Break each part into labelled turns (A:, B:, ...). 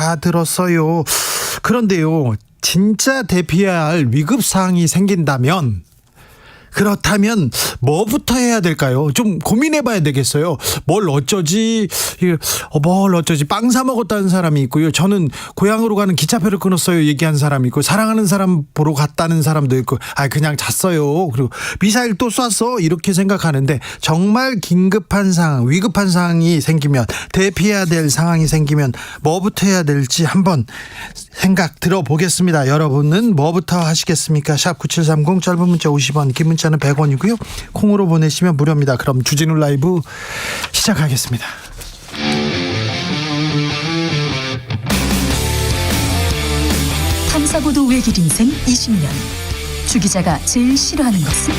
A: 다 들었어요. 그런데요, 진짜 대피해야 할 위급 사항이 생긴다면, 그렇다면 뭐부터 해야 될까요? 좀 고민해봐야 되겠어요. 뭘 어쩌지? 빵 사 먹었다는 사람이 있고요. 저는 고향으로 가는 기차표를 끊었어요. 얘기한 사람이 있고, 사랑하는 사람 보러 갔다는 사람도 있고, 그냥 잤어요. 그리고 미사일 또 쐈어. 이렇게 생각하는데, 정말 긴급한 상황, 위급한 상황이 생기면, 대피해야 될 상황이 생기면 뭐부터 해야 될지 한번 생각 들어보겠습니다. 여러분은 뭐부터 하시겠습니까? 샵 9730, 짧은 문자 50원, 긴 문자는 100원이고요. 콩으로 보내시면 무료입니다. 그럼 주진우 라이브 시작하겠습니다.
B: 탐사보도 외길 인생 20년. 주 기자가 제일 싫어하는 것은?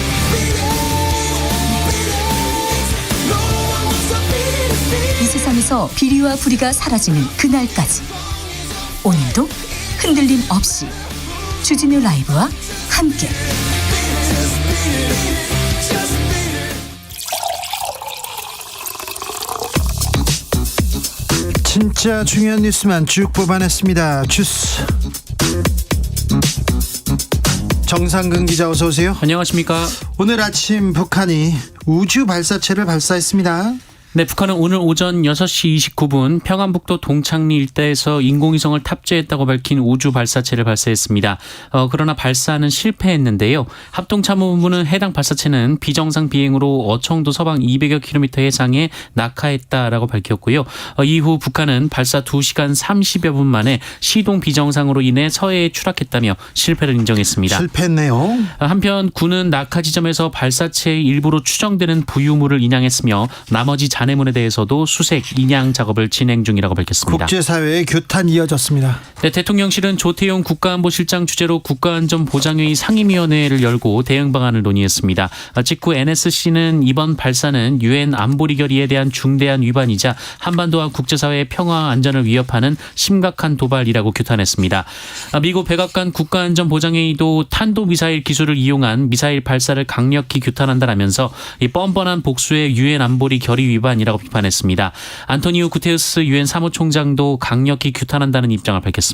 B: 이 세상에서 비리와 부리가 사라지는 그날까지. 오늘도 흔들림 없이 주진우 라이브와 함께
A: 진짜 중요한 뉴스만 쭉 뽑아냈습니다. 주스 정상근 기자, 어서 오세요.
C: 안녕하십니까.
A: 오늘 아침 북한이 우주 발사체를 발사했습니다.
C: 네, 북한은 오늘 오전 6시 29분 평안북도 동창리 일대에서 인공위성을 탑재했다고 밝힌 우주 발사체를 발사했습니다. 그러나 발사는 실패했는데요. 합동참모본부는 해당 발사체는 비정상 비행으로 어청도 서방 200여 킬로미터 해상에 낙하했다라고 밝혔고요. 이후 북한은 발사 2시간 30여 분 만에 시동 비정상으로 인해 서해에 추락했다며 실패를 인정했습니다.
A: 실패했네요.
C: 한편 군은 낙하 지점에서 발사체의 일부로 추정되는 부유물을 인양했으며 나머지 잔해물에 대해서도 수색, 인양 작업을 진행 중이라고 밝혔습니다.
A: 국제사회의 규탄 이어졌습니다.
C: 네, 대통령실은 조태용 국가안보실장 주재로 국가안전보장회의 상임위원회를 열고 대응 방안을 논의했습니다. 직후 NSC는 이번 발사는 유엔 안보리 결의에 대한 중대한 위반이자 한반도와 국제사회의 평화와 안전을 위협하는 심각한 도발이라고 규탄했습니다. 미국 백악관 국가안전보장회의도 탄도미사일 기술을 이용한 미사일 발사를 강력히 규탄한다라면서 이 뻔뻔한 복수의 유엔 안보리 결의 위반이라고 비판했습니다. 안토니오 구테우스 유엔 사무총장도 강력히 규탄한다는 입장을 밝혔습니다.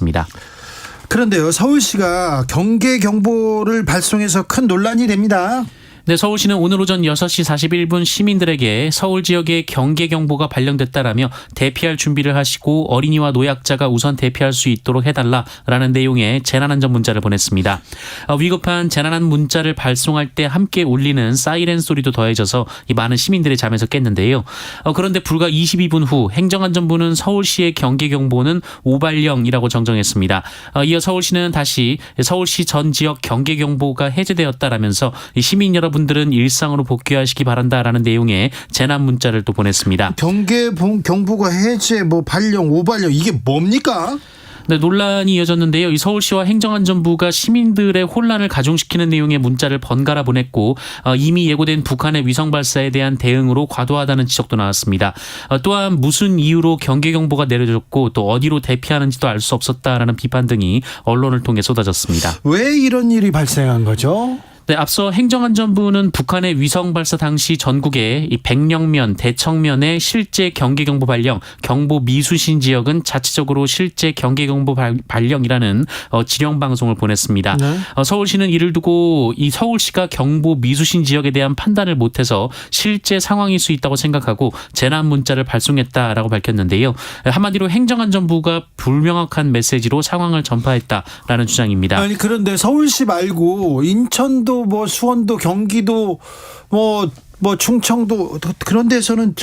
A: 그런데요, 서울시가 경계 경보를 발송해서 큰 논란이 됩니다.
C: 네, 서울시는 오늘 오전 6시 41분 시민들에게 서울 지역에 경계 경보가 발령됐다라며 대피할 준비를 하시고 어린이와 노약자가 우선 대피할 수 있도록 해달라라는 내용의 재난안전 문자를 보냈습니다. 위급한 재난안 문자를 발송할 때 함께 울리는 사이렌 소리도 더해져서 많은 시민들의 잠에서 깼는데요. 그런데 불과 22분 후 행정안전부는 서울시의 경계 경보는 오발령이라고 정정했습니다. 이어 서울시는 다시 서울시 전 지역 경계 경보가 해제되었다라면서 시민 여러분 분들은 일상으로 복귀하시기 바란다라는 내용의 재난 문자를 또 보냈습니다.
A: 경계 경보가 해제, 발령, 오발령, 이게 뭡니까?
C: 네, 논란이 이어졌는데요. 이 서울시와 행정안전부가 시민들의 혼란을 가중시키는 내용의 문자를 번갈아 보냈고 이미 예고된 북한의 위성 발사에 대한 대응으로 과도하다는 지적도 나왔습니다. 또한 무슨 이유로 경계 경보가 내려졌고 또 어디로 대피하는지도 알 수 없었다라는 비판 등이 언론을 통해 쏟아졌습니다.
A: 왜 이런 일이 발생한 거죠?
C: 네, 앞서 행정안전부는 북한의 위성 발사 당시 전국의 이 백령면, 대청면의 실제 경계경보 발령, 경보 미수신 지역은 자체적으로 실제 경계경보 발령이라는 지령 방송을 보냈습니다.
A: 네.
C: 서울시는 이를 두고 이 서울시가 경보 미수신 지역에 대한 판단을 못해서 실제 상황일 수 있다고 생각하고 재난 문자를 발송했다라고 밝혔는데요. 한마디로 행정안전부가 불명확한 메시지로 상황을 전파했다라는 주장입니다.
A: 아니, 그런데 서울시 말고 인천도 수원도 경기도 충청도 그런 데서는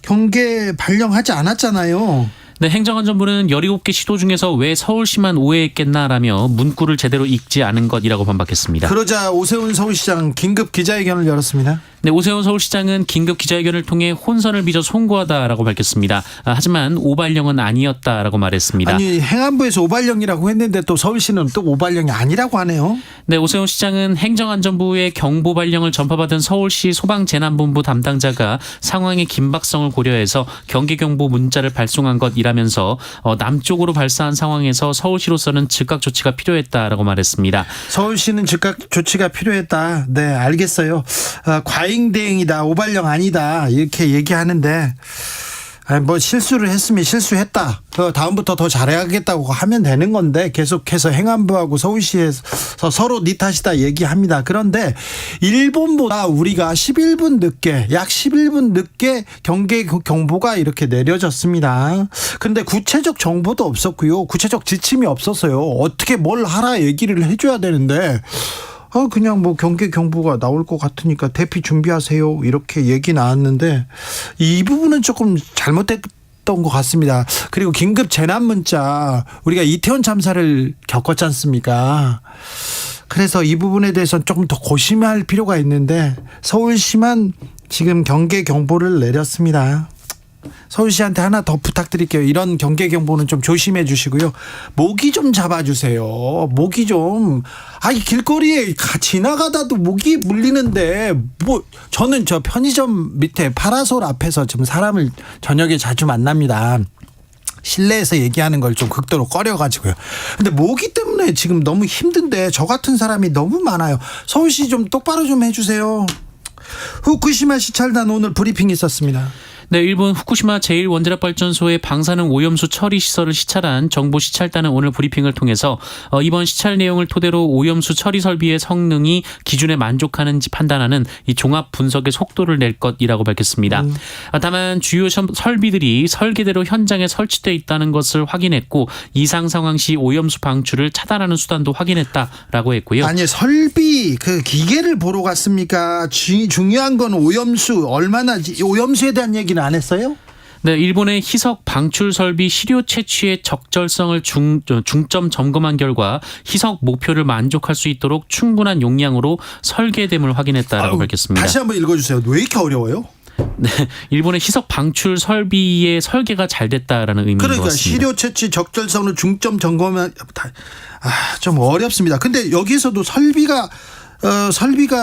A: 경계 발령하지 않았잖아요.
C: 네, 행정안전부는 17개 시도 중에서 왜 서울시만 오해했겠나라며 문구를 제대로 읽지 않은 것이라고 반박했습니다.
A: 그러자 오세훈 서울시장 긴급 기자회견을 열었습니다.
C: 네, 오세훈 서울시장은 긴급 기자회견을 통해 혼선을 빚어 송구하다라고 밝혔습니다. 하지만 오발령은 아니었다라고 말했습니다.
A: 아니, 행안부에서 오발령이라고 했는데 또 서울시는 또 오발령이 아니라고 하네요.
C: 네, 오세훈 시장은 행정안전부의 경보 발령을 전파받은 서울시 소방재난본부 담당자가 상황의 긴박성을 고려해서 경계경보 문자를 발송한 것이라면서 남쪽으로 발사한 상황에서 서울시로서는 즉각 조치가 필요했다라고 말했습니다.
A: 서울시는 즉각 조치가 필요했다. 네, 알겠어요. 과잉 대응이다, 오발령 아니다, 이렇게 얘기하는데 아니 뭐 실수를 했으면 실수했다. 다음부터 더 잘해야겠다고 하면 되는 건데 계속해서 행안부하고 서울시에서 서로 니 탓이다 얘기합니다. 그런데 일본보다 우리가 11분 늦게 약 11분 늦게 경계 경보가 이렇게 내려졌습니다. 그런데 구체적 정보도 없었고요. 구체적 지침이 없었어요. 어떻게 뭘 하라 얘기를 해줘야 되는데 그냥 뭐 경계 경보가 나올 것 같으니까 대피 준비하세요 이렇게 얘기 나왔는데 이 부분은 조금 잘못됐던 것 같습니다. 그리고 긴급 재난 문자 우리가 이태원 참사를 겪었지 않습니까? 그래서 이 부분에 대해서는 조금 더 고심할 필요가 있는데 서울시만 지금 경계 경보를 내렸습니다. 서울시한테 하나 더 부탁드릴게요. 이런 경계 경보는 좀 조심해 주시고요. 모기 좀 잡아주세요. 모기 좀. 길거리에 지나가다도 모기 물리는데 저는 저 편의점 밑에 파라솔 앞에서 지금 사람을 저녁에 자주 만납니다. 실내에서 얘기하는 걸 좀 극도로 꺼려가지고요. 근데 모기 때문에 지금 너무 힘든데 저 같은 사람이 너무 많아요. 서울시 좀 똑바로 좀 해주세요. 후쿠시마 시찰단 오늘 브리핑 있었습니다.
C: 네, 일본 후쿠시마 제1원자력발전소의 방사능 오염수 처리 시설을 시찰한 정부 시찰단은 오늘 브리핑을 통해서 이번 시찰 내용을 토대로 오염수 처리 설비의 성능이 기준에 만족하는지 판단하는 이 종합 분석의 속도를 낼 것이라고 밝혔습니다. 다만 주요 설비들이 설계대로 현장에 설치되어 있다는 것을 확인했고 이상 상황 시 오염수 방출을 차단하는 수단도 확인했다라고 했고요.
A: 아니 설비 그 기계를 보러 갔습니까? 중요한 건 오염수 얼마나 오염수에 대한 얘기는 안 했어요?
C: 네, 일본의 희석 방출 설비 시료 채취의 적절성을 중점 점검한 결과 희석 목표를 만족할 수 있도록 충분한 용량으로 설계됨을 확인했다라고 밝혔습니다.
A: 다시 한번 읽어주세요. 왜 이렇게 어려워요?
C: 네, 일본의 희석 방출 설비의 설계가 잘 됐다라는 의미인 것
A: 그러니까
C: 같습니다.
A: 시료 채취 적절성을 중점 점검한 좀 어렵습니다. 근데 여기에서도 설비가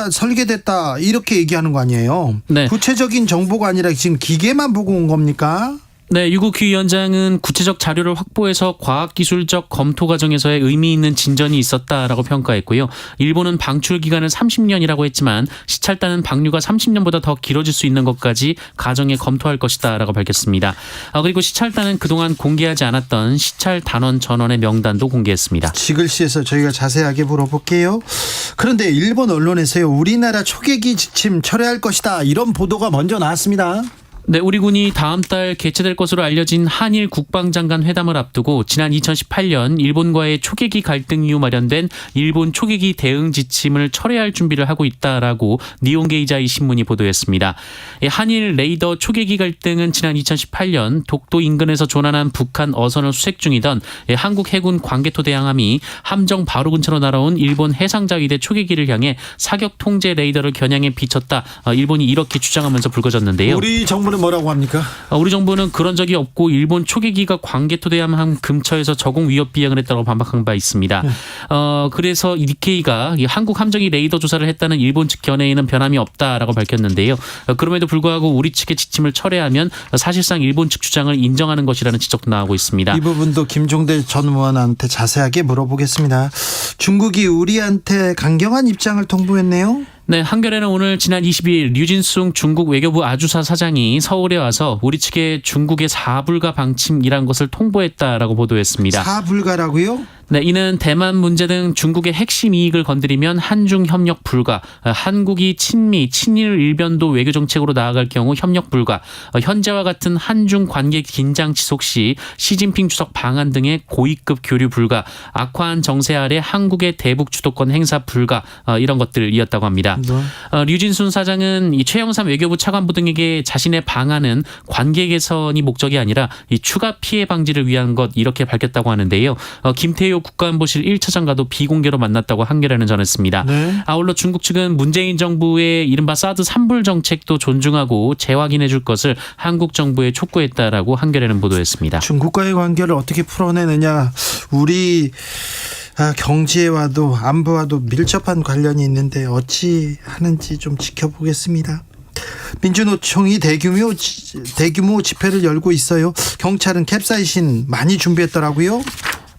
A: 설계됐다 이렇게 얘기하는 거 아니에요?
C: 네.
A: 구체적인 정보가 아니라 지금 기계만 보고 온 겁니까?
C: 네, 유국휘 위원장은 구체적 자료를 확보해서 과학기술적 검토 과정에서의 의미 있는 진전이 있었다라고 평가했고요. 일본은 방출 기간을 30년이라고 했지만 시찰단은 방류가 30년보다 더 길어질 수 있는 것까지 가정에 검토할 것이다라고 밝혔습니다. 그리고 시찰단은 그동안 공개하지 않았던 시찰 단원 전원의 명단도 공개했습니다.
A: 지글씨에서 저희가 자세하게 물어볼게요. 그런데 일본 언론에서요. 우리나라 초계기 지침 철회할 것이다 이런 보도가 먼저 나왔습니다.
C: 네, 우리 군이 다음 달 개최될 것으로 알려진 한일 국방장관 회담을 앞두고 지난 2018년 일본과의 초계기 갈등 이후 마련된 일본 초계기 대응 지침을 철회할 준비를 하고 있다라고 니혼게이자이 신문이 보도했습니다. 한일 레이더 초계기 갈등은 지난 2018년 독도 인근에서 조난한 북한 어선을 수색 중이던 한국 해군 광개토 대항함이 함정 바로 근처로 날아온 일본 해상자위대 초계기를 향해 사격 통제 레이더를 겨냥해 비쳤다. 일본이 이렇게 주장하면서 불거졌는데요.
A: 우리 정부는 뭐라고 합니까?
C: 우리 정부는 그런 적이 없고 일본 초계기가 광개토대함 근처에서 저공 위협 비행을 했다고 반박한 바 있습니다. 그래서 니케이가 한국 함정이 레이더 조사를 했다는 일본 측 견해에는 변함이 없다라고 밝혔는데요. 그럼에도 불구하고 우리 측의 지침을 철회하면 사실상 일본 측 주장을 인정하는 것이라는 지적도 나오고 있습니다.
A: 이 부분도 김종대 전 의원한테 자세하게 물어보겠습니다. 중국이 우리한테 강경한 입장을 통보했네요.
C: 네, 한겨레는 오늘 지난 22일 류진숭 중국 외교부 아주사 사장이 서울에 와서 우리 측에 중국의 사불가 방침이란 것을 통보했다라고 보도했습니다.
A: 사불가라고요?
C: 네, 이는 대만 문제 등 중국의 핵심 이익을 건드리면 한중 협력 불가, 한국이 친미, 친일 일변도 외교 정책으로 나아갈 경우 협력 불가, 현재와 같은 한중 관계 긴장 지속 시 시진핑 주석 방한 등의 고위급 교류 불가, 악화한 정세 아래 한국의 대북 주도권 행사 불가, 이런 것들이었다고 합니다. 류진순 사장은 이 최영삼 외교부 차관부 등에게 자신의 방안은 관계 개선이 목적이 아니라 이 추가 피해 방지를 위한 것 이렇게 밝혔다고 하는데요. 김태효 국가안보실 1차장과도 비공개로 만났다고 한겨레는 전했습니다.
A: 네.
C: 아울러 중국 측은 문재인 정부의 이른바 사드 3불 정책도 존중하고 재확인해 줄 것을 한국 정부에 촉구했다라고 한겨레는 보도했습니다.
A: 중국과의 관계를 어떻게 풀어내느냐. 우리 경제와도 안보와도 밀접한 관련이 있는데 어찌 하는지 좀 지켜보겠습니다. 민주노총이 대규모 집회를 열고 있어요. 경찰은 캡사이신 많이 준비했더라고요.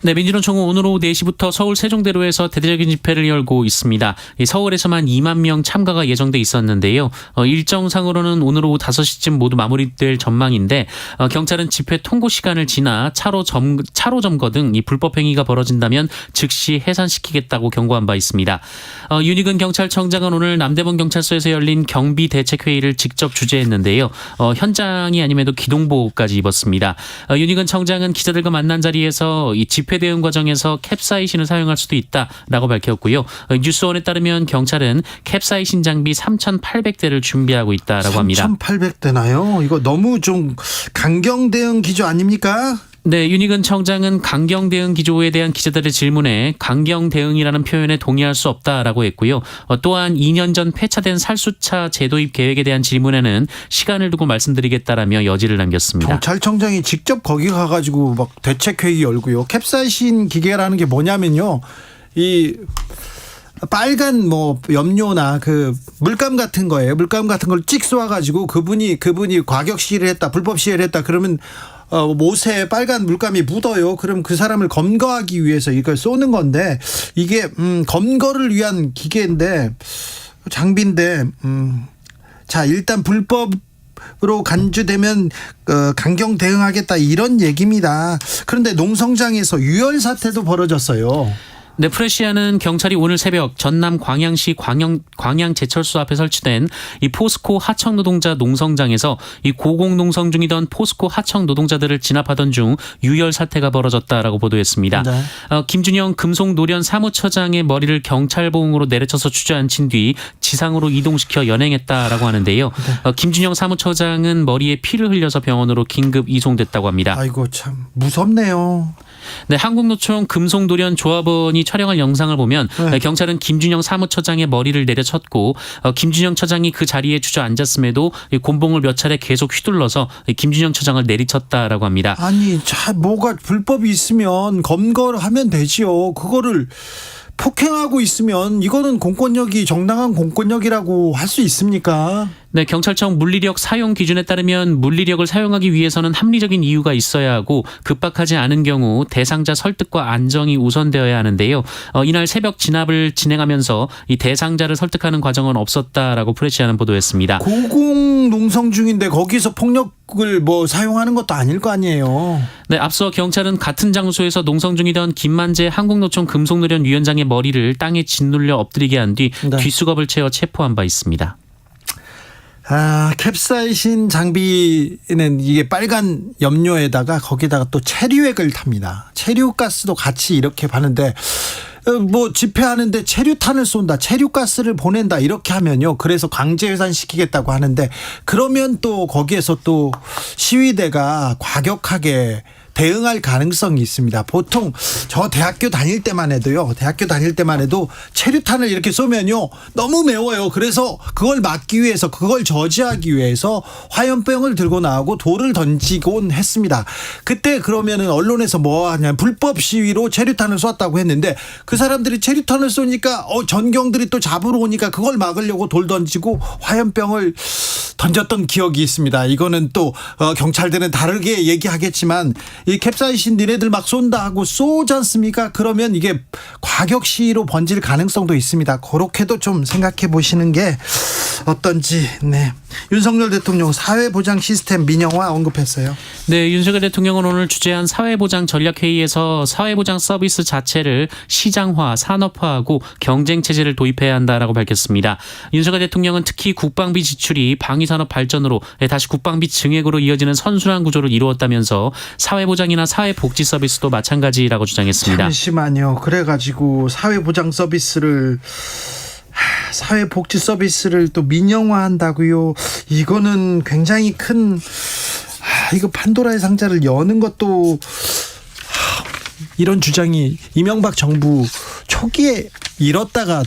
C: 네, 민주노총은 오늘 오후 4시부터 서울 세종대로에서 대대적인 집회를 열고 있습니다. 서울에서만 2만 명 참가가 예정돼 있었는데요. 일정상으로는 오늘 오후 5시쯤 모두 마무리될 전망인데 경찰은 집회 통고 시간을 지나 차로 점거 등 이 불법 행위가 벌어진다면 즉시 해산시키겠다고 경고한 바 있습니다. 윤희근 경찰청장은 오늘 남대문 경찰서에서 열린 경비 대책회의를 직접 주재했는데요. 현장이 아님에도 기동복까지 입었습니다. 윤희근 청장은 기자들과 만난 자리에서 이 집회 대응 과정에서 캡사이신을 사용할 수도 있다라고 밝혔고요. 뉴스원에 따르면 경찰은 캡사이신 장비 3,800대를 준비하고 있다라고 합니다.
A: 3,800대나요? 이거 너무 좀 강경 대응 기조 아닙니까?
C: 네, 윤희근 청장은 강경 대응 기조에 대한 기자들의 질문에 강경 대응이라는 표현에 동의할 수 없다라고 했고요. 또한 2년 전 폐차된 살수차 재도입 계획에 대한 질문에는 시간을 두고 말씀드리겠다라며 여지를 남겼습니다.
A: 경찰청장이 직접 거기 가가지고 막 대책회의 열고요. 캡사이신 기계라는 게 뭐냐면요. 이 빨간 뭐 염료나 그 물감 같은 거예요. 물감 같은 걸 찍 쏘아가지고 그분이 과격 시위를 했다, 불법 시위를 했다. 그러면 못에 빨간 물감이 묻어요. 그럼 그 사람을 검거하기 위해서 이걸 쏘는 건데 이게 검거를 위한 기계인데 장비인데 자 일단 불법으로 간주되면 강경 대응하겠다 이런 얘기입니다. 그런데 농성장에서 유혈 사태도 벌어졌어요.
C: 네, 프레시아는 경찰이 오늘 새벽 전남 광양시 광양제철소 앞에 설치된 이 포스코 하청 노동자 농성장에서 이 고공 농성 중이던 포스코 하청 노동자들을 진압하던 중 유혈 사태가 벌어졌다라고 보도했습니다.
A: 네.
C: 김준영 금속노련 사무처장의 머리를 경찰봉으로 내려쳐서 주저앉힌 뒤 지상으로 이동시켜 연행했다라고 하는데요.
A: 네.
C: 김준영 사무처장은 머리에 피를 흘려서 병원으로 긴급 이송됐다고 합니다.
A: 아이고 참 무섭네요.
C: 네, 한국노총 금속노련 조합원이 촬영한 영상을 보면
A: 네.
C: 경찰은 김준영 사무처장의 머리를 내려쳤고 김준영 처장이 그 자리에 주저앉았음에도 곤봉을 몇 차례 계속 휘둘러서 김준영 처장을 내리쳤다라고 합니다.
A: 아니 자 뭐가 불법이 있으면 검거를 하면 되지요. 그거를 폭행하고 있으면 이거는 공권력이 정당한 공권력이라고 할 수 있습니까?
C: 네, 경찰청 물리력 사용 기준에 따르면 물리력을 사용하기 위해서는 합리적인 이유가 있어야 하고 급박하지 않은 경우 대상자 설득과 안정이 우선되어야 하는데요. 이날 새벽 진압을 진행하면서 이 대상자를 설득하는 과정은 없었다라고 프레시아는 보도했습니다.
A: 고공 농성 중인데 거기서 폭력을 뭐 사용하는 것도 아닐 거 아니에요.
C: 네, 앞서 경찰은 같은 장소에서 농성 중이던 김만재 한국노총 금속노련 위원장의 머리를 땅에 짓눌려 엎드리게 한 뒤
A: 네.
C: 뒷수갑을 채워 체포한 바 있습니다.
A: 캡사이신 장비는 이게 빨간 염료에다가 거기다가 또 체류액을 탑니다. 체류가스도 같이 이렇게 파는데 뭐 집회하는데 체류탄을 쏜다, 체류가스를 보낸다 이렇게 하면요. 그래서 강제 해산시키겠다고 하는데 그러면 또 거기에서 또 시위대가 과격하게 대응할 가능성이 있습니다. 보통 저 대학교 다닐 때만 해도 체류탄을 이렇게 쏘면요 너무 매워요. 그래서 그걸 막기 위해서, 그걸 저지하기 위해서 화염병을 들고 나오고 돌을 던지곤 했습니다. 그때 그러면은 언론에서 뭐 하냐, 불법 시위로 체류탄을 쐈다고 했는데 그 사람들이 체류탄을 쏘니까 전경들이 또 잡으러 오니까 그걸 막으려고 돌 던지고 화염병을 던졌던 기억이 있습니다. 이거는 또 경찰들은 다르게 얘기하겠지만 이 캡사이신 니네들 막 쏜다 하고 쏘지 않습니까? 그러면 이게 과격 시위로 번질 가능성도 있습니다. 그렇게도 좀 생각해 보시는 게 어떤지. 네. 윤석열 대통령 사회보장 시스템 민영화 언급했어요.
C: 네, 윤석열 대통령은 오늘 주재한 사회보장 전략회의에서 사회보장 서비스 자체를 시장화, 산업화하고 경쟁체제를 도입해야 한다라고 밝혔습니다. 윤석열 대통령은 특히 국방비 지출이 방위산업 발전으로 다시 국방비 증액으로 이어지는 선순환 구조를 이루었다면서 사회보장이나 사회복지 서비스도 마찬가지라고 주장했습니다.
A: 잠시만요. 그래가지고 사회복지 서비스를 또 민영화한다고요. 이거는 굉장히 큰 이거 판도라의 상자를 여는 것도 이런 주장이 이명박 정부 초기에 이뤘다가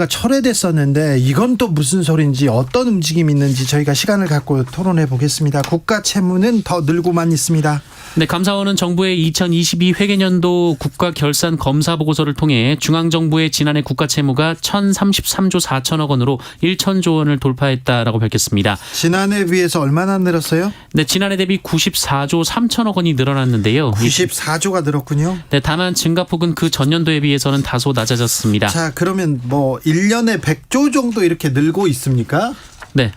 A: 철회됐었는데 이건 또 무슨 소린지 어떤 움직임이 있는지 저희가 시간을 갖고 토론해 보겠습니다. 국가 채무는 더 늘고만 있습니다.
C: 네, 감사원은 정부의 2022 회계년도 국가 결산 검사 보고서를 통해 중앙정부의 지난해 국가 채무가 1,033조 4천억 원으로 1,000조 원을 돌파했다라고 밝혔습니다.
A: 지난해 비해서 얼마나 늘었어요?
C: 네, 지난해 대비 94조 3천억 원이 늘어났는데요.
A: 94조가 늘었군요.
C: 네, 다만 증가폭은 그 전년도에 비해서는 다소 낮아졌습니다.
A: 자, 그러면 뭐 1년에 100조 정도 이렇게 늘고 있습니까?
C: 네,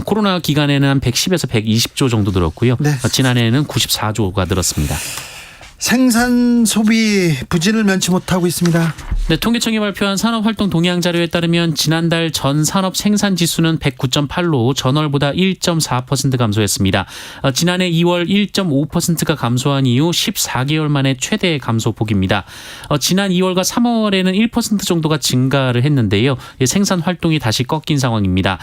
C: 코로나 기간에는 한 110에서 120조 정도 늘었고요.
A: 네.
C: 지난해에는 94조가 늘었습니다.
A: 생산 소비 부진을 면치 못하고 있습니다.
C: 네, 통계청이 발표한 산업활동 동향 자료에 따르면 지난달 전 산업 생산 지수는 109.8로 전월보다 1.4% 감소했습니다. 지난해 2월 1.5%가 감소한 이후 14개월 만에 최대 감소폭입니다. 지난 2월과 3월에는 1% 정도가 증가를 했는데요. 생산 활동이 다시 꺾인 상황입니다.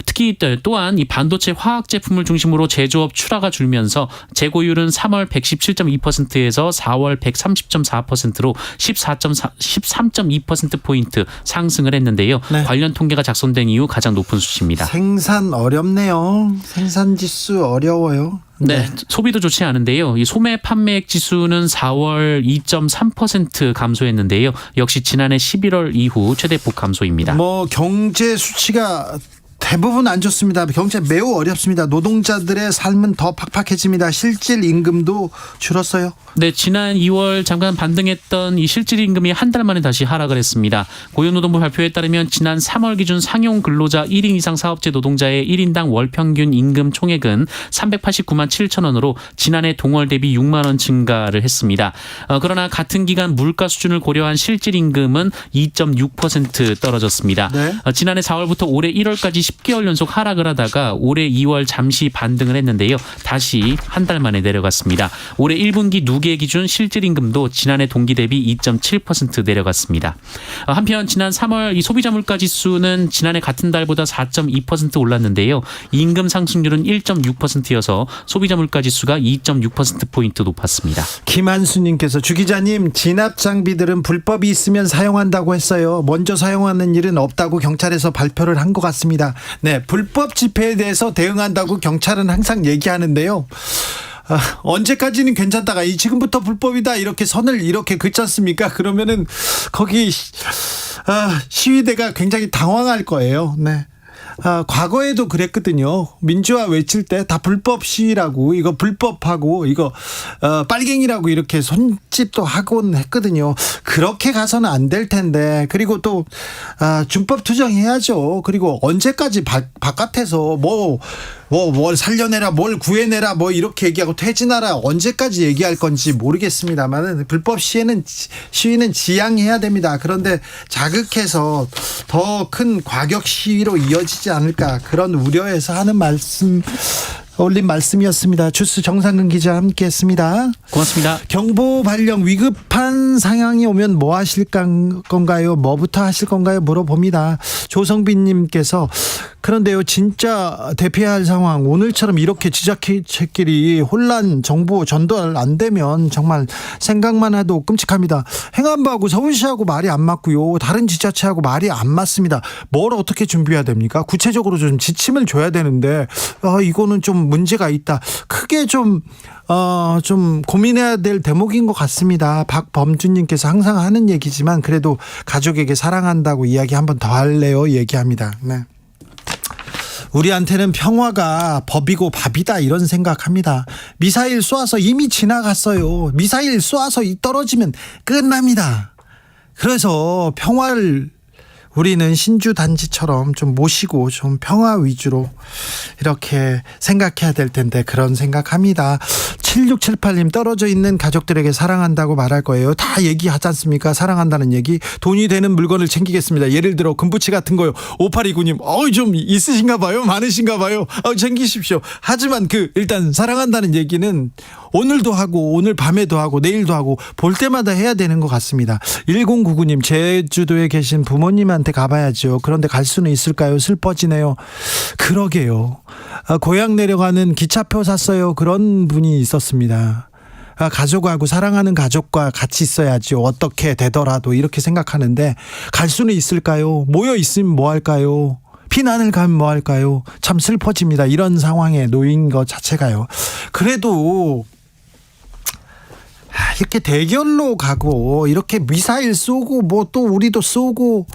C: 특히 또한 이 반도체 화학 제품을 중심으로 제조업 출하가 줄면서 재고율은 3월 117.2%에서 4월 130.4%로 13.2%포인트 상승을 했는데요.
A: 네.
C: 관련 통계가 작성된 이후 가장 높은 수치입니다.
A: 생산 어렵네요. 생산 지수 어려워요.
C: 네, 소비도 좋지 않은데요. 이 소매 판매액 지수는 4월 2.3% 감소했는데요. 역시 지난해 11월 이후 최대폭 감소입니다.
A: 뭐 경제 수치가 대부분 안 좋습니다. 경제 매우 어렵습니다. 노동자들의 삶은 더 팍팍해집니다. 실질 임금도 줄었어요.
C: 네, 지난 2월 잠깐 반등했던 이 실질 임금이 한 달 만에 다시 하락을 했습니다. 고용노동부 발표에 따르면 지난 3월 기준 상용 근로자 1인 이상 사업체 노동자의 1인당 월 평균 임금 총액은 389만 7천 원으로 지난해 동월 대비 6만 원 증가를 했습니다. 그러나 같은 기간 물가 수준을 고려한 실질 임금은 2.6% 떨어졌습니다.
A: 네.
C: 지난해 4월부터 올해 1월까지 10개월 연속 하락을 하다가 올해 2월 잠시 반등을 했는데요. 다시 한 달 만에 내려갔습니다. 올해 1분기 누계 기준 실질 임금도 지난해 동기 대비 2.7% 내려갔습니다. 한편 지난 3월 이 소비자 물가 지수는 지난해 같은 달보다 4.2% 올랐는데요. 임금 상승률은 1.6%여서 소비자 물가 지수가 2.6%포인트 높았습니다.
A: 김한수님께서 주 기자님, 진압 장비들은 불법이 있으면 사용한다고 했어요. 먼저 사용하는 일은 없다고 경찰에서 발표를 한 것 같습니다. 네, 불법 집회에 대해서 대응한다고 경찰은 항상 얘기하는데요. 언제까지는 괜찮다가 지금부터 불법이다 이렇게 선을 이렇게 긋지 않습니까? 그러면은 거기 시위대가 굉장히 당황할 거예요. 네. 과거에도 그랬거든요. 민주화 외칠 때 다 불법 시위라고, 이거 불법하고, 이거 빨갱이라고 이렇게 손짓도 하곤 했거든요. 그렇게 가서는 안 될 텐데. 그리고 또 준법 투정해야죠. 그리고 언제까지 바깥에서 뭘 살려내라, 뭘 구해내라, 뭐 이렇게 얘기하고 퇴진하라, 언제까지 얘기할 건지 모르겠습니다만 불법 시위는 지양해야 됩니다. 그런데 자극해서 더 큰 과격 시위로 이어지지 않을까, 그런 우려에서 하는 올린 말씀이었습니다. 주스 정상근 기자 함께했습니다.
C: 고맙습니다.
A: 경보 발령 위급한 상황이 오면 뭐 하실 건가요? 뭐부터 하실 건가요? 물어봅니다. 조성빈님께서 그런데요, 진짜 대피해야 할 상황, 오늘처럼 이렇게 지자체끼리 혼란 정보 전달 안 되면 정말 생각만 해도 끔찍합니다. 행안부하고 서울시하고 말이 안 맞고요, 다른 지자체하고 말이 안 맞습니다. 뭘 어떻게 준비해야 됩니까? 구체적으로 좀 지침을 줘야 되는데 이거는 좀 문제가 있다. 크게 좀 고민해야 될 대목인 것 같습니다. 박범준님께서 항상 하는 얘기지만 그래도 가족에게 사랑한다고 이야기 한 번 더 할래요? 얘기합니다. 네. 우리한테는 평화가 법이고 밥이다, 이런 생각합니다. 미사일 쏘아서 이미 지나갔어요. 미사일 쏘아서 떨어지면 끝납니다. 그래서 평화를 우리는 신주단지처럼 좀 모시고 좀 평화 위주로 이렇게 생각해야 될 텐데, 그런 생각합니다. 7678님, 떨어져 있는 가족들에게 사랑한다고 말할 거예요. 다 얘기하지 않습니까? 사랑한다는 얘기. 돈이 되는 물건을 챙기겠습니다. 예를 들어 금부치 같은 거요. 5829님, 좀 있으신가 봐요? 많으신가 봐요? 챙기십시오. 하지만 일단 사랑한다는 얘기는 오늘도 하고 오늘 밤에도 하고 내일도 하고 볼 때마다 해야 되는 것 같습니다. 1099님, 제주도에 계신 부모님한테 가봐야죠. 그런데 갈 수는 있을까요? 슬퍼지네요. 그러게요. 고향 내려가는 기차표 샀어요. 그런 분이 있었습니다. 가족하고, 사랑하는 가족과 같이 있어야죠. 어떻게 되더라도, 이렇게 생각하는데 갈 수는 있을까요? 모여 있으면 뭐 할까요? 피난을 가면 뭐 할까요? 참 슬퍼집니다. 이런 상황에 놓인 것 자체가요. 그래도 이렇게 대결로 가고 이렇게 미사일 쏘고 뭐 또 우리도 쏘고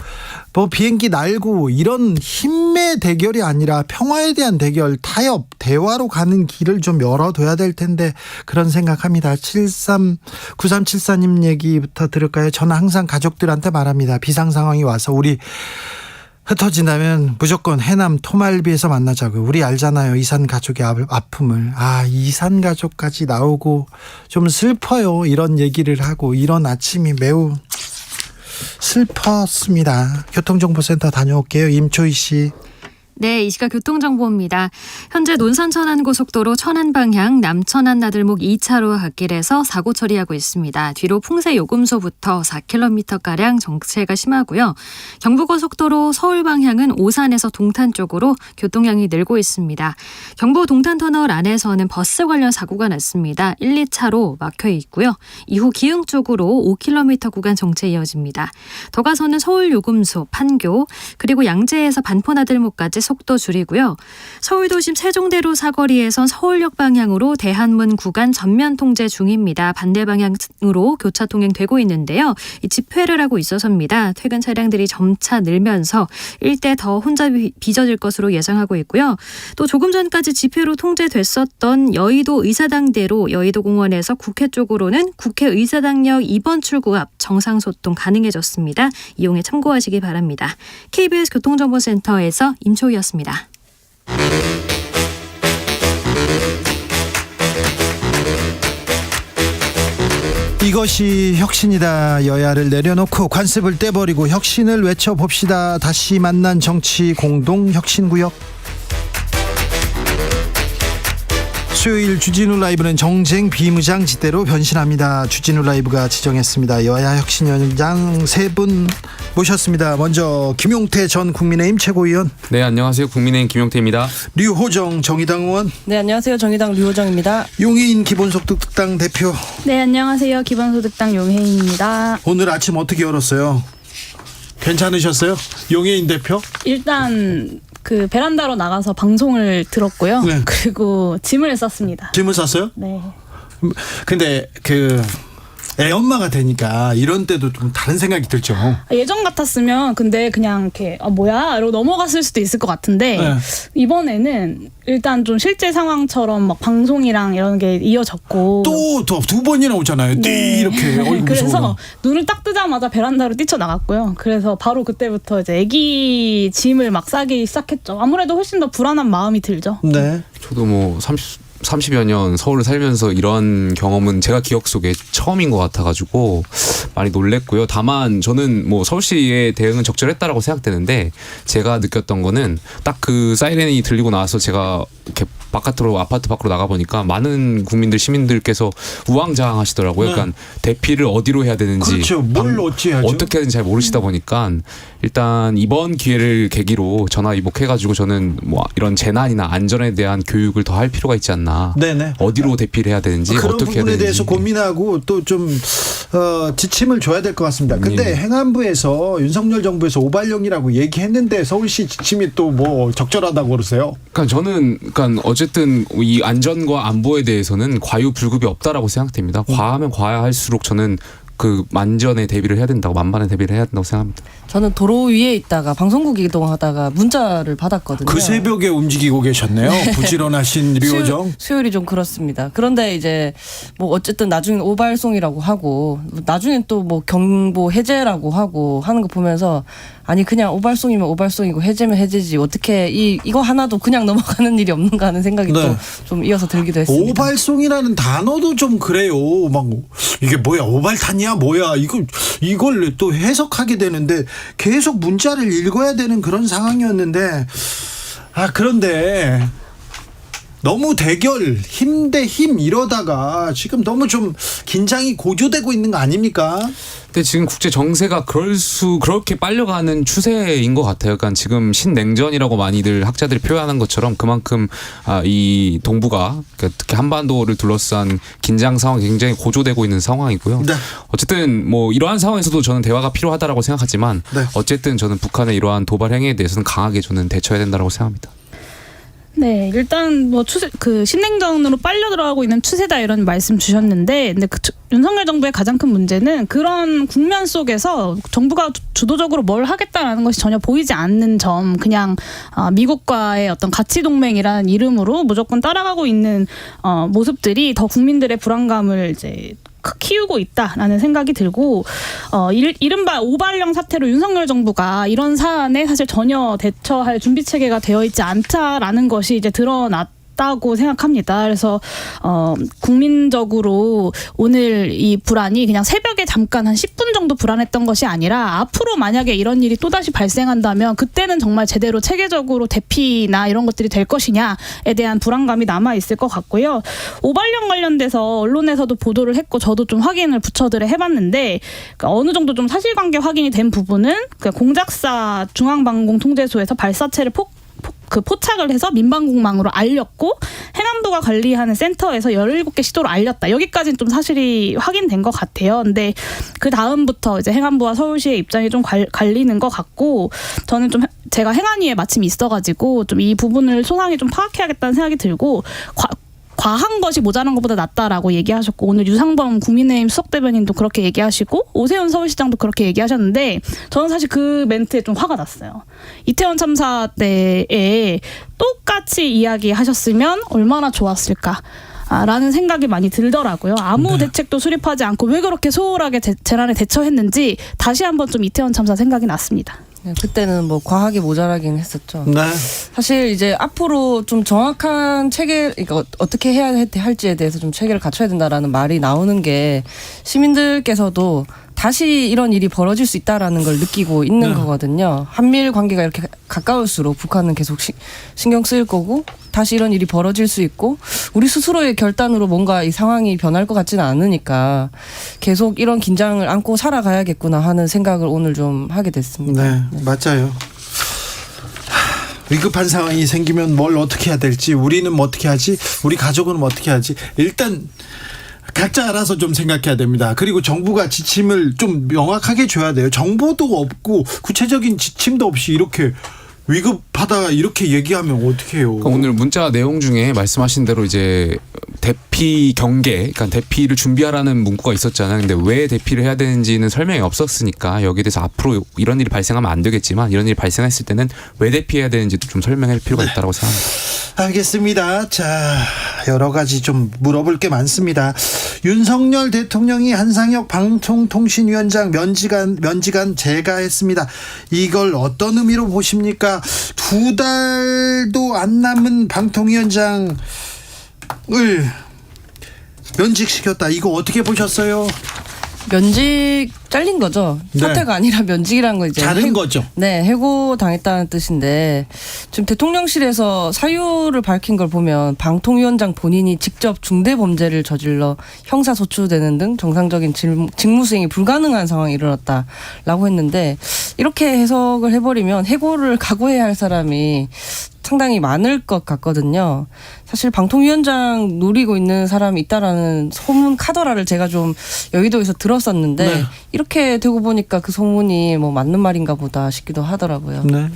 A: 뭐 비행기 날고 이런 힘의 대결이 아니라 평화에 대한 대결, 타협, 대화로 가는 길을 좀 열어둬야 될 텐데 그런 생각합니다. 9374님 얘기부터 들을까요? 저는 항상 가족들한테 말합니다. 비상 상황이 와서 우리 흩어진다면 무조건 해남 토말비에서 만나자고. 우리 알잖아요. 이산 가족의 아픔을. 이산 가족까지 나오고 좀 슬퍼요. 이런 얘기를 하고 이런 아침이 매우 슬펐습니다. 교통정보센터 다녀올게요. 임초희 씨.
D: 네, 이 시각 교통정보입니다. 현재 논산 천안고속도로 천안 방향 남천안 나들목 2차로 갓길에서 사고 처리하고 있습니다. 뒤로 풍세 요금소부터 4km가량 정체가 심하고요. 경부고속도로 서울 방향은 오산에서 동탄 쪽으로 교통량이 늘고 있습니다. 경부 동탄터널 안에서는 버스 관련 사고가 났습니다. 1, 2차로 막혀 있고요. 이후 기흥 쪽으로 5km 구간 정체 이어집니다. 더 가서는 서울 요금소, 판교, 그리고 양재에서 반포나들목까지 속도 줄이고요. 서울도심 세종대로 사거리에선 서울역 방향으로 대한문 구간 전면 통제 중입니다. 반대 방향으로 교차 통행되고 있는데요. 이 집회를 하고 있어서입니다. 퇴근 차량들이 점차 늘면서 일대 더 혼자 빚어질 것으로 예상하고 있고요. 또 조금 전까지 집회로 통제됐었던 여의도 의사당대로 여의도공원에서 국회 쪽으로는 국회의사당역 2번 출구 앞 정상소통 가능해졌습니다. 이용에 참고하시기 바랍니다. KBS 교통정보센터에서 임초희였습니다.
A: 이것이 혁신이다. 여야를 내려놓고 관습을 떼버리고 혁신을 외쳐봅시다. 다시 만난 정치 공동혁신구역. 수요일 주진우 라이브는 정쟁 비무장지대로 변신합니다. 주진우 라이브가 지정했습니다. 여야 혁신위원장 세 분 모셨습니다. 먼저 김용태 전 국민의힘 최고위원.
E: 네, 안녕하세요. 국민의힘 김용태입니다.
A: 류호정 정의당 의원.
F: 네, 안녕하세요. 정의당 류호정입니다.
A: 용해인 기본소득당 대표.
G: 네, 안녕하세요. 기본소득당 용혜인입니다.
A: 오늘 아침 어떻게 열었어요? 괜찮으셨어요? 용해인 대표?
G: 일단 그 베란다로 나가서 방송을 들었고요.
A: 네.
G: 그리고 짐을 쌌습니다.
A: 짐을 쌌어요?
G: 네.
A: 근데 애엄마가 되니까 이런 때도 좀 다른 생각이 들죠.
G: 예전 같았으면 근데 그냥 이렇게 뭐야? 이러고 넘어갔을 수도 있을 것 같은데
A: 네.
G: 이번에는 일단 좀 실제 상황처럼 막 방송이랑 이런 게 이어졌고
A: 또 두 번이나 오잖아요.
G: 네.
A: 이렇게.
G: 그래서
A: 무서워.
G: 눈을 딱 뜨자마자 베란다로 뛰쳐나갔고요. 그래서 바로 그때부터 이제 애기 짐을 막 싸기 시작했죠. 아무래도 훨씬 더 불안한 마음이 들죠.
A: 네.
E: 저도 뭐 30여 년 서울을 살면서 이런 경험은 제가 기억 속에 처음인 것 같아가지고 많이 놀랬고요. 다만 저는 뭐 서울시의 대응은 적절했다라고 생각되는데 제가 느꼈던 거는 딱 그 사이렌이 들리고 나서 제가 이렇게 바깥으로 아파트 밖으로 나가보니까 많은 국민들 시민들께서 우왕좌왕하시더라고요.
A: 네.
E: 그러니까 대피를 어디로 해야 되는지
A: 그렇죠. 뭘 어찌 해야죠?
E: 어떻게 하는지 잘 모르시다 보니까 일단 이번 기회를 계기로 전화위복해가지고 저는 뭐 이런 재난이나 안전에 대한 교육을 더 할 필요가 있지 않나.
A: 네네.
E: 어디로 대피를 해야 되는지
A: 그런
E: 어떻게 해야
A: 부분에
E: 되는지.
A: 대해서 고민하고 또 좀 지침을 줘야 될 것 같습니다. 근데
E: 예.
A: 행안부에서 윤석열 정부에서 오발령이라고 얘기했는데 서울시 지침이 또 뭐 적절하다고 그러세요?
E: 그러니까 저는 어쨌든 이 안전과 안보에 대해서는 과유불급이 없다라고 생각됩니다. 과하면 과할수록 저는 그 만전에 대비를 해야 된다고 만반에 대비를 해야 된다고 생각합니다.
F: 저는 도로 위에 있다가 방송국 이동하다가 문자를 받았거든요.
A: 그 새벽에 움직이고 계셨네요. 부지런하신 류호정.
F: 수요일이 좀 그렇습니다. 그런데 이제 뭐 어쨌든 나중에 오발송이라고 하고 나중엔 또 뭐 경보 해제라고 하고 하는 거 보면서 아니 그냥 오발송이면 오발송이고 해제면 해제지 어떻게 이거 하나도 그냥 넘어가는 일이 없는가 하는 생각이
A: 네.
F: 또 좀 이어서 들기도 했습니다.
A: 오발송이라는 단어도 좀 그래요. 막 이게 뭐야 오발탄이야 뭐야 이걸 또 해석하게 되는데 계속 문자를 읽어야 되는 그런 상황이었는데 그런데 너무 대결 힘 대 힘 이러다가 지금 너무 좀 긴장이 고조되고 있는 거 아닙니까?
E: 근데 지금 국제 정세가 그렇게 빨려가는 추세인 것 같아요. 그러니까 지금 신냉전이라고 많이들 학자들이 표현하는 것처럼 그만큼 이 동북아 그러니까 특히 한반도를 둘러싼 긴장 상황이 굉장히 고조되고 있는 상황이고요.
A: 네.
E: 어쨌든 뭐 이러한 상황에서도 저는 대화가 필요하다라고 생각하지만
A: 네.
E: 어쨌든 저는 북한의 이러한 도발 행위에 대해서는 강하게 저는 대처해야 된다고 생각합니다.
G: 네, 일단 뭐 신냉전으로 빨려 들어가고 있는 추세다 이런 말씀 주셨는데, 근데 윤석열 정부의 가장 큰 문제는 그런 국면 속에서 정부가 주도적으로 뭘 하겠다라는 것이 전혀 보이지 않는 점, 그냥 미국과의 어떤 가치 동맹이라는 이름으로 무조건 따라가고 있는 모습들이 더 국민들의 불안감을 이제 키우고 있다라는 생각이 들고, 이른바 오발령 사태로 윤석열 정부가 이런 사안에 사실 전혀 대처할 준비 체계가 되어 있지 않다라는 것이 이제 드러났다고 생각합니다. 그래서 국민적으로 오늘 이 불안이 그냥 새벽에 잠깐 한 10분 정도 불안했던 것이 아니라 앞으로 만약에 이런 일이 또다시 발생한다면 그때는 정말 제대로 체계적으로 대피나 이런 것들이 될 것이냐에 대한 불안감이 남아있을 것 같고요. 오발령 관련돼서 언론에서도 보도를 했고 저도 좀 확인을 부처들에 해봤는데, 그러니까 어느 정도 좀 사실관계 확인이 된 부분은 그 공작사 중앙방공통제소에서 발사체를 포착을 해서 민방공망으로 알렸고, 행안부가 관리하는 센터에서 17개 시도로 알렸다. 여기까지는 좀 사실이 확인된 것 같아요. 근데 그 다음부터 이제 행안부와 서울시의 입장이 좀 갈리는 것 같고, 저는 좀 제가 행안위에 마침 있어가지고 좀 이 부분을 소상히 좀 파악해야겠다는 생각이 들고, 과한 것이 모자란 것보다 낫다라고 얘기하셨고, 오늘 유상범 국민의힘 수석대변인도 그렇게 얘기하시고 오세훈 서울시장도 그렇게 얘기하셨는데, 저는 사실 그 멘트에 좀 화가 났어요. 이태원 참사 때에 똑같이 이야기하셨으면 얼마나 좋았을까 라는 생각이 많이 들더라고요. 아무 대책도 수립하지 않고 왜 그렇게 소홀하게 재난에 대처했는지 다시 한번 좀 이태원 참사 생각이 났습니다.
F: 네, 그때는 뭐 과하게 모자라긴 했었죠.
A: 네.
F: 사실 이제 앞으로 좀 정확한 체계, 그러니까 어떻게 해야 할지에 대해서 좀 체계를 갖춰야 된다라는 말이 나오는 게 시민들께서도 다시 이런 일이 벌어질 수 있다라는 걸 느끼고 있는 거거든요. 한미일 관계가 이렇게 가까울수록 북한은 계속 신경 쓰일 거고, 다시 이런 일이 벌어질 수 있고, 우리 스스로의 결단으로 뭔가 이 상황이 변할 것 같지는 않으니까 계속 이런 긴장을 안고 살아가야겠구나 하는 생각을 오늘 좀 하게 됐습니다.
A: 네, 맞아요. 위급한 상황이 생기면 뭘 어떻게 해야 될지, 우리는 뭐 어떻게 하지, 우리 가족은 뭐 어떻게 하지, 일단 각자 알아서 좀 생각해야 됩니다. 그리고 정부가 지침을 좀 명확하게 줘야 돼요. 정보도 없고 구체적인 지침도 없이 이렇게 위급하다 이렇게 얘기하면 어떡해요.
E: 그러니까 오늘 문자 내용 중에 말씀하신 대로 이제 대피 경계, 그러니까 대피를 준비하라는 문구가 있었잖아요. 근데 왜 대피를 해야 되는지는 설명이 없었으니까 여기에 대해서 앞으로 이런 일이 발생하면 안 되겠지만, 이런 일이 발생했을 때는 왜 대피해야 되는지도 좀 설명할 필요가 있다고 생각합니다.
A: 알겠습니다. 자, 여러 가지 좀 물어볼 게 많습니다. 윤석열 대통령이 한상혁 방송통신위원장 면직안 제가했습니다. 이걸 어떤 의미로 보십니까? 2달도 안 남은 방통위원장을 면직시켰다. 이거 어떻게 보셨어요?
F: 면직 잘린 거죠.
A: 네.
F: 사퇴가 아니라 면직이란 거 이제
A: 자른 거죠.
F: 네, 해고당했다는 뜻인데, 지금 대통령실에서 사유를 밝힌 걸 보면 방통위원장 본인이 직접 중대 범죄를 저질러 형사소추되는 등 정상적인 직무 수행이 불가능한 상황이 일어났다라고 했는데, 이렇게 해석을 해버리면 해고를 각오해야 할 사람이 상당히 많을 것 같거든요. 사실 방통위원장 노리고 있는 사람이 있다라는 소문 카더라를 제가 좀 여의도에서 들었었는데,
A: 네.
F: 이렇게 되고 보니까 그 소문이 뭐 맞는 말인가 보다 싶기도 하더라고요.
A: 네.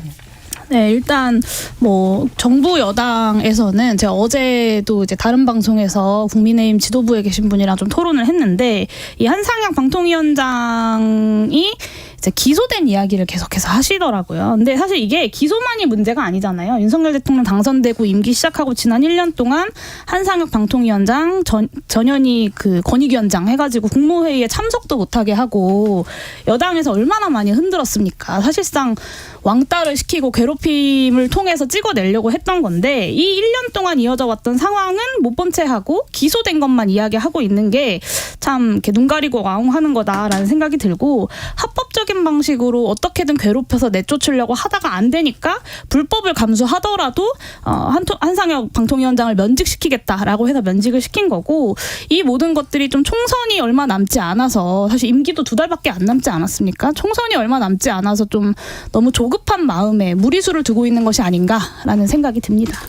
G: 네, 일단 뭐 정부 여당에서는 제가 어제도 이제 다른 방송에서 국민의힘 지도부에 계신 분이랑 좀 토론을 했는데, 이 한상혁 방통위원장이 이제 기소된 이야기를 계속해서 하시더라고요. 근데 사실 이게 기소만이 문제가 아니잖아요. 윤석열 대통령 당선되고 임기 시작하고 지난 1년 동안 한상혁 방통위원장 전현희 그 권익위원장 해가지고 국무회의에 참석도 못하게 하고 여당에서 얼마나 많이 흔들었습니까? 사실상 왕따를 시키고 괴롭힘을 통해서 찍어내려고 했던 건데, 이 1년 동안 이어져 왔던 상황은 못 본 채 하고 기소된 것만 이야기하고 있는 게 참 이렇게 눈 가리고 아웅하는 거다라는 생각이 들고, 합법적인 방식으로 어떻게든 괴롭혀서 내쫓으려고 하다가 안 되니까 불법을 감수하더라도 한상혁 방통위원장을 면직시키겠다라고 해서 면직을 시킨 거고, 이 모든 것들이 좀 총선이 얼마 남지 않아서, 사실 임기도 2달밖에 안 남지 않았습니까? 총선이 얼마 남지 않아서 좀 너무 조급한 마음에 무리수를 두고 있는 것이 아닌가라는 생각이 듭니다.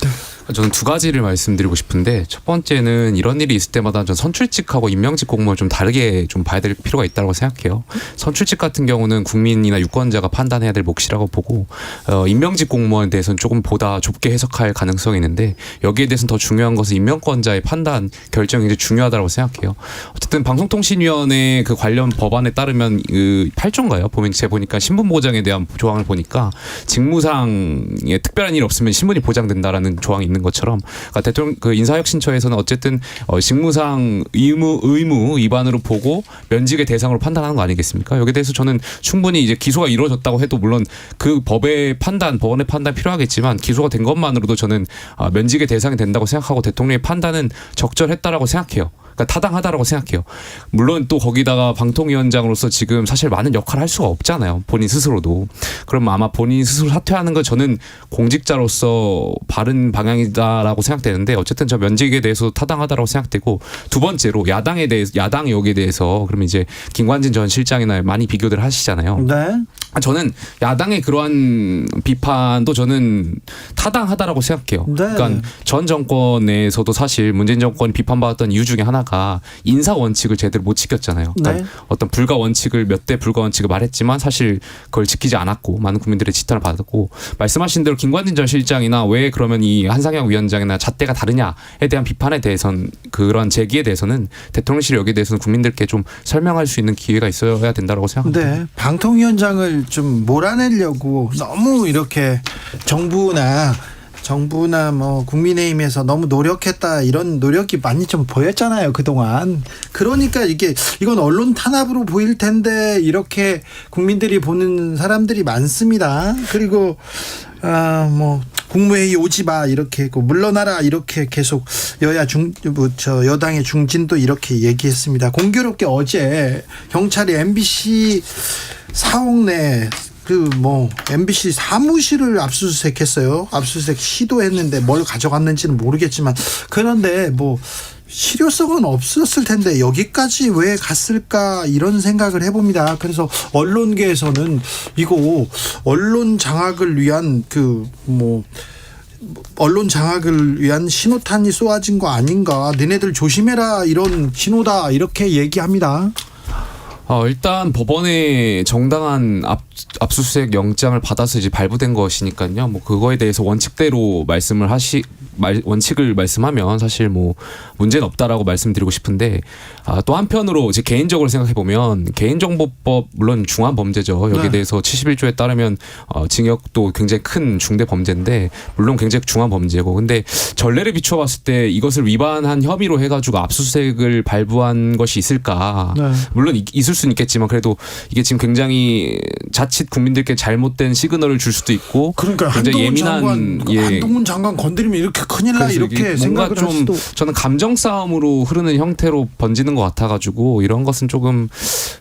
E: 저는 두 가지를 말씀드리고 싶은데 첫 번째는 이런 일이 있을 때마다 전 선출직하고 임명직 공무원 좀 다르게 좀 봐야 될 필요가 있다고 생각해요. 선출직 같은 경우는 국민이나 유권자가 판단해야 될 몫이라고 보고 임명직 공무원에 대해서는 조금 보다 좁게 해석할 가능성이 있는데 여기에 대해서는 더 중요한 것은 임명권자의 판단 결정이 굉장히 중요하다고 생각해요. 어쨌든 방송통신위원회 그 관련 법안에 따르면 그 8조인가요? 보면 제가 보니까 신분 보장에 대한 조항을 보니까 직무상에 특별한 일 없으면 신분이 보장된다라는 조항이 있는 것처럼 그러니까 대통령 그 인사혁신처에서는 어쨌든 직무상 의무 위반으로 보고 면직의 대상으로 판단하는 거 아니겠습니까? 여기에 대해서 저는 충분히 이제 기소가 이루어졌다고 해도 물론 그 법원의 판단 필요하겠지만 기소가 된 것만으로도 저는 면직의 대상이 된다고 생각하고 대통령의 판단은 적절했다라고 생각해요. 그러니까 타당하다라고 생각해요. 물론 또 거기다가 방통위원장으로서 지금 사실 많은 역할을 할 수가 없잖아요. 본인 스스로도. 그럼 아마 본인 스스로 사퇴하는 건 저는 공직자로서 바른 방향이다라고 생각되는데 어쨌든 저 면직에 대해서 타당하다라고 생각되고 두 번째로 야당 의혹에 대해서 그러면 이제 김관진 전 실장이나 많이 비교들 하시잖아요.
A: 네.
E: 저는 야당의 그러한 비판도 저는 타당하다라고 생각해요.
A: 네.
E: 그러니까 전 정권에서도 사실 문재인 정권이 비판받았던 이유 중에 하나가 인사 원칙을 제대로 못 지켰잖아요. 그러니까
A: 네.
E: 어떤 불가 원칙을 몇 대 불가 원칙을 말했지만 사실 그걸 지키지 않았고 많은 국민들의 지탄을 받았고 말씀하신 대로 김관진 전 실장이나 왜 그러면 이 한상혁 위원장이나 잣대가 다르냐에 대한 비판에 대해서는 그런 제기에 대해서는 대통령실 여기에 대해서는 국민들께 좀 설명할 수 있는 기회가 있어야 된다고 생각합니다.
A: 네, 방통위원장을 좀 몰아내려고 너무 이렇게 정부나 뭐 국민의힘에서 너무 노력했다 이런 노력이 많이 좀 보였잖아요 그동안. 그러니까 이건 언론 탄압으로 보일 텐데 이렇게 국민들이 보는 사람들이 많습니다. 그리고 뭐 국무회의 오지 마 이렇게 했고 물러나라 이렇게 계속 여당의 중진도 이렇게 얘기했습니다. 공교롭게 어제 경찰이 MBC 사옥 내 MBC 사무실을 압수수색했어요. 압수수색 시도했는데 뭘 가져갔는지는 모르겠지만 그런데 실효성은 없었을 텐데 여기까지 왜 갔을까 이런 생각을 해봅니다. 그래서 언론계에서는 이거 언론 장악을 위한 언론 장악을 위한 신호탄이 쏘아진 거 아닌가. 너네들 조심해라 이런 신호다 이렇게 얘기합니다.
E: 일단 법원의 정당한 압수수색 영장을 받아서 이제 발부된 것이니까요. 그거에 대해서 원칙대로 원칙을 말씀하면 사실 문제는 없다라고 말씀드리고 싶은데 또 한편으로 이제 개인적으로 생각해 보면 개인정보법 물론 중한 범죄죠. 여기에 대해서 71조에 따르면 징역도 굉장히 큰 중대 범죄인데 물론 굉장히 중한 범죄고 근데 전례를 비춰봤을 때 이것을 위반한 혐의로 해가지고 압수수색을 발부한 것이 있을까?
A: 네.
E: 물론 있을 수는 있겠지만 그래도 이게 지금 굉장히 자칫 국민들께 잘못된 시그널을 줄 수도 있고
A: 그러니까
E: 굉장히
A: 한동훈 장관 건드리면 이렇게 큰일 나 이렇게
E: 뭔가
A: 생각을
E: 좀
A: 할 수도.
E: 저는 감정 싸움으로 흐르는 형태로 번지는 것 같아가지고 이런 것은 조금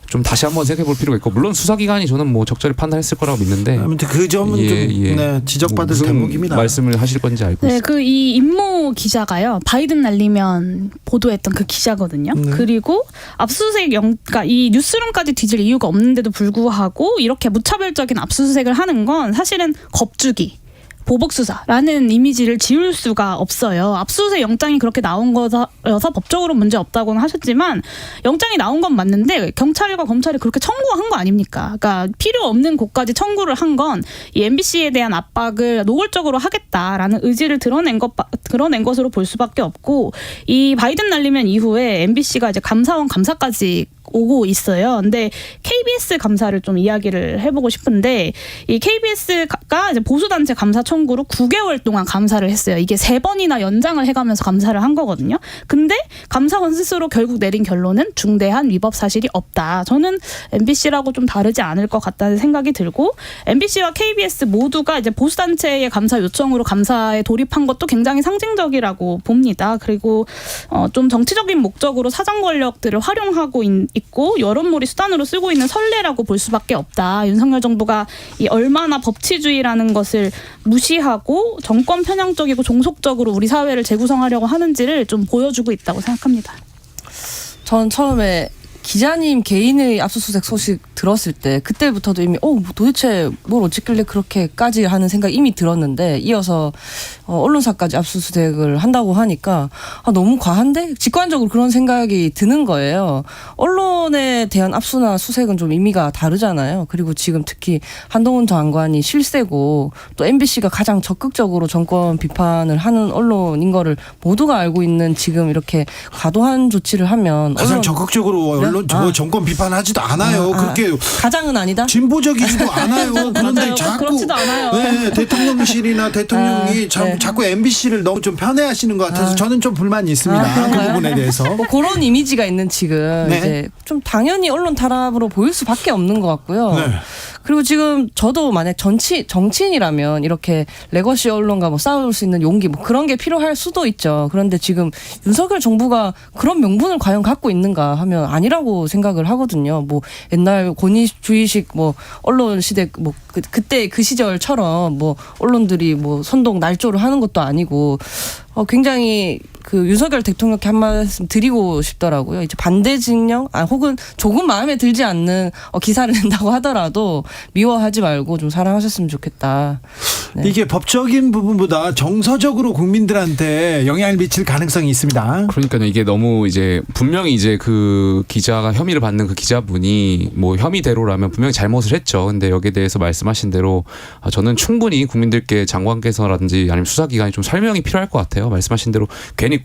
E: 좀 다시 한번 생각해볼 필요가 있고 물론 수사기관이 저는 적절히 판단했을 거라고 믿는데
A: 아무튼 그 점은 좀 지적받을
E: 무슨
A: 대목입니다.
E: 말씀을 하실 건지 알고 있습니다.
G: 이 임모 기자가요. 바이든 날리면 보도했던 그 기자거든요. 그리고 압수수색 그러니까 이 뉴스룸까지 뒤질 이유가 없는데도 불구하고 이렇게 무차별적인 압수수색을 하는 건 사실은 겁주기. 보복수사라는 이미지를 지울 수가 없어요. 압수수색 영장이 그렇게 나온 거여서 법적으로 문제 없다고는 하셨지만 영장이 나온 건 맞는데 경찰과 검찰이 그렇게 청구한 거 아닙니까? 그러니까 필요 없는 곳까지 청구를 한 건 이 MBC에 대한 압박을 노골적으로 하겠다라는 의지를 드러낸 것으로 볼 수밖에 없고 이 바이든 날리면 이후에 MBC가 이제 감사원 감사까지 오고 있어요. 근데 KBS 감사를 좀 이야기를 해보고 싶은데 이 KBS가 이제 보수단체 감사 청구로 9개월 동안 감사를 했어요. 이게 3번이나 연장을 해가면서 감사를 한 거거든요. 근데 감사원 스스로 결국 내린 결론은 중대한 위법 사실이 없다. 저는 MBC라고 좀 다르지 않을 것 같다는 생각이 들고 MBC와 KBS 모두가 이제 보수단체의 감사 요청으로 감사에 돌입한 것도 굉장히 상징적이라고 봅니다. 그리고 좀 정치적인 목적으로 사정 권력들을 활용하고 있고 여론몰이 수단으로 쓰고 있는 선례라고 볼 수밖에 없다. 윤석열 정부가 이 얼마나 법치주의라는 것을 무시하고 정권 편향적이고 종속적으로 우리 사회를 재구성하려고 하는지를 좀 보여주고 있다고 생각합니다.
F: 전 처음에 기자님 개인의 압수수색 소식 들었을 때 그때부터도 이미 뭐 도대체 뭘 어쨌길래 그렇게까지 하는 생각이 이미 들었는데 이어서 언론사까지 압수수색을 한다고 하니까 너무 과한데? 직관적으로 그런 생각이 드는 거예요. 언론에 대한 압수나 수색은 좀 의미가 다르잖아요. 그리고 지금 특히 한동훈 장관이 실세고 또 MBC가 가장 적극적으로 정권 비판을 하는 언론인 거를 모두가 알고 있는 지금 이렇게 과도한 조치를 하면
A: 가장 적극적으로 언론 정권 비판하지도 않아요. 그렇게
F: 가장은 아니다?
A: 진보적이지도 않아요. 그런데
F: 맞아요.
A: 자꾸
G: 그렇지도 않아요.
A: 네, 대통령실이나 대통령이
F: 네.
A: 자꾸 MBC를 너무 좀 편애하시는 것 같아서 저는 좀 불만이 있습니다. 그
F: 그런가요?
A: 부분에 대해서.
F: 뭐 그런 이미지가 있는 지금
A: 네.
F: 이제 좀 당연히 언론 탄압으로 보일 수밖에 없는 것 같고요.
A: 네.
F: 그리고 지금 저도 만약 정치인이라면 이렇게 레거시 언론과 뭐 싸울 수 있는 용기 뭐 그런 게 필요할 수도 있죠. 그런데 지금 윤석열 정부가 그런 명분을 과연 갖고 있는가 하면 아니라고 생각을 하거든요. 뭐 옛날 권위주의식 뭐 언론 시대 뭐 그때 그 시절처럼 뭐 언론들이 뭐 선동 날조를 하는 것도 아니고 굉장히 그 윤석열 대통령께 한 말씀 드리고 싶더라고요. 이제 반대 진영 혹은 조금 마음에 들지 않는 기사를 낸다고 하더라도 미워하지 말고 좀 사랑하셨으면 좋겠다. 네.
A: 이게 법적인 부분보다 정서적으로 국민들한테 영향을 미칠 가능성이 있습니다.
E: 그러니까요. 이게 너무 이제 분명히 이제 그 기자가 혐의를 받는 그 기자분이 뭐 혐의대로라면 분명히 잘못을 했죠. 근데 여기에 대해서 말씀하신 대로 저는 충분히 국민들께 장관께서라든지 아니면 수사기관이 좀 설명이 필요할 것 같아요. 말씀하신 대로 괜히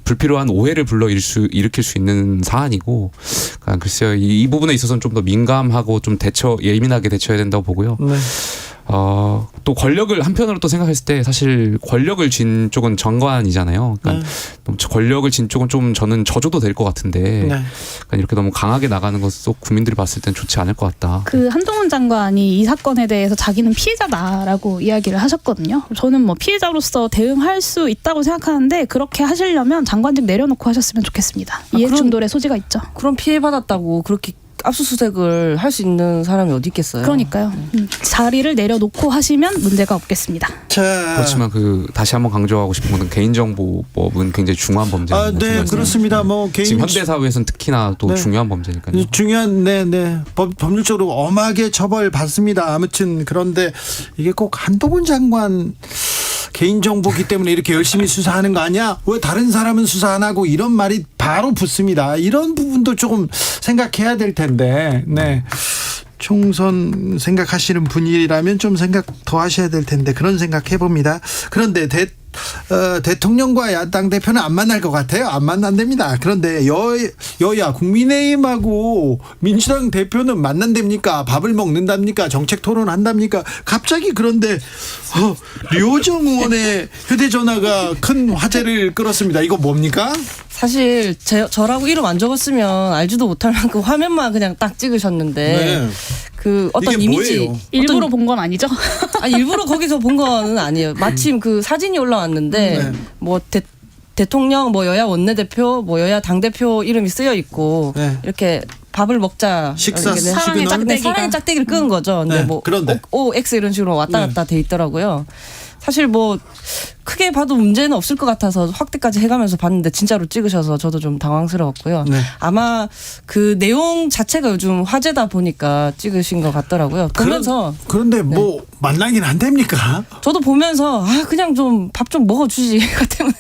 E: 불필요한 오해를 일으킬 수 있는 사안이고, 그러니까 글쎄요, 이 부분에 있어서는 좀 더 민감하고 좀 예민하게 대처해야 된다고 보고요.
A: 네.
E: 또 권력을 한편으로 또 생각했을 때 사실 권력을 쥔 쪽은 정관이잖아요. 그러니까 권력을 쥔 쪽은 좀 저는 저조도 될 것 같은데,
A: 네.
E: 그러니까 이렇게 너무 강하게 나가는 것도 국민들이 봤을 땐 좋지 않을 것 같다.
G: 그 한동훈 장관이 이 사건에 대해서 자기는 피해자다라고 이야기를 하셨거든요. 저는 뭐 피해자로서 대응할 수 있다고 생각하는데 그렇게 하시려면 장관직 내려놓고 하셨으면 좋겠습니다. 이해충돌의 소지가 있죠.
F: 그런 피해 받았다고 그렇게 압수수색을 할 수 있는 사람이 어디 있겠어요?
G: 그러니까요. 자리를 내려놓고 하시면 문제가 없겠습니다.
A: 자,
E: 그렇지만 다시 한번 강조하고 싶은 것은 개인정보법은 굉장히 중요한 범죄입니다.
A: 네, 그렇습니다. 뭐 개인
E: 지금 현대 사회에서는 특히나 또
A: 네.
E: 중요한 범죄니까요.
A: 중요한 법률적으로 엄하게 처벌받습니다. 아무튼 그런데 이게 꼭 한동훈 장관 개인정보기 때문에 이렇게 열심히 수사하는 거 아니야? 왜 다른 사람은 수사 안 하고 이런 말이 바로 붙습니다. 이런 부분도 조금 생각해야 될 텐데. 네. 총선 생각하시는 분이라면 좀 생각 더 하셔야 될 텐데 그런 생각 해봅니다. 그런데 대통령과 야당 대표는 안 만날 것 같아요. 안 만난답니다. 그런데 여야 국민의힘하고 민주당 대표는 만난답니까? 밥을 먹는답니까? 정책 토론한답니까? 갑자기 그런데 류호정 의원의 휴대전화가 큰 화제를 끌었습니다. 이거 뭡니까?
F: 사실 저라고 이름 안 적었으면 알지도 못할 만큼 화면만 그냥 딱 찍으셨는데
A: 네.
F: 그 어떤
A: 이게
F: 이미지
A: 뭐예요?
G: 일부러 본 건 아니죠?
F: 일부러 거기서 본 거는 아니에요. 마침 그 사진이 올라왔는데
A: 네.
F: 뭐 대통령 뭐 여야 원내대표 뭐 여야 당대표 이름이 쓰여 있고
A: 네.
F: 이렇게 밥을 먹자
A: 식사
F: 이렇게
G: 사랑의
A: 시그널?
F: 네, 사랑의 짝대기를 끄은 거죠. 근데
A: 네,
F: 뭐
A: 그런데.
F: O, X 이런 식으로 왔다 갔다 돼 있더라고요. 사실 뭐 크게 봐도 문제는 없을 것 같아서 확대까지 해가면서 봤는데 진짜로 찍으셔서 저도 좀 당황스러웠고요.
A: 네.
F: 아마 그 내용 자체가 요즘 화제다 보니까 찍으신 것 같더라고요. 보면서
A: 그런데 뭐 만나긴 한답니까?
F: 저도 보면서 그냥 좀 밥 좀 먹어주지 그 때문에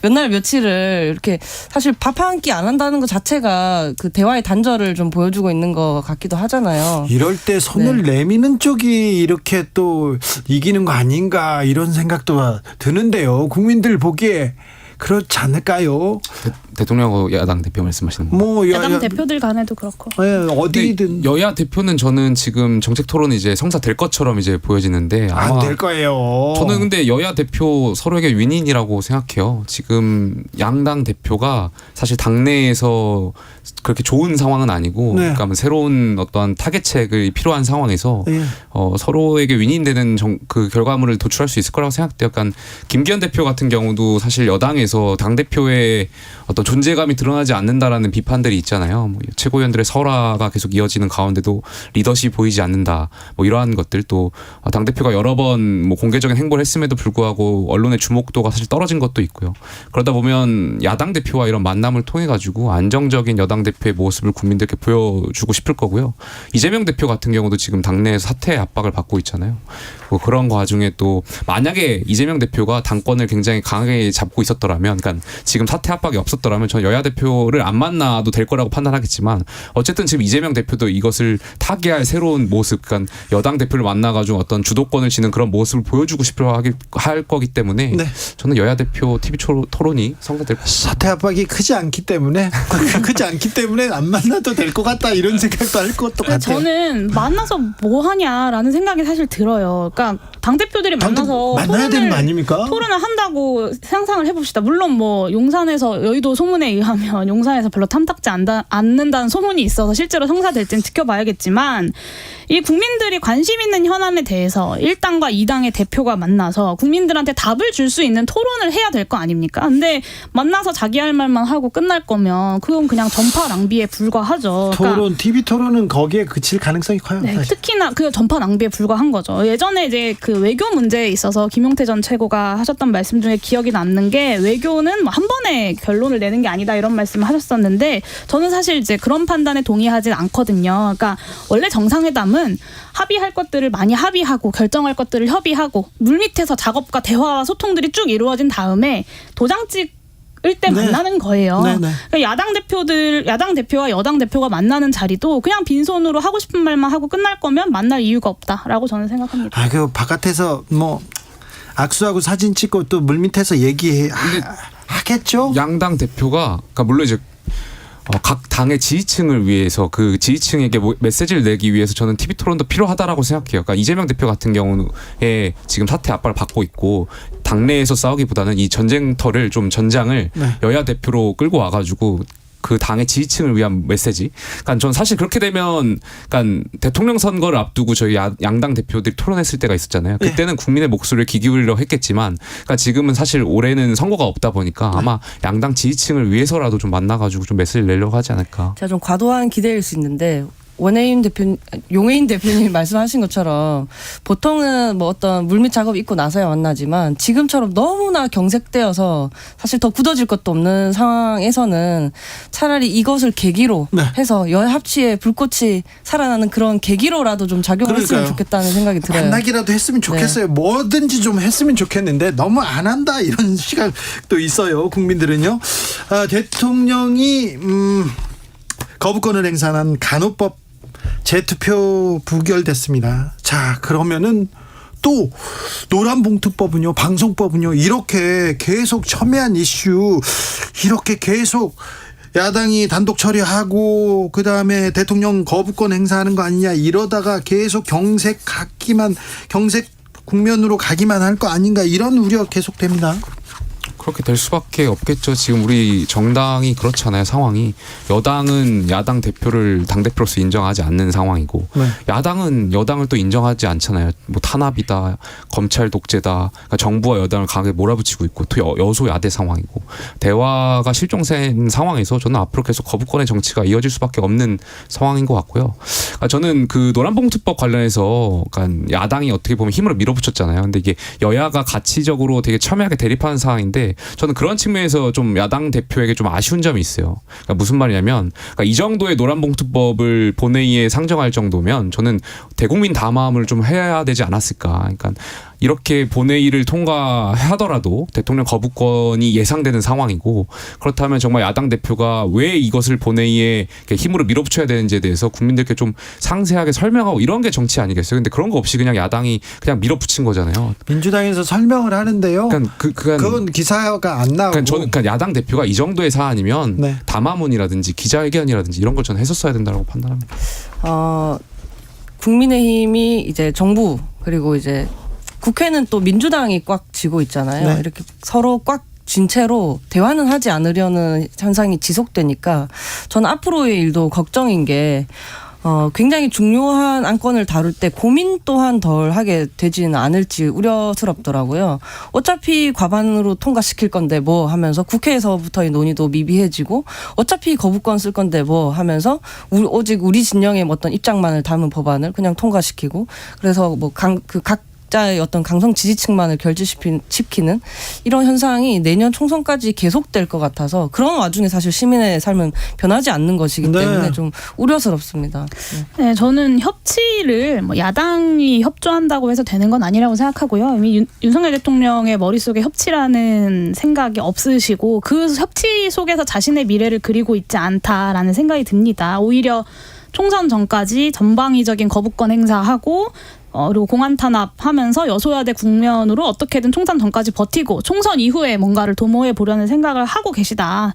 F: 몇 날 며칠을 이렇게 사실 밥 한 끼 안 한다는 것 자체가 그 대화의 단절을 좀 보여주고 있는 것 같기도 하잖아요.
A: 이럴 때 손을 내미는 쪽이 이렇게 또 이기는 거 아닌가 이런 생각도 드는데요. 국민들 보기에 그렇지 않을까요?
E: 대통령하고 야당 대표 말씀하시는 거.
A: 뭐
G: 야당 대표들 간에도 그렇고.
A: 어디든
E: 여야 대표는 저는 지금 정책 토론이 이제 성사될 것처럼 이제 보여지는데
A: 안 될 거예요.
E: 저는 근데 여야 대표 서로에게 윈윈이라고 생각해요. 지금 양당 대표가 사실 당내에서 그렇게 좋은 상황은 아니고,
A: 네.
E: 그러니까 새로운 어떠한 타겟책이 필요한 상황에서
A: 예.
E: 서로에게 윈윈되는 그 결과물을 도출할 수 있을 거라고 생각돼요. 약간 김기현 대표 같은 경우도 사실 여당에서 당 대표의 어떤 존재감이 드러나지 않는다라는 비판들이 있잖아요. 뭐 최고위원들의 설화가 계속 이어지는 가운데도 리더십이 보이지 않는다. 뭐 이러한 것들 또 당대표가 여러 번 뭐 공개적인 행보를 했음에도 불구하고 언론의 주목도가 사실 떨어진 것도 있고요. 그러다 보면 야당 대표와 이런 만남을 통해 가지고 안정적인 여당 대표의 모습을 국민들께 보여주고 싶을 거고요. 이재명 대표 같은 경우도 지금 당내에서 사퇴의 압박을 받고 있잖아요. 뭐 그런 와중에 또 만약에 이재명 대표가 당권을 굉장히 강하게 잡고 있었더라면, 그러니까 지금 사퇴 압박이 없었더라면 전 여야 대표를 안 만나도 될 거라고 판단하겠지만 어쨌든 지금 이재명 대표도 이것을 타개할 새로운 모습, 그러니까 여당 대표를 만나가지고 어떤 주도권을 쥐는 그런 모습을 보여주고 싶어 할 거기 때문에
A: 네.
E: 저는 여야 대표 TV 토론이 성사될 것 같습니다.
A: 사퇴 압박이 크지 않기 때문에 안 만나도 될 것 같다 이런 생각도 할 것도 같아요.
G: 저는 만나서 뭐 하냐라는 생각이 사실 들어요. 그러니까 당 대표들이 만나서
A: 만나야 되는 거 아닙니까?
G: 토론을 한다고 상상을 해봅시다. 물론 뭐 용산에서 여의도 소문에 의하면 용산에서 별로 탐탁지 않는다는 소문이 있어서 실제로 성사될지는 지켜봐야겠지만 이 국민들이 관심 있는 현안에 대해서 1당과 2당의 대표가 만나서 국민들한테 답을 줄 수 있는 토론을 해야 될 거 아닙니까? 근데 만나서 자기 할 말만 하고 끝날 거면 그건 그냥 전파 낭비에 불과하죠.
A: 토론, TV 토론은 거기에 그칠 가능성이 커요.
G: 네,
A: 사실.
G: 특히나 그 전파 낭비에 불과한 거죠. 예전에 이제 그 외교 문제에 있어서 김용태 전 최고가 하셨던 말씀 중에 기억이 남는 게 외교는 뭐 한 번에 결론을 내는 게 아니다 이런 말씀을 하셨었는데 저는 사실 이제 그런 판단에 동의하진 않거든요. 그러니까 원래 정상회담은 합의할 것들을 많이 합의하고 결정할 것들을 협의하고 물밑에서 작업과 대화와 소통들이 쭉 이루어진 다음에 도장 찍을 때
A: 네.
G: 만나는 거예요.
A: 네네.
G: 그러니까 야당 대표와 여당 대표가 만나는 자리도 그냥 빈손으로 하고 싶은 말만 하고 끝날 거면 만날 이유가 없다라고 저는 생각합니다.
A: 아, 그 바깥에서 뭐 악수하고 사진 찍고 또 물밑에서 하겠죠.
E: 양당 대표가 그러니까 물론 이제 각 당의 지지층을 위해서 그 지지층에게 메시지를 내기 위해서 저는 TV 토론도 필요하다라고 생각해요. 그러니까 이재명 대표 같은 경우에 지금 사퇴 압박을 받고 있고 당내에서 싸우기보다는 이 전쟁터를 좀 전장을
A: 네.
E: 여야 대표로 끌고 와가지고 그 당의 지지층을 위한 메시지. 그러니까 전 사실 그렇게 되면, 그러니까 대통령 선거를 앞두고 저희 양당 대표들이 토론했을 때가 있었잖아요. 그때는 국민의 목소리를 귀 기울이려 했겠지만, 그러니까 지금은 사실 올해는 선거가 없다 보니까 아마 양당 지지층을 위해서라도 좀 만나가지고 좀 메시지를 내려고 하지 않을까.
F: 제가 좀 과도한 기대일 수 있는데 용해인 대표님 말씀하신 것처럼 보통은 뭐 어떤 물밑 작업이 있고 나서야 만나지만 지금처럼 너무나 경색되어서 사실 더 굳어질 것도 없는 상황에서는 차라리 이것을 계기로
A: 네.
F: 해서 여야 합치에 불꽃이 살아나는 그런 계기로라도 좀 작용을
A: 그러니까요.
F: 했으면 좋겠다는 생각이 들어요.
A: 만나기라도 했으면 좋겠어요. 뭐든지 좀 했으면 좋겠는데 너무 안 한다 이런 시각도 있어요. 국민들은요. 대통령이 거부권을 행사한 간호법 재투표 부결됐습니다. 자, 그러면은 또 노란봉투법은요, 방송법은요, 이렇게 계속 첨예한 이슈, 이렇게 계속 야당이 단독 처리하고 그다음에 대통령 거부권 행사하는 거 아니냐 이러다가 계속 경색 국면으로 가기만 할 거 아닌가 이런 우려 계속됩니다.
E: 그렇게 될 수밖에 없겠죠. 지금 우리 정당이 그렇잖아요. 상황이. 여당은 야당 대표를 당대표로서 인정하지 않는 상황이고
A: 네.
E: 야당은 여당을 또 인정하지 않잖아요. 뭐 탄압이다. 검찰 독재다. 그러니까 정부와 여당을 강하게 몰아붙이고 있고 또 여소야대 상황이고 대화가 실종된 상황에서 저는 앞으로 계속 거부권의 정치가 이어질 수밖에 없는 상황인 것 같고요. 그러니까 저는 그 노란봉투법 관련해서 그러니까 야당이 어떻게 보면 힘으로 밀어붙였잖아요. 근데 이게 여야가 가치적으로 되게 첨예하게 대립하는 상황인데 저는 그런 측면에서 좀 야당 대표에게 좀 아쉬운 점이 있어요. 그러니까 무슨 말이냐면 그러니까 이 정도의 노란봉투법을 본회의에 상정할 정도면 저는 대국민 담화를 좀 해야 되지 않았을까. 그러니까 이렇게 본회의를 통과하더라도 대통령 거부권이 예상되는 상황이고 그렇다면 정말 야당 대표가 왜 이것을 본회의에 힘으로 밀어붙여야 되는지에 대해서 국민들께 좀 상세하게 설명하고 이런 게 정치 아니겠어요? 근데 그런 거 없이 그냥 야당이 그냥 밀어붙인 거잖아요.
A: 민주당에서 설명을 하는데요. 그건 기사가 안 나오고.
E: 그러니까 야당 대표가 이 정도의 사안이면
A: 네.
E: 담화문이라든지 기자회견이라든지 이런 걸 저는 했었어야 된다고 판단합니다.
F: 국민의힘이 이제 정부 그리고 이제 국회는 또 민주당이 꽉 쥐고 있잖아요.
A: 네.
F: 이렇게 서로 꽉 쥔 채로 대화는 하지 않으려는 현상이 지속되니까 저는 앞으로의 일도 걱정인 게 굉장히 중요한 안건을 다룰 때 고민 또한 덜 하게 되지는 않을지 우려스럽더라고요. 어차피 과반으로 통과시킬 건데 뭐 하면서 국회에서부터의 논의도 미비해지고 어차피 거부권 쓸 건데 뭐 하면서 오직 우리 진영의 어떤 입장만을 담은 법안을 그냥 통과시키고 그래서 뭐 각자의 어떤 강성 지지층만을 결집시키는 이런 현상이 내년 총선까지 계속될 것 같아서 그런 와중에 사실 시민의 삶은 변하지 않는 것이기
A: 네.
F: 때문에 좀 우려스럽습니다.
G: 네, 저는 협치를 뭐 야당이 협조한다고 해서 되는 건 아니라고 생각하고요. 이미 윤석열 대통령의 머릿속에 협치라는 생각이 없으시고 그 협치 속에서 자신의 미래를 그리고 있지 않다라는 생각이 듭니다. 오히려 총선 전까지 전방위적인 거부권 행사하고 그리고 공안 탄압하면서 여소야대 국면으로 어떻게든 총선 전까지 버티고 총선 이후에 뭔가를 도모해 보려는 생각을 하고 계시다.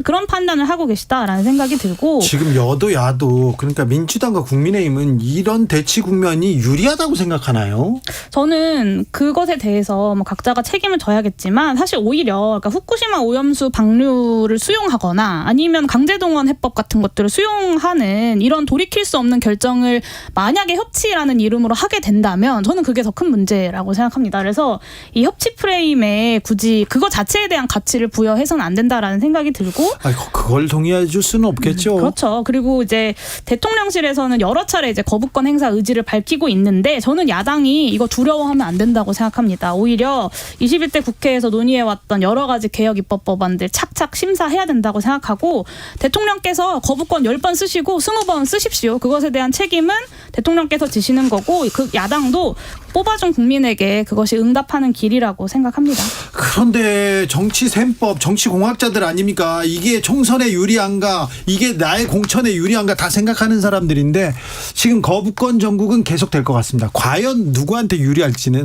G: 그런 판단을 하고 계시다라는 생각이 들고
A: 지금 여도 야도 그러니까 민주당과 국민의힘은 이런 대치 국면이 유리하다고 생각하나요?
G: 저는 그것에 대해서 뭐 각자가 책임을 져야겠지만 사실 오히려 그러니까 후쿠시마 오염수 방류를 수용하거나 아니면 강제동원 해법 같은 것들을 수용하는 이런 돌이킬 수 없는 결정을 만약에 협치라는 이름으로 하게 된다면 저는 그게 더 큰 문제라고 생각합니다. 그래서 이 협치 프레임에 굳이 그거 자체에 대한 가치를 부여해서는 안 된다라는 생각이 들고
A: 그걸 동의해 줄 수는 없겠죠.
G: 그렇죠. 그리고 이제 대통령실에서는 여러 차례 이제 거부권 행사 의지를 밝히고 있는데 저는 야당이 이거 두려워하면 안 된다고 생각합니다. 오히려 21대 국회에서 논의해왔던 여러 가지 개혁 입법 법안들 착착 심사해야 된다고 생각하고 대통령께서 거부권 10번 쓰시고 20번 쓰십시오. 그것에 대한 책임은 대통령께서 지시는 거고 그 야당도 뽑아준 국민에게 그것이 응답하는 길이라고 생각합니다.
A: 그런데 정치 셈법, 정치 공학자들 아닙니까? 이게 총선에 유리한가, 이게 나의 공천에 유리한가 다 생각하는 사람들인데 지금 거부권 정국은 계속될 것 같습니다. 과연 누구한테 유리할지는.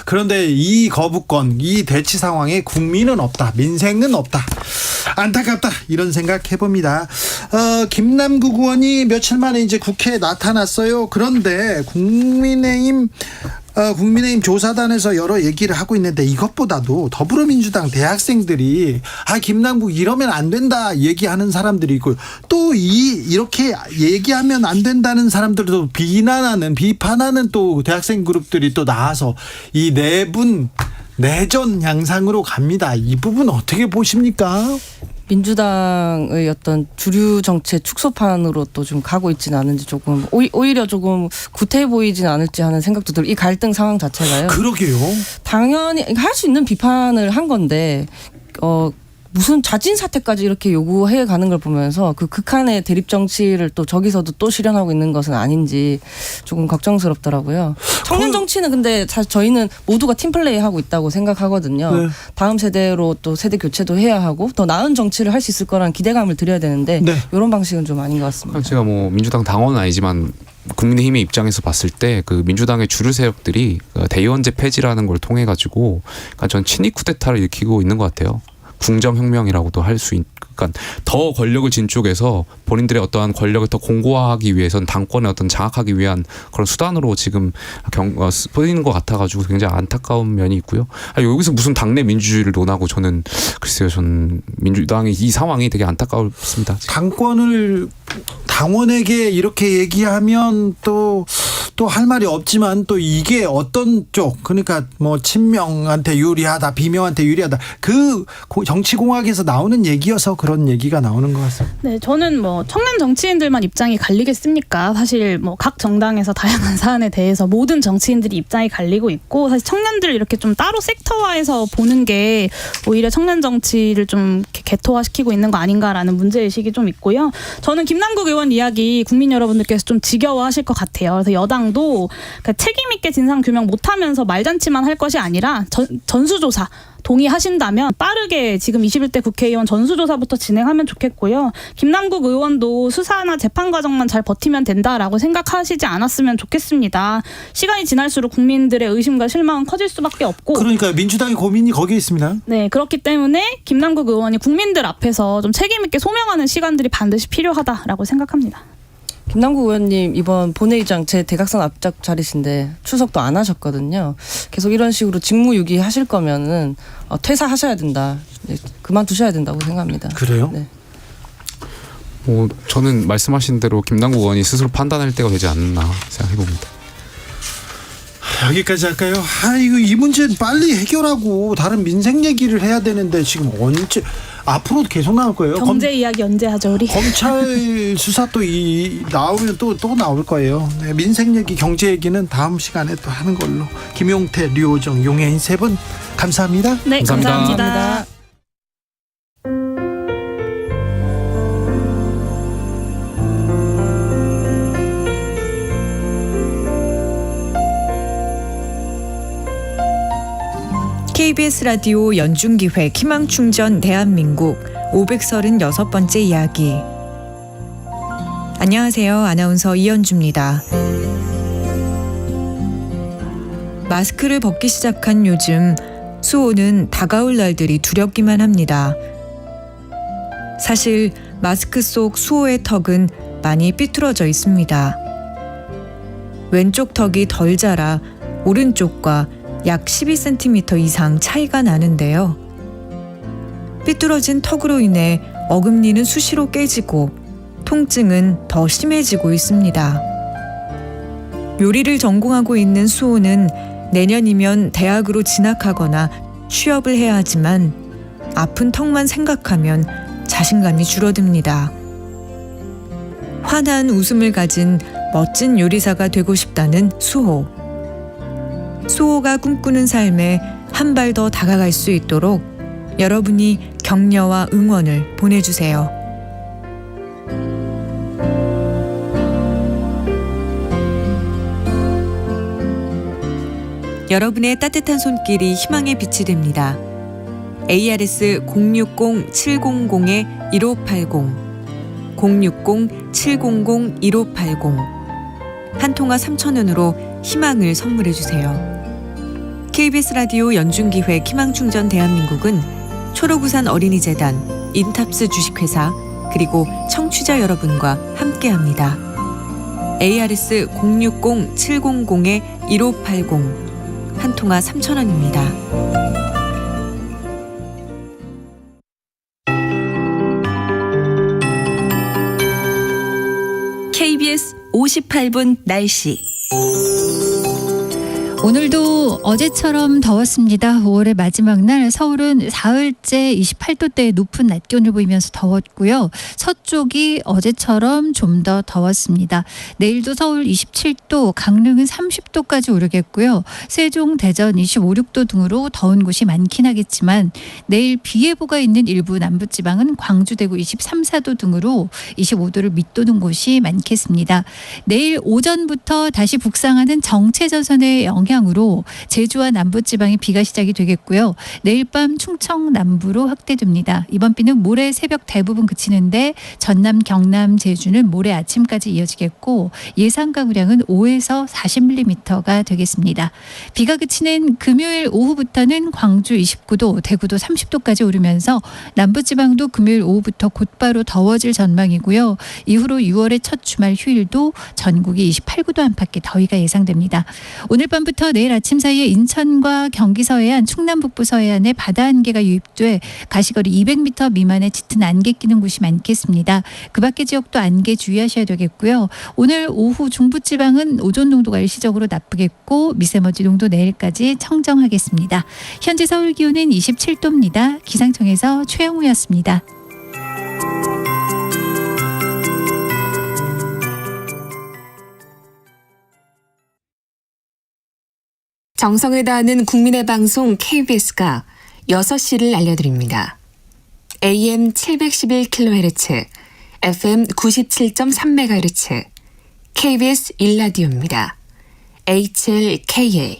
A: 그런데 이 거부권, 이 대치 상황에 국민은 없다, 민생은 없다. 안타깝다 이런 생각 해봅니다. 김남국 의원이 며칠 만에 이제 국회에 나타났어요. 그런데 국민의힘 조사단에서 여러 얘기를 하고 있는데 이것보다도 더불어민주당 대학생들이 김남국 이러면 안 된다 얘기하는 사람들이 있고 또 이렇게 얘기하면 안 된다는 사람들도 비판하는 또 대학생 그룹들이 또 나와서 이 내분 내전 양상으로 갑니다. 이 부분 어떻게 보십니까?
F: 민주당의 어떤 주류 정치의 축소판으로 또 좀 가고 있지는 않은지 조금 오히려 조금 구태해 보이지는 않을지 하는 생각도 들고 이 갈등 상황 자체가요.
A: 그러게요.
F: 당연히 할 수 있는 비판을 한 건데 무슨 자진 사퇴까지 이렇게 요구해 가는 걸 보면서 그 극한의 대립 정치를 또 저기서도 또 실현하고 있는 것은 아닌지 조금 걱정스럽더라고요. 청년 정치는 근데 사실 저희는 모두가 팀플레이 하고 있다고 생각하거든요.
A: 네.
F: 다음 세대로 또 세대 교체도 해야 하고 더 나은 정치를 할 수 있을 거라는 기대감을 드려야 되는데
A: 네.
F: 이런 방식은 좀 아닌 것 같습니다.
E: 제가 뭐 민주당 당원은 아니지만 국민의힘의 입장에서 봤을 때 그 민주당의 주류 세력들이 대의원제 폐지라는 걸 통해 가지고 그러니까 전 친이 쿠데타를 일으키고 있는 것 같아요. 궁정혁명이라고도 할 수 그러니까 더 권력을 진 쪽에서 본인들의 어떠한 권력을 더 공고화하기 위해서는 당권에 어떤 장악하기 위한 그런 수단으로 지금 보이는 것 같아가지고 굉장히 안타까운 면이 있고요. 여기서 무슨 당내 민주주의를 논하고 저는 글쎄요, 저는 민주당의 이 상황이 되게 안타깝습니다.
A: 당권을 당원에게 이렇게 얘기하면 또 할 말이 없지만 또 이게 어떤 쪽 그러니까 뭐 친명한테 유리하다 비명한테 유리하다 그 정치공학에서 나오는 얘기여서 그런 얘기가 나오는 것 같습니다.
G: 네, 저는 뭐 청년 정치인들만 입장이 갈리겠습니까? 사실 뭐 각 정당에서 다양한 사안에 대해서 모든 정치인들이 입장이 갈리고 있고 사실 청년들을 이렇게 좀 따로 섹터화해서 보는 게 오히려 청년 정치를 좀 개토화시키고 있는 거 아닌가라는 문제의식이 좀 있고요. 저는 김남국 의원 이야기 국민 여러분들께서 좀 지겨워하실 것 같아요. 그래서 여당도 그러니까 책임 있게 진상 규명 못하면서 말잔치만 할 것이 아니라 전수조사 동의하신다면 빠르게 지금 21대 국회의원 전수조사부터 진행하면 좋겠고요. 김남국 의원도 수사나 재판 과정만 잘 버티면 된다라고 생각하시지 않았으면 좋겠습니다. 시간이 지날수록 국민들의 의심과 실망은 커질 수밖에 없고
A: 그러니까 민주당의 고민이 거기에 있습니다.
G: 네, 그렇기 때문에 김남국 의원이 국민들 앞에서 좀 책임 있게 소명하는 시간들이 반드시 필요하다라고 생각합니다.
F: 김남국 의원님 이번 본회의장 제 대각선 앞쪽 자리신데 출석도 안 하셨거든요. 계속 이런 식으로 직무유기 하실 거면은 퇴사하셔야 된다. 그만두셔야 된다고 생각합니다.
A: 그래요?
F: 네.
E: 저는 말씀하신 대로 김남국 의원이 스스로 판단할 때가 되지 않나 생각해봅니다.
A: 여기까지 할까요? 이거 이 문제는 빨리 해결하고 다른 민생 얘기를 해야 되는데 지금 언제 앞으로도 계속 나올 거예요.
G: 경제 이야기 언제 하죠 우리?
A: 검찰 수사 또 나오면 또 나올 거예요. 네, 민생 얘기, 경제 얘기는 다음 시간에 또 하는 걸로. 김용태, 류호정, 용혜인 세 분 감사합니다.
G: 네,
E: 감사합니다.
G: 감사합니다.
H: KBS 라디오 연중기획 희망충전 대한민국 536번째 이야기. 안녕하세요. 아나운서 이현주입니다. 마스크를 벗기 시작한 요즘 수호는 다가올 날들이 두렵기만 합니다. 사실 마스크 속 수호의 턱은 많이 삐뚤어져 있습니다. 왼쪽 턱이 덜 자라 오른쪽과 약 12cm 이상 차이가 나는데요. 삐뚤어진 턱으로 인해 어금니는 수시로 깨지고 통증은 더 심해지고 있습니다. 요리를 전공하고 있는 수호는 내년이면 대학으로 진학하거나 취업을 해야 하지만 아픈 턱만 생각하면 자신감이 줄어듭니다. 환한 웃음을 가진 멋진 요리사가 되고 싶다는 수호. 수호가 꿈꾸는 삶에 한 발 더 다가갈 수 있도록 여러분이 격려와 응원을 보내주세요. 여러분의 따뜻한 손길이 희망의 빛이 됩니다. ARS 060-700-1580 060-700-1580 한 통화 3,000원으로 희망을 선물해주세요. KBS 라디오 연중기획 희망충전 대한민국은 초록우산 어린이재단, 인탑스 주식회사 그리고 청취자 여러분과 함께합니다. ARS 060-700-1580 한 통화 3,000원입니다.
B: KBS 58분 날씨.
I: 오늘도 어제처럼 더웠습니다. 5월의 마지막 날 서울은 사흘째 28도대의 높은 낮 기온을 보이면서 더웠고요. 서쪽이 어제처럼 좀 더 더웠습니다. 내일도 서울 27도, 강릉은 30도까지 오르겠고요. 세종, 대전 25, 6도 등으로 더운 곳이 많긴 하겠지만 내일 비 예보가 있는 일부 남부지방은 광주, 대구 23, 4도 등으로 25도를 밑도는 곳이 많겠습니다. 내일 오전부터 다시 북상하는 정체전선의 영향으로 제주와 남부지방에 비가 시작이 되겠고요. 내일 밤 충청 남부로 확대됩니다. 이번 비는 모레 새벽 대부분 그치는데 전남, 경남, 제주는 모레 아침까지 이어지겠고 예상 강우량은 5에서 40mm가 되겠습니다. 비가 그치는 금요일 오후부터는 광주 29도, 대구도 30도까지 오르면서 남부지방도 금요일 오후부터 곧바로 더워질 전망이고요. 이후로 6월의 첫 주말 휴일도 전국이 28, 9도 안팎의 더위가 예상됩니다. 오늘 밤부터 내일 아침 사이에 인천과 경기 서해안, 충남 북부 서해안에 바다 안개가 유입돼 가시거리 200m 미만의 짙은 안개 끼는 곳이 많겠습니다. 그 밖의 지역도 안개 주의하셔야 되겠고요. 오늘 오후 중부지방은 오존 농도가 일시적으로 나쁘겠고 미세먼지 농도 내일까지 청정하겠습니다. 현재 서울 기온은 27도입니다. 기상청에서 최영우였습니다.
J: 정성을 다하는 국민의 방송 KBS가 6시를 알려드립니다. AM 711kHz, FM 97.3MHz, KBS 1라디오입니다. HLKA.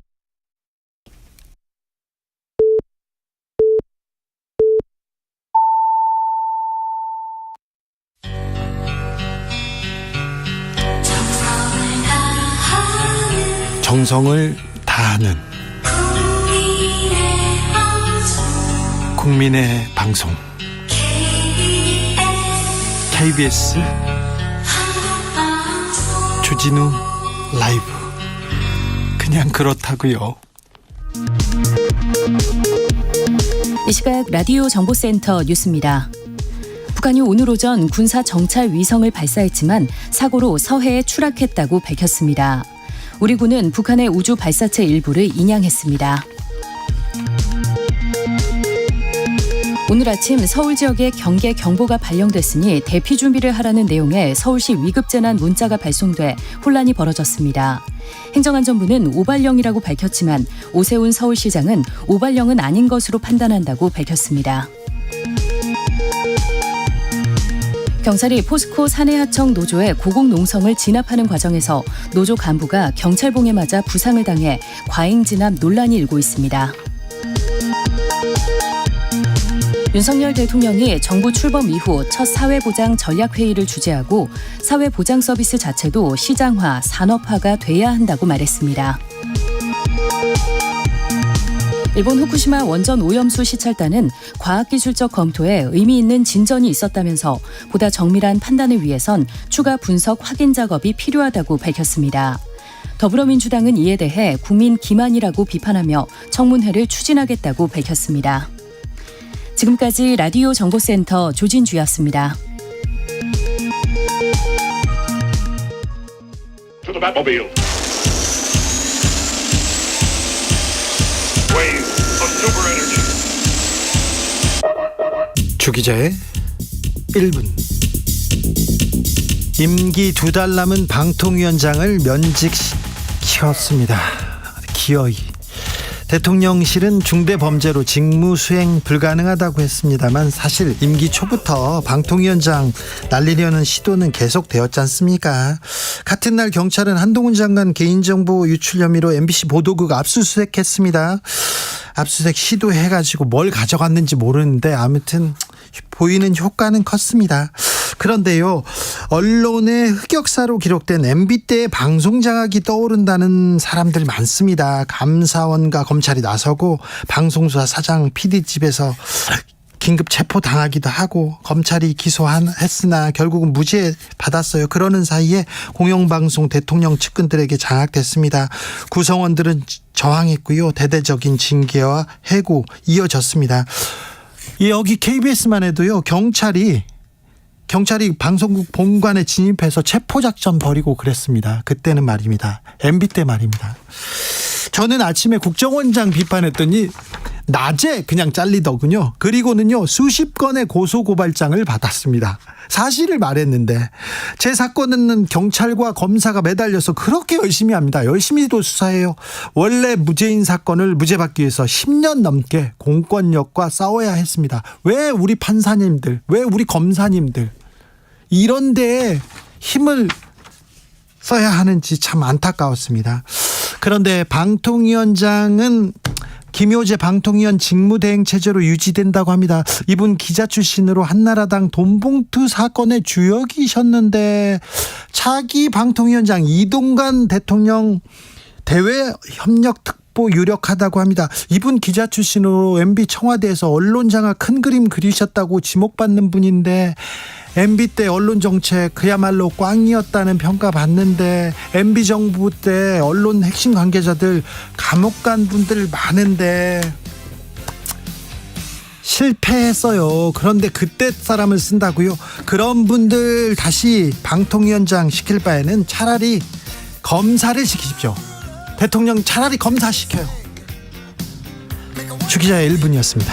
A: 정성을 다하는 국민의 방송 KBS 주진우 라이브. 그냥 그렇다고요.
B: 이 시각 라디오 정보센터 뉴스입니다.
K: 북한이 오늘 오전 군사 정찰 위성을 발사했지만 사고로 서해에 추락했다고 밝혔습니다. 우리 군은 북한의 우주 발사체 일부를 인양했습니다. 오늘 아침 서울 지역에 경계 경보가 발령됐으니 대피 준비를 하라는 내용의 서울시 위급재난 문자가 발송돼 혼란이 벌어졌습니다. 행정안전부는 오발령이라고 밝혔지만 오세훈 서울시장은 오발령은 아닌 것으로 판단한다고 밝혔습니다. 경찰이 포스코 사내하청 노조의 고공농성을 진압하는 과정에서 노조 간부가 경찰봉에 맞아 부상을 당해 과잉 진압 논란이 일고 있습니다. 윤석열 대통령이 정부 출범 이후 첫 사회보장 전략회의를 주재하고 사회보장 서비스 자체도 시장화, 산업화가 돼야 한다고 말했습니다. 일본 후쿠시마 원전 오염수 시찰단은 과학기술적 검토에 의미 있는 진전이 있었다면서 보다 정밀한 판단을 위해선 추가 분석 확인 작업이 필요하다고 밝혔습니다. 더불어민주당은 이에 대해 국민 기만이라고 비판하며 청문회를 추진하겠다고 밝혔습니다. 지금까지 라디오 정보센터 조진주였습니다.
A: 주기자의 1분. 임기 2달 남은 방통위원장을 면직시켰습니다. 기어이. 대통령실은 중대범죄로 직무수행 불가능하다고 했습니다만 사실 임기 초부터 방통위원장 날리려는 시도는 계속되었지 않습니까? 같은 날 경찰은 한동훈 장관 개인정보 유출 혐의로 MBC 보도국 압수수색했습니다. 압수수색 시도해가지고 뭘 가져갔는지 모르는데 아무튼 보이는 효과는 컸습니다. 그런데요, 언론의 흑역사로 기록된 MB 때의 방송 장악이 떠오른다는 사람들 많습니다. 감사원과 검찰이 나서고 방송사 사장 PD집에서 긴급 체포 당하기도 하고 검찰이 기소했으나 결국은 무죄 받았어요. 그러는 사이에 공영방송 대통령 측근들에게 장악됐습니다. 구성원들은 저항했고요. 대대적인 징계와 해고 이어졌습니다. 여기 KBS만 해도요, 경찰이 방송국 본관에 진입해서 체포작전 벌이고 그랬습니다. 그때는 말입니다. MB 때 말입니다. 저는 아침에 국정원장 비판했더니 낮에 그냥 잘리더군요. 그리고는요, 수십 건의 고소고발장을 받았습니다. 사실을 말했는데 제 사건은 경찰과 검사가 매달려서 그렇게 열심히 합니다. 열심히도 수사해요. 원래 무죄인 사건을 무죄받기 위해서 10년 넘게 공권력과 싸워야 했습니다. 왜 우리 판사님들, 왜 우리 검사님들 이런 데에 힘을 써야 하는지 참 안타까웠습니다. 그런데 방통위원장은 김효재 방통위원 직무대행 체제로 유지된다고 합니다. 이분 기자 출신으로 한나라당 돈봉투 사건의 주역이셨는데 차기 방통위원장 이동관 대통령 대외협력특보 유력하다고 합니다. 이분 기자 출신으로 MB 청와대에서 언론장악 큰 그림 그리셨다고 지목받는 분인데 MB 때 언론정책 그야말로 꽝이었다는 평가 받는데 MB 정부 때 언론 핵심 관계자들 감옥 간 분들 많은데 실패했어요. 그런데 그때 사람을 쓴다고요? 그런 분들 다시 방통위원장 시킬 바에는 차라리 검사를 시키십시오. 대통령 차라리 검사 시켜요. 주기자의 1분이었습니다.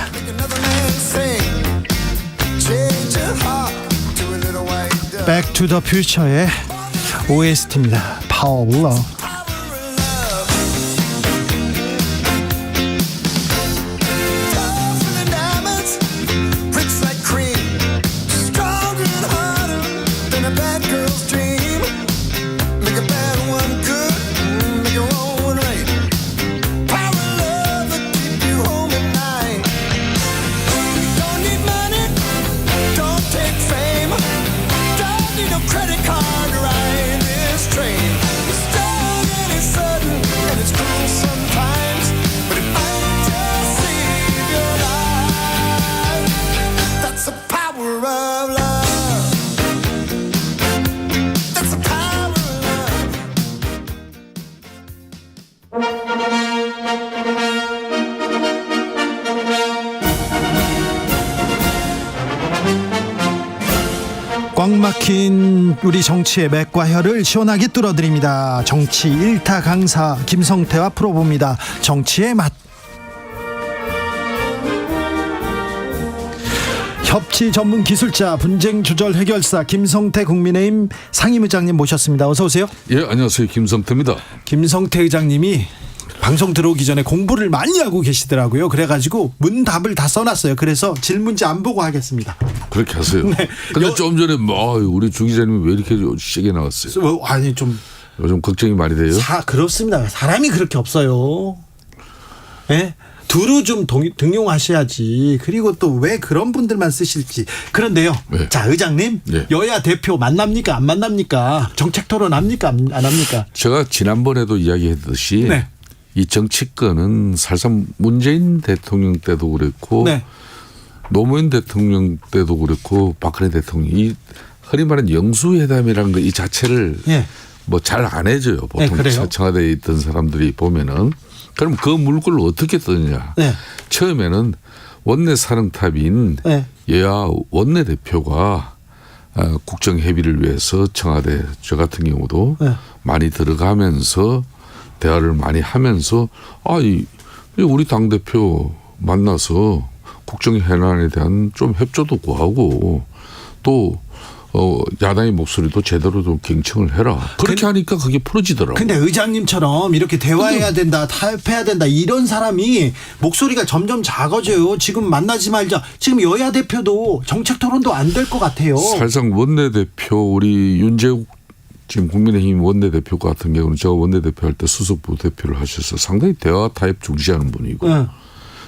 A: Back to the Future의 OST입니다. Power of Love.
L: Credit card to ride this train. Stars
A: 막힌 우리 정치의 맥과 혀를 시원하게 뚫어드립니다. 정치 1타 강사 김성태와 풀어봅니다. 정치의 맛. 협치 전문 기술자, 분쟁 조절 해결사 김성태 국민의힘 상임의장님 모셨습니다. 어서 오세요.
L: 예, 안녕하세요. 김성태입니다.
A: 김성태 의장님이 방송 들어오기 전에 공부를 많이 하고 계시더라고요. 그래가지고 문답을 다 써놨어요. 그래서 질문지 안 보고 하겠습니다.
L: 그렇게 하세요.
A: 네.
L: 근데 좀 전에 우리 주 기자님이 왜 이렇게 세게 나왔어요?
A: 아니 좀
L: 요즘 걱정이 많이 돼요.
A: 그렇습니다. 사람이 그렇게 없어요. 네? 두루 좀 등용하셔야지. 그리고 또 왜 그런 분들만 쓰실지. 그런데요.
L: 네.
A: 자, 의장님.
L: 네.
A: 여야 대표 만납니까? 안 만납니까? 정책 토론 합니까? 안 합니까?
L: 제가 지난번에도 이야기했듯이
A: 네.
L: 이 정치권은 사실상 문재인 대통령 때도 그랬고
A: 네.
L: 노무현 대통령 때도 그렇고 박근혜 대통령 이 흔히 말하는 영수회담이라는 거 이 자체를
A: 예.
L: 뭐 잘 안 해줘요. 보통
A: 네, 그래요?
L: 청와대에 있던 사람들이 보면은. 그럼 그 물꼬를 어떻게 뜨느냐.
A: 네.
L: 처음에는 원내 사령탑인
A: 네.
L: 여야 원내대표가 국정협의를 위해서 청와대 저 같은 경우도
A: 네.
L: 많이 들어가면서 대화를 많이 하면서 우리 당대표 만나서 국정 현안에 대한 좀 협조도 구하고 또 야당의 목소리도 제대로 좀 경청을 해라. 그렇게 하니까 그게 풀어지더라고요.
A: 근데 의장님처럼 이렇게 대화해야 된다, 타협해야 된다 이런 사람이 목소리가 점점 작아져요. 지금 만나지 말자. 지금 여야 대표도 정책 토론도 안 될 것 같아요.
L: 사실상 원내대표 우리 윤재욱 지금 국민의힘 원내대표 같은 경우는 제가 원내대표 할 때 수석 부대표를 하셔서 상당히 대화 타협 중시하는 분이고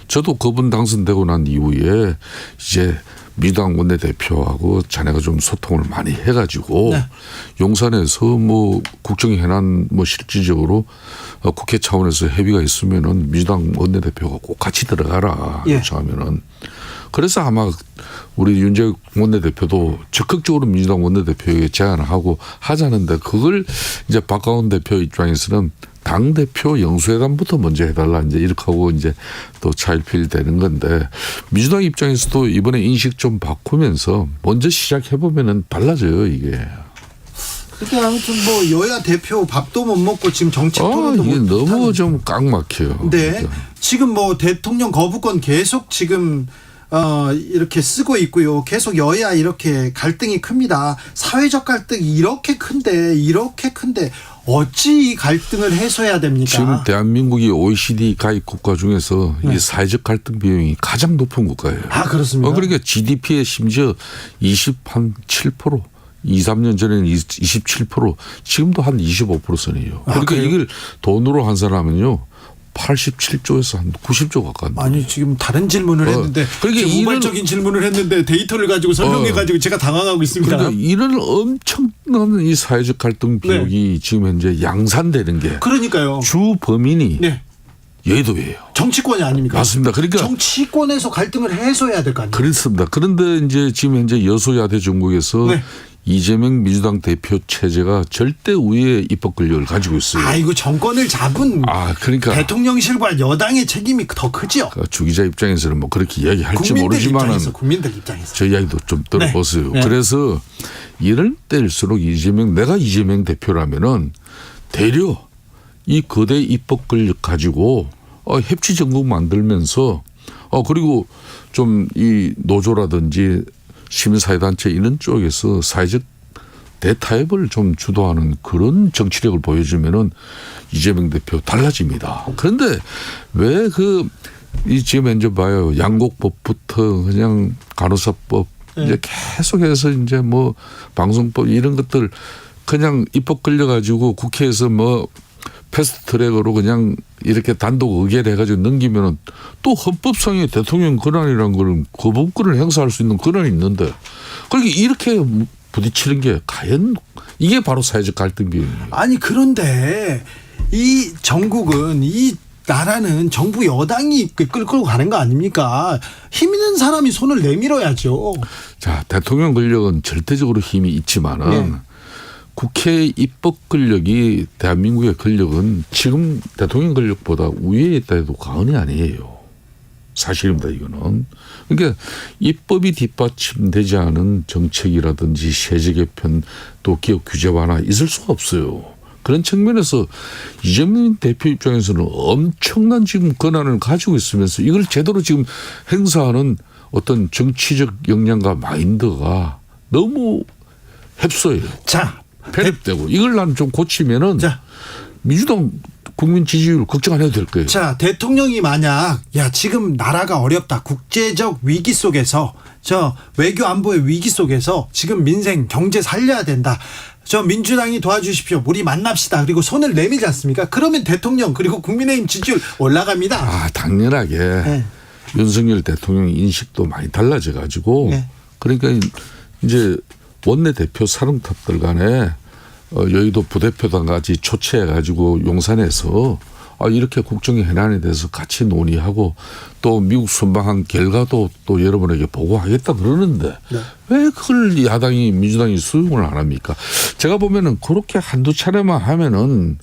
L: 저도 그분 당선되고 난 이후에 이제 민주당 원내대표하고 자네가 좀 소통을 많이 해가지고
A: 네.
L: 용산에서 뭐 국정 현안 뭐 실질적으로 국회 차원에서 협의가 있으면은 민주당 원내대표가 꼭 같이 들어가라 요청하면은 그래서 아마 우리 윤재욱 원내대표도 적극적으로 민주당 원내대표에게 제안을 하고 하자는데 그걸 이제 박가원 대표 입장에서는 당대표 영수회담부터 먼저 해달라 이제 이렇게 하고 이제 또 차일피일 되는 건데 민주당 입장에서도 이번에 인식 좀 바꾸면서 먼저 시작해보면은 달라져요 이게.
A: 그러니까 아무튼 뭐 여야 대표 밥도 못 먹고 지금 정책 토론도
L: 이게
A: 못
L: 너무 좀 꽉 막혀요.
A: 네.
L: 그러니까.
A: 지금 뭐 대통령 거부권 계속 지금 이렇게 쓰고 있고요. 계속 여야 이렇게 갈등이 큽니다. 사회적 갈등이 이렇게 큰데 어찌 이 갈등을 해소해야 됩니까? 지금
L: 대한민국이 OECD 가입 국가 중에서 이 사회적 갈등 비용이 가장 높은 국가예요.
A: 아, 그렇습니까?
L: 그러니까 GDP의 심지어 27%. 2, 3년 전에는 27%, 지금도 한 25% 선이에요. 그러니까 이걸 돈으로 환산하면요. 87조에서 한 90조 가까운.
A: 아니 지금 다른 질문을 했는데
L: 그러니까
A: 지금 우발적인 질문을 했는데 데이터를 가지고 설명해가지고 제가 당황하고 있습니다.
L: 그러니까 이런 엄청난 이 사회적 갈등 비용이 지금 현재 양산되는 게
A: 그러니까요.
L: 주 범인이 여의도예요.
A: 정치권이 아닙니까?
L: 맞습니다. 그러니까
A: 정치권에서 갈등을 해소해야 될 거 아니에요.
L: 그렇습니다. 그런데 이제 지금 현재 여소야대 정국에서 이재명 민주당 대표 체제가 절대 우위의 입법 권력을 가지고 있어요.
A: 아이고 정권을 잡은
L: 그러니까
A: 대통령실과 여당의 책임이 더 크죠.
L: 그러니까 주 기자 입장에서는 뭐 그렇게 이야기할지 모르지만은
A: 국민들 입장에서
L: 저 이야기도 좀 들어보세요. 그래서 이럴 때일수록 내가 이재명 대표라면은 대려 이 거대 입법 권력 가지고 협치 정국 만들면서 그리고 좀 이 노조라든지 시민사회단체 이런 쪽에서 사회적 대타협을 좀 주도하는 그런 정치력을 보여주면은 이재명 대표 달라집니다. 그런데 왜 지금 현재 봐요. 양곡법부터 그냥 간호사법 이제 계속해서 이제 뭐 방송법 이런 것들 그냥 입법 걸려가지고 국회에서 뭐 패스트트랙으로 그냥 이렇게 단독 의결 해가지고 넘기면은 또 헌법상의 대통령 권한이라는 거는 거부권을 행사할 수 있는 권한이 있는데 그러니까 이렇게 부딪히는 게 과연 이게 바로 사회적 갈등 비용이에요.
A: 아니 그런데 이 정국은 이 나라는 정부 여당이 끌고 가는 거 아닙니까? 힘 있는 사람이 손을 내밀어야죠.
L: 자, 대통령 권력은 절대적으로 힘이 있지만은 국회 입법 권력이 대한민국의 권력은 지금 대통령 권력보다 위에 있다 해도 과언이 아니에요. 사실입니다. 이거는. 그러니까 입법이 뒷받침되지 않은 정책이라든지 세제 개편 또 기업 규제 완화 있을 수가 없어요. 그런 측면에서 이재명 대표 입장에서는 엄청난 지금 권한을 가지고 있으면서 이걸 제대로 지금 행사하는 어떤 정치적 역량과 마인드가 너무 햅소해요.
A: 자,
L: 편입되고 이걸 나는 좀 고치면은
A: 자.
L: 민주당 국민 지지율 걱정 안 해도 될 거예요.
A: 자, 대통령이 만약 지금 나라가 어렵다. 국제적 위기 속에서 외교 안보의 위기 속에서 지금 민생 경제 살려야 된다. 민주당이 도와주십시오. 우리 만납시다. 그리고 손을 내밀지 않습니까? 그러면 대통령 그리고 국민의힘 지지율 올라갑니다.
L: 당연하게
A: 네.
L: 윤석열 대통령 인식도 많이 달라져 가지고
A: 네.
L: 그러니까 이제 원내대표 사령탑들 간에 여의도 부대표단까지 초치해 가지고 용산에서 이렇게 국정의 해난에 대해서 같이 논의하고 또 미국 순방한 결과도 또 여러분에게 보고하겠다 그러는데
A: 네.
L: 왜 그걸 야당이 민주당이 수용을 안 합니까? 제가 보면은 그렇게 한두 차례만 하면은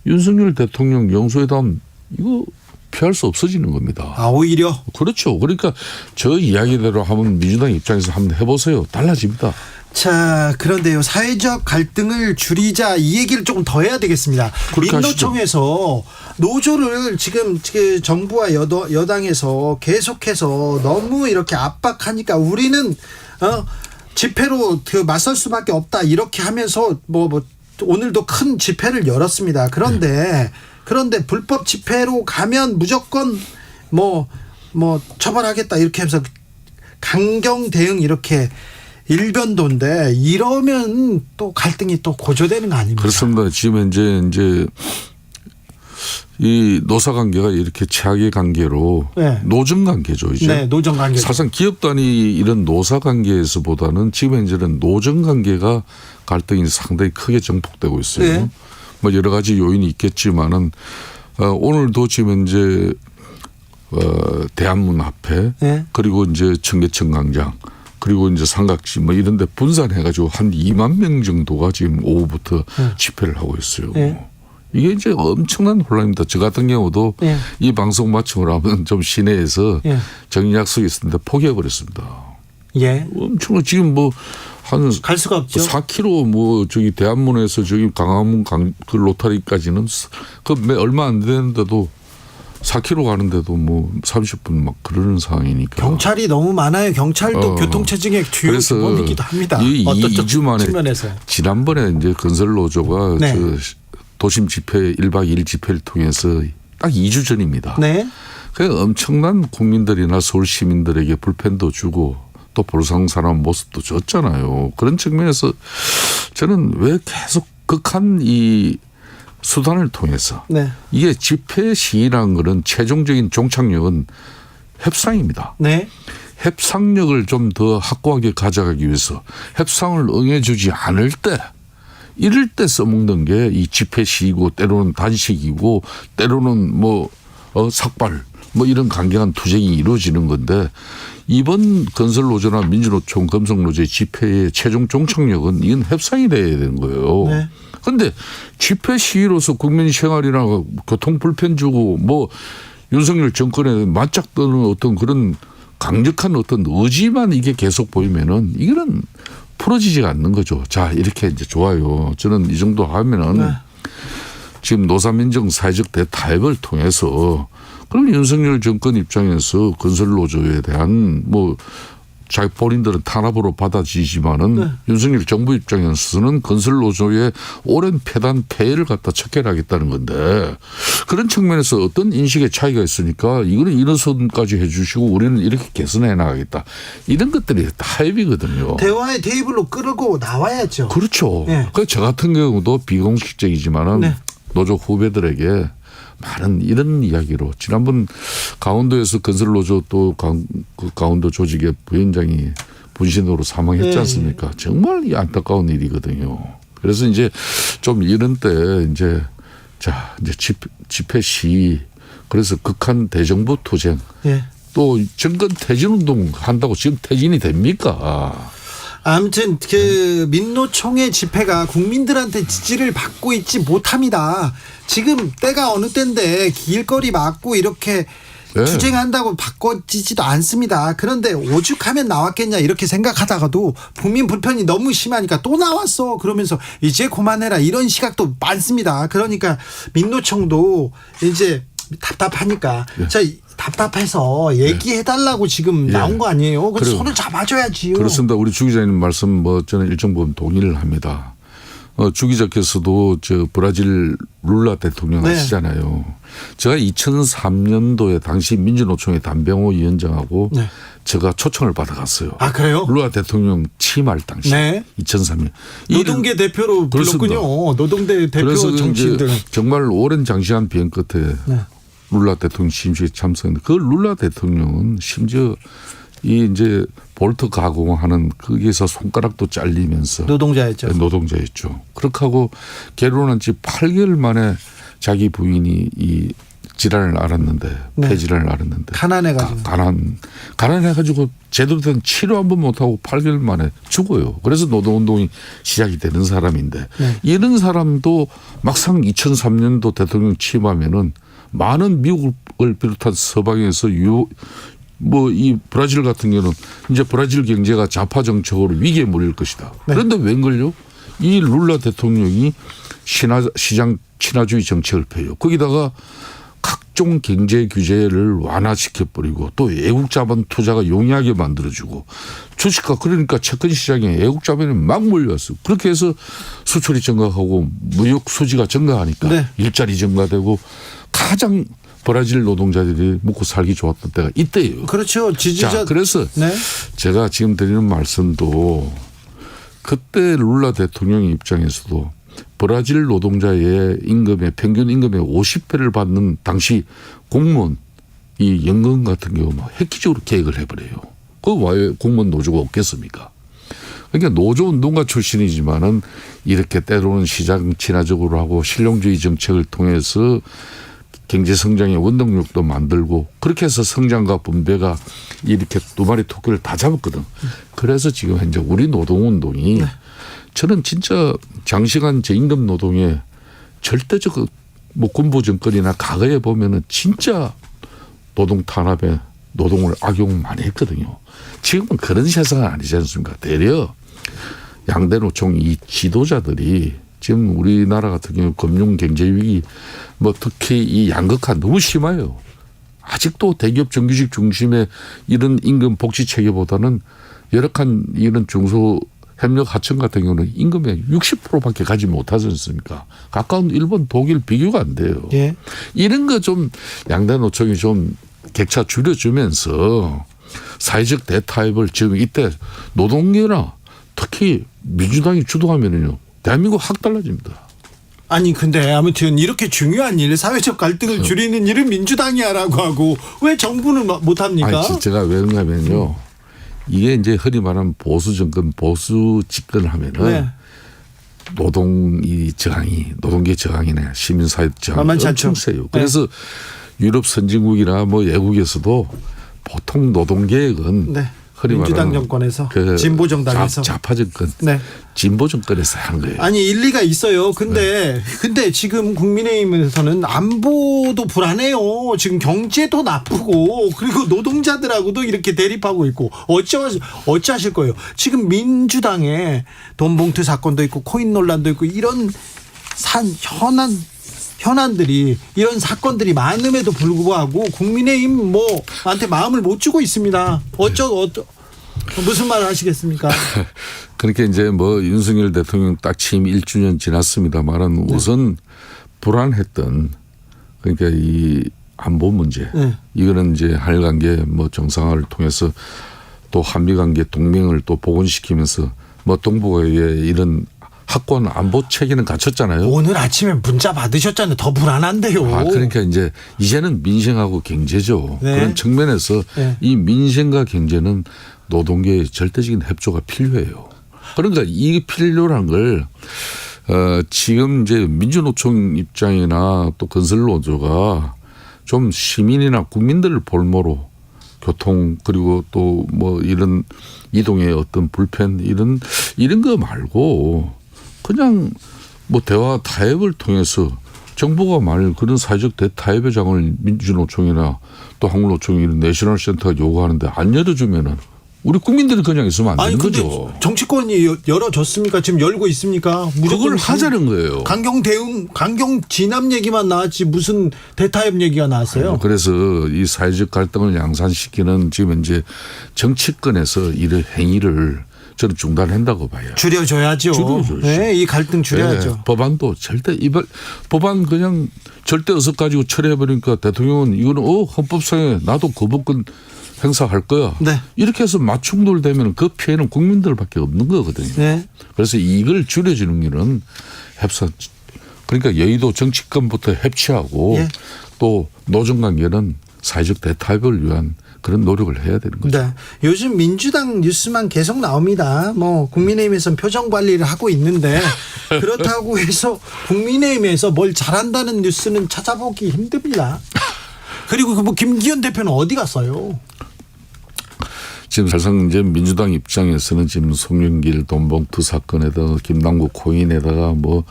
L: 윤석열 대통령 영수회담 이거 피할 수 없어지는 겁니다.
A: 오히려?
L: 그렇죠. 그러니까 저 이야기대로 하면 민주당 입장에서 한번 해보세요. 달라집니다.
A: 자, 그런데요. 사회적 갈등을 줄이자 이 얘기를 조금 더 해야 되겠습니다. 민노총에서 노조를 지금 정부와 여당에서 계속해서 너무 이렇게 압박하니까 우리는 집회로 맞설 수밖에 없다 이렇게 하면서 오늘도 큰 집회를 열었습니다. 그런데 불법 집회로 가면 무조건 처벌하겠다 이렇게 해서 강경 대응 이렇게 일변도인데 이러면 또 갈등이 또 고조되는 거 아닙니까?
L: 그렇습니다. 지금 이제 이 노사 관계가 이렇게 최악의 관계로
A: 네.
L: 노정 관계죠. 이제.
A: 네, 노정 관계.
L: 사실상 기업 단위 이런 노사 관계에서보다는 지금 현재는 노정 관계가 갈등이 상당히 크게 정폭되고 있어요.
A: 네.
L: 여러 가지 요인이 있겠지만은 오늘도 지금 이제 대한문 앞에
A: 네.
L: 그리고 이제 청계천 광장 그리고 이제 삼각지 이런 데 분산해가지고 한 2만 명 정도가 지금 오후부터 집회를 하고 있어요. 이게 이제 엄청난 혼란입니다. 저 같은 경우도 이 방송 마침을 하면 좀 시내에서 정리 약속이 있었는데 포기해버렸습니다. 엄청 지금 한
A: 갈 수가 없죠.
L: 4km 저기 대한문에서 저기 강화문 그 로타리까지는 얼마 안 되는데도 4km 가는데도 30분 막 그러는 상황이니까.
A: 경찰이 너무 많아요. 경찰도 교통체증의 주요 기본이기도 합니다.
L: 이
A: 어떤
L: 2주 만에
A: 측면에서.
L: 지난번에 이제 건설노조가
A: 네.
L: 도심 집회 1박 2일 집회를 통해서 딱 2주 전입니다.
A: 네.
L: 그러니까 엄청난 국민들이나 서울 시민들에게 불편도 주고 또 불상사람 모습도 줬잖아요. 그런 측면에서 저는 왜 계속 극한 이 수단을 통해서 이게 집회 시위라는 것은 최종적인 종착역은 협상입니다.
A: 네.
L: 협상력을 좀 더 확고하게 가져가기 위해서 협상을 응해주지 않을 때 이럴 때 써먹는 게 이 집회 시위고 때로는 단식이고 때로는 삭발 이런 강경한 투쟁이 이루어지는 건데 이번 건설노조나 민주노총 금속노조의 집회의 최종 종착역은 이건 협상이 돼야 되는 거예요. 그런데 집회 시위로서 국민 생활이나 교통 불편 주고 윤석열 정권에 맞짝 뜨는 어떤 그런 강력한 어떤 의지만 이게 계속 보이면은 이거는 풀어지지가 않는 거죠. 자, 이렇게 이제 좋아요. 저는 이 정도 하면은 지금 노사민정 사회적 대타협을 통해서 그럼 윤석열 정권 입장에서 건설노조에 대한 자기 본인들은 탄압으로 받아지지만은 윤석열 정부 입장에서는 건설노조의 오랜 폐해를 갖다 척결하겠다는 건데 그런 측면에서 어떤 인식의 차이가 있으니까 이거는 이런 선까지 해 주시고 우리는 이렇게 개선해 나가겠다. 이런 것들이 타협이거든요.
A: 대화의 테이블로 끌고 나와야죠.
L: 그렇죠. 그래서 저 같은 경우도 비공식적이지만은 노조 후배들에게 많은 이런 이야기로 지난번 강원도에서 건설노조 또 그 강원도 조직의 부위원장이 분신으로 사망했지 않습니까? 정말 이 안타까운 일이거든요. 그래서 이제 좀 이런 때 이제 집회 시위 그래서 극한 대정부 투쟁 또 정권 퇴진 운동 한다고 지금 퇴진이 됩니까?
A: 아무튼 민노총의 집회가 국민들한테 지지를 받고 있지 못합니다. 지금 때가 어느 때인데 길거리 막고 이렇게
L: 네.
A: 투쟁한다고 바꿔지지도 않습니다. 그런데 오죽하면 나왔겠냐 이렇게 생각하다가도 국민 불편이 너무 심하니까 또 나왔어 그러면서 이제 그만해라 이런 시각도 많습니다. 그러니까 민노총도 이제 답답하니까 자 답답해서 얘기해달라고 지금 나온 거 아니에요? 그래서 손을 잡아줘야지요.
L: 그렇습니다. 우리 주 기자님 말씀 뭐 저는 일정 부분 동의를 합니다. 주 기자께서도 저 브라질 룰라 대통령 아시잖아요. 제가 2003년도에 당시 민주노총의 담병호 위원장하고 제가 초청을 받아갔어요.
A: 아 그래요?
L: 룰라 대통령 취임할 당시 2003년.
A: 노동계 대표로 불렀군요. 노동대 대표 정치인들.
L: 정말 오랜 장시간 비행 끝에 룰라 대통령 취임식에 참석했는데 그 룰라 대통령은 심지어 이 이제 볼트 가공하는 거기에서 손가락도 잘리면서 노동자였죠. 그렇게 하고 결혼한 지 8개월 만에 자기 부인이 이 질환을 앓았는데 폐질환을 앓았는데 가난해가지고 제대로 된 치료 한 번 못하고 8개월 만에 죽어요. 그래서 노동운동이 시작이 되는 사람인데 이런 사람도 막상 2003년도 대통령 취임하면은 많은 미국을 비롯한 서방에서 뭐 이 브라질 같은 경우는 이제 브라질 경제가 좌파 정책으로 위기에 몰릴 것이다. 그런데 웬걸요? 이 룰라 대통령이 시장 친화주의 정책을 펴요. 거기다가 각종 경제 규제를 완화시켜버리고 또 외국 자본 투자가 용이하게 만들어주고 주식가 그러니까 채권 시장에 외국 자본이 막 몰려왔어요. 그렇게 해서 수출이 증가하고 무역 수지가 증가하니까 일자리 증가되고 가장 브라질 노동자들이 먹고 살기 좋았던 때가 이때예요.
A: 그렇죠.
L: 자, 그래서 제가 지금 드리는 말씀도 그때 룰라 대통령 입장에서도 브라질 노동자의 임금의 평균 임금의 50배를 받는 당시 공무원 이 연금 같은 경우 막 획기적으로 계획을 해버려요. 그 왜 공무원 노조가 없겠습니까? 그러니까 노조 운동가 출신이지만은 이렇게 때로는 시장 친화적으로 하고 실용주의 정책을 통해서 경제 성장의 원동력도 만들고 그렇게 해서 성장과 분배가 이렇게 두 마리 토끼를 다 잡았거든. 그래서 지금 현재 우리 노동운동이 저는 진짜 장시간 저임금 노동에 절대적 뭐 군부 정권이나 과거에 보면은 진짜 노동 탄압에 노동을 악용 많이 했거든요. 지금은 그런 세상은 아니지 않습니까? 되려 양대 노총 이 지도자들이 지금 우리나라 같은 경우 금융 경제 위기 뭐 특히 이 양극화 너무 심해요. 아직도 대기업 정규직 중심의 이런 임금 복지 체계보다는 열악한 이런 중소 협력 하청 같은 경우는 임금의 60%밖에 가지 못하지 않습니까? 가까운 일본, 독일 비교가 안 돼요. 이런 거 좀 양대 노총이 좀 격차 줄여주면서 사회적 대타협을 지금 이때 노동계나 특히 민주당이 주도하면은요. 대한민국 확 달라집니다.
A: 아니 근데 아무튼 이렇게 중요한 일 사회적 갈등을 줄이는 일은 민주당이 하라고 하고 왜 정부는 못합니까?
L: 아니, 제가 왜 그러냐면요. 이게 이제 흔히 말하는 보수 정권 보수 집권을 하면은 노동이 저항이 노동계 저항이나 시민사회 저항이 엄청 세요. 그래서 유럽 선진국이나 뭐 외국에서도 보통 노동계획은
A: 민주당 정권에서 진보 정당에서
L: 좌파 정권 진보 정권에서 한 거예요.
A: 아니 일리가 있어요. 근데 지금 국민의힘에서는 안보도 불안해요. 지금 경제도 나쁘고 그리고 노동자들하고도 이렇게 대립하고 있고 어찌하실 거예요. 지금 민주당에 돈봉투 사건도 있고 코인 논란도 있고 이런 현안들이 이런 사건들이 많음에도 불구하고 국민의힘 한테 마음을 못 주고 있습니다. 무슨 말을 하시겠습니까?
L: 그러니까 이제 뭐 윤석열 대통령 딱 취임 1주년 지났습니다만은 우선 불안했던 그러니까 이 안보 문제 이거는 이제 한일 관계 뭐 정상화를 통해서 또 한미 관계 동맹을 또 복원시키면서 뭐 동북아의 이런 확고한 안보 체계는 갖췄잖아요.
A: 오늘 아침에 문자 받으셨잖아요. 더 불안한데요.
L: 그러니까 이제는 민생하고 경제죠. 그런 측면에서 이 민생과 경제는 노동계의 절대적인 협조가 필요해요. 그러니까 이 필요한 걸 지금 이제 민주노총 입장이나 또 건설노조가 좀 시민이나 국민들을 볼모로 교통 그리고 또 뭐 이런 이동의 어떤 불편 이런 거 말고 그냥 뭐 대화 타협을 통해서 정부가 만일 그런 사회적 대타협의 장을 민주노총이나 또 한국노총이 이런 내셔널센터가 요구하는데 안 열어주면은 우리 국민들이 그냥 있으면 안
A: 아니
L: 되는
A: 근데
L: 거죠.
A: 정치권이 열어줬습니까? 지금 열고 있습니까?
L: 그걸 하자는 거예요.
A: 강경 대응, 강경 진압 얘기만 나왔지 무슨 대타협 얘기가 나왔어요?
L: 그래서 이 사회적 갈등을 양산시키는 지금 이제 정치권에서 이런 행위를 저는 중단한다고 봐요.
A: 줄여줘야죠.
L: 줄여줘야죠.
A: 네, 이 갈등 줄여야죠.
L: 네, 법안도 절대 법안 그냥 절대 의석 가지고 처리해버리니까 대통령은 이거는 헌법상에 나도 거부권 행사할 거야.
A: 네.
L: 이렇게 해서 맞충돌되면 그 피해는 국민들밖에 없는 거거든요.
A: 네.
L: 그래서 이걸 줄여주는 길은 협상. 그러니까 여의도 정치권부터 협치하고
A: 예.
L: 또 노정관계는 사회적 대타협을 위한 그런 노력을 해야 되는 거죠.
A: 네. 요즘 민주당 뉴스만 계속 나옵니다. 뭐 국민의힘에서는 표정 관리를 하고 있는데 그렇다고 해서 국민의힘에서 뭘 잘한다는 뉴스는 찾아보기 힘듭니다. 그리고 뭐 김기현 대표는 어디 갔어요?
L: 지금 사실상 이제 민주당 입장에서는 지금 송영길 돈봉투 사건에다가 김남국 코인에다가 뭐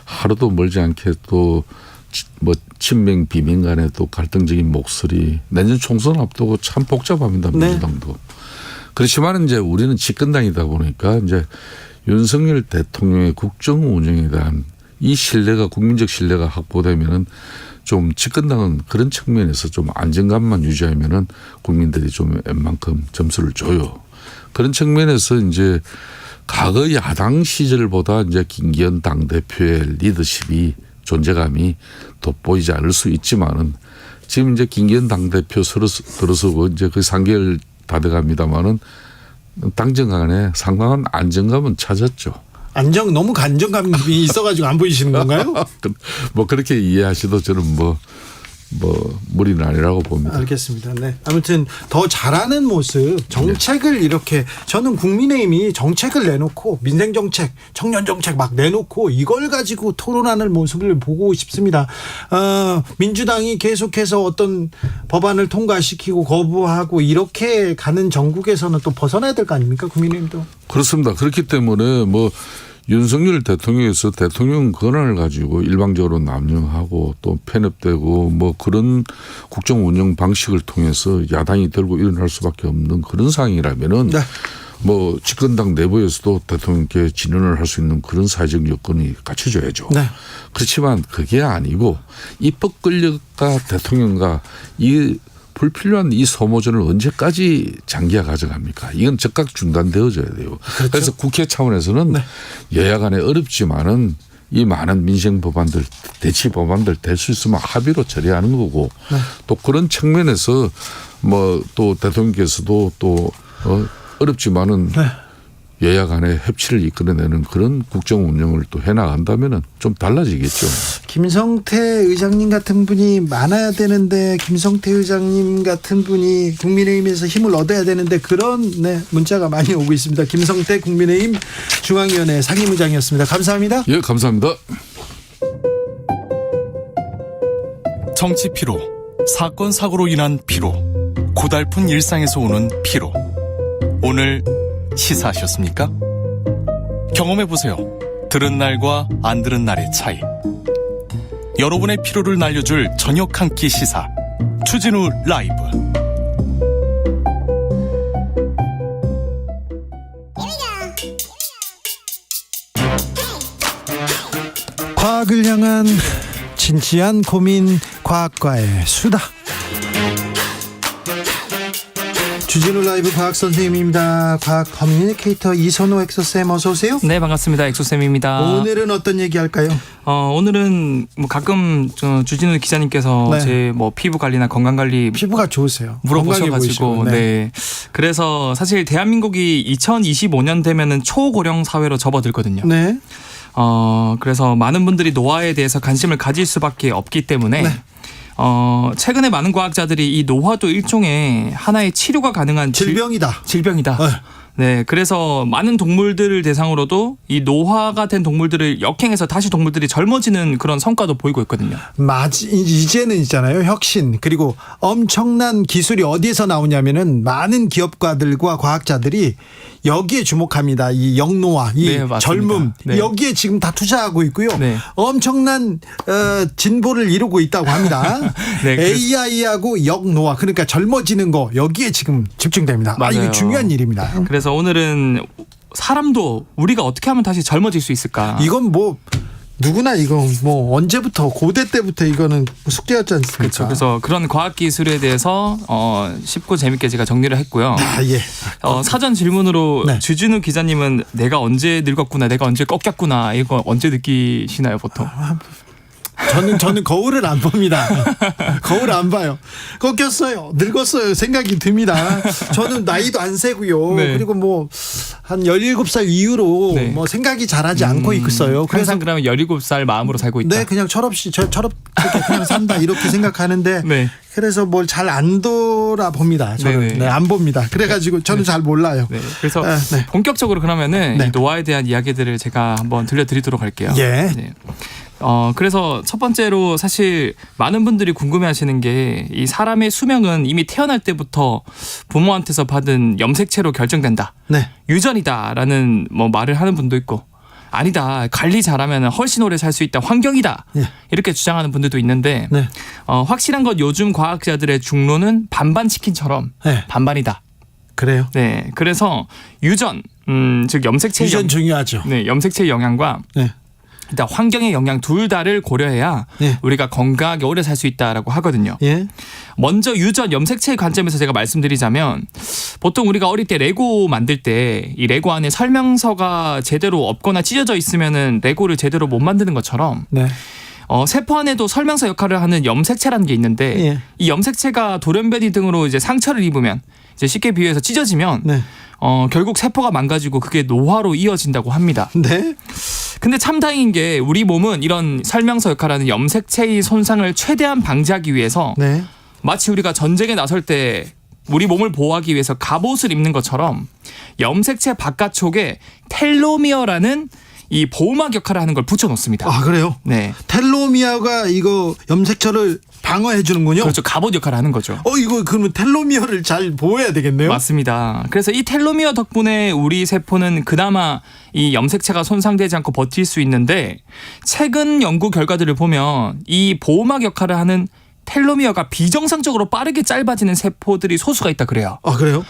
L: 하루도 멀지 않게 또 뭐 친명 비명 간에 또 갈등적인 목소리 내년 총선 앞두고 참 복잡합니다. 민주당도. 네. 그렇지만 이제 우리는 집권당이다 보니까 이제 윤석열 대통령의 국정 운영에 대한 이 신뢰가 국민적 신뢰가 확보되면은 좀 집권당은 그런 측면에서 좀 안정감만 유지하면은 국민들이 좀 웬만큼 점수를 줘요. 그런 측면에서 이제 과거 야당 시절보다 이제 김기현 당대표의 리더십이 존재감이 돋보이지 않을 수 있지만은 지금 이제 김기현 당대표 들어서고 이제 거의 3개월 다 돼갑니다만은 당정 간에 상당한 안정감은 찾았죠.
A: 너무 안정감이 있어가지고 안 보이시는 건가요?
L: 뭐 그렇게 이해하셔도 저는 뭐 무리는 아니라고 봅니다.
A: 알겠습니다. 네. 아무튼 더 잘하는 모습, 정책을 이렇게 저는 국민의힘이 정책을 내놓고 민생 정책, 청년 정책 막 내놓고 이걸 가지고 토론하는 모습을 보고 싶습니다. 민주당이 계속해서 어떤 법안을 통과시키고 거부하고 이렇게 가는 정국에서는 또 벗어나야 될 거 아닙니까? 국민의힘도.
L: 그렇습니다. 그렇기 때문에 뭐 윤석열 대통령에서 대통령 권한을 가지고 일방적으로 남용하고 또 편협되고 뭐 그런 국정 운영 방식을 통해서 야당이 들고 일어날 수밖에 없는 그런 상황이라면은
A: 네.
L: 뭐 집권당 내부에서도 대통령께 진언을 할 수 있는 그런 사회적 여건이 갖춰져야죠.
A: 네.
L: 그렇지만 그게 아니고 입법 권력과 대통령과 이 불필요한 이 소모전을 언제까지 장기화 가져갑니까? 이건 즉각 중단되어져야 돼요.
A: 그렇죠.
L: 그래서 국회 차원에서는
A: 네.
L: 여야 간에 어렵지만은 이 많은 민생 법안들, 대치 법안들 될 수 있으면 합의로 처리하는 거고
A: 네.
L: 또 그런 측면에서 뭐 또 대통령께서도 또 어렵지만은
A: 네.
L: 여야 간의 협치를 이끌어내는 그런 국정 운영을 또 해나간다면은 좀 달라지겠죠.
A: 김성태 의장님 같은 분이 많아야 되는데 김성태 의장님 같은 분이 국민의힘에서 힘을 얻어야 되는데 그런 문자가 많이 오고 있습니다. 김성태 국민의힘 중앙위원회 상임의장이었습니다. 감사합니다.
L: 예, 감사합니다.
M: 정치 피로, 사건 사고로 인한 피로, 고달픈 일상에서 오는 피로. 오늘 시사하셨습니까? 경험해보세요. 들은 날과 안 들은 날의 차이. 여러분의 피로를 날려줄 저녁 한 끼 시사. 추진우 라이브.
A: 과학을 향한 진지한 고민, 과학과의 수다. 주진우 라이브 과학 선생님입니다. 과학 커뮤니케이터 이선호 엑소쌤 어서 오세요.
N: 네, 반갑습니다. 엑소쌤입니다.
A: 오늘은 어떤 얘기 할까요?
N: 오늘은 뭐 가끔 주진우 기자님께서
A: 네.
N: 제 뭐 피부 관리나 건강 관리
A: 피부가 좋으세요.
N: 물어보셔가지고 네. 그래서 사실 대한민국이 2025년 되면은 초고령 사회로 접어들거든요.
A: 네.
N: 그래서 많은 분들이 노화에 대해서 관심을 가질 수밖에 없기 때문에. 네. 최근에 많은 과학자들이 이 노화도 일종의 하나의 치료가 가능한 질병이다. 네, 그래서 많은 동물들을 대상으로도 이 노화가 된 동물들을 역행해서 다시 동물들이 젊어지는 그런 성과도 보이고 있거든요.
A: 이제는 있잖아요. 혁신 그리고 엄청난 기술이 어디에서 나오냐면은 많은 기업가들과 과학자들이 여기에 주목합니다. 이 영노화, 이
N: 네, 맞습니다.
A: 젊음
N: 네.
A: 여기에 지금 다 투자하고 있고요.
N: 네.
A: 엄청난 진보를 이루고 있다고 합니다.
N: 네,
A: AI하고 영노화 그러니까 젊어지는 거 여기에 지금 집중됩니다.
N: 맞아요.
A: 이거 중요한 일입니다.
N: 그래서 오늘은 사람도 우리가 어떻게 하면 다시 젊어질 수 있을까?
A: 이건 뭐 누구나 이거 뭐 언제부터 고대 때부터 이거는 숙제였지 않습니까?
N: 그렇죠. 그래서 그런 과학 기술에 대해서 쉽고 재밌게 제가 정리를 했고요.
A: 예.
N: 사전 질문으로
A: 네.
N: 주진우 기자님은 내가 언제 늙었구나, 내가 언제 꺾였구나 이거 언제 느끼시나요, 보통?
A: 저는 거울을 안 봅니다. 거울 안 봐요. 꺾였어요. 늙었어요. 생각이 듭니다. 저는 나이도 안 세고요.
N: 네.
A: 그리고 뭐 한 17살 이후로
N: 네.
A: 뭐 생각이 잘하지 않고 있어요. 그래서
N: 항상 그러면 17살 마음으로 살고 있다.
A: 네, 그냥 철없이 철없게 그냥 산다 이렇게 생각하는데
N: 네.
A: 그래서 뭘 잘 안 돌아봅니다. 저는
N: 네네.
A: 네, 안 봅니다. 그래가지고 저는 잘 몰라요.
N: 네. 그래서
A: 네.
N: 본격적으로 그러면은
A: 네.
N: 이 노화에 대한 이야기들을 제가 한번 들려드리도록 할게요.
A: 예.
N: 네. 그래서 첫 번째로 사실 많은 분들이 궁금해하시는 게 이 사람의 수명은 이미 태어날 때부터 부모한테서 받은 염색체로 결정된다.
A: 네.
N: 유전이다라는 뭐 말을 하는 분도 있고 아니다. 관리 잘하면 훨씬 오래 살 수 있다. 환경이다.
A: 예.
N: 이렇게 주장하는 분들도 있는데
A: 네.
N: 확실한 건 요즘 과학자들의 중론은 반반 치킨처럼
A: 네.
N: 반반이다.
A: 그래요.
N: 네. 그래서 유전, 즉 염색체
A: 유전 중요하죠.
N: 네, 염색체의 영향과
A: 네.
N: 일단 환경의 영향 둘 다를 고려해야
A: 예.
N: 우리가 건강하게 오래 살 수 있다라고 하거든요.
A: 예.
N: 먼저 유전 염색체의 관점에서 제가 말씀드리자면 보통 우리가 어릴 때 레고 만들 때 이 레고 안에 설명서가 제대로 없거나 찢어져 있으면은 레고를 제대로 못 만드는 것처럼
A: 네.
N: 세포 안에도 설명서 역할을 하는 염색체라는 게 있는데
A: 예.
N: 이 염색체가 돌연변이 등으로 이제 상처를 입으면 이제 쉽게 비유해서 찢어지면
A: 네.
N: 결국 세포가 망가지고 그게 노화로 이어진다고 합니다.
A: 네.
N: 근데 참 다행인 게 우리 몸은 이런 설명서 역할하는 염색체의 손상을 최대한 방지하기 위해서
A: 네.
N: 마치 우리가 전쟁에 나설 때 우리 몸을 보호하기 위해서 갑옷을 입는 것처럼 염색체 바깥쪽에 텔로미어라는 이 보호막 역할을 하는 걸 붙여놓습니다.
A: 아, 그래요?
N: 네.
A: 텔로미어가 이거 염색체를 방어해 주는군요.
N: 그렇죠. 갑옷 역할을 하는 거죠.
A: 이거 그러면 텔로미어를 잘 보호해야 되겠네요.
N: 맞습니다. 그래서 이 텔로미어 덕분에 우리 세포는 그나마 이 염색체가 손상되지 않고 버틸 수 있는데 최근 연구 결과들을 보면 이 보호막 역할을 하는 텔로미어가 비정상적으로 빠르게 짧아지는 세포들이 소수가 있다 그래요.
A: 아, 그래요?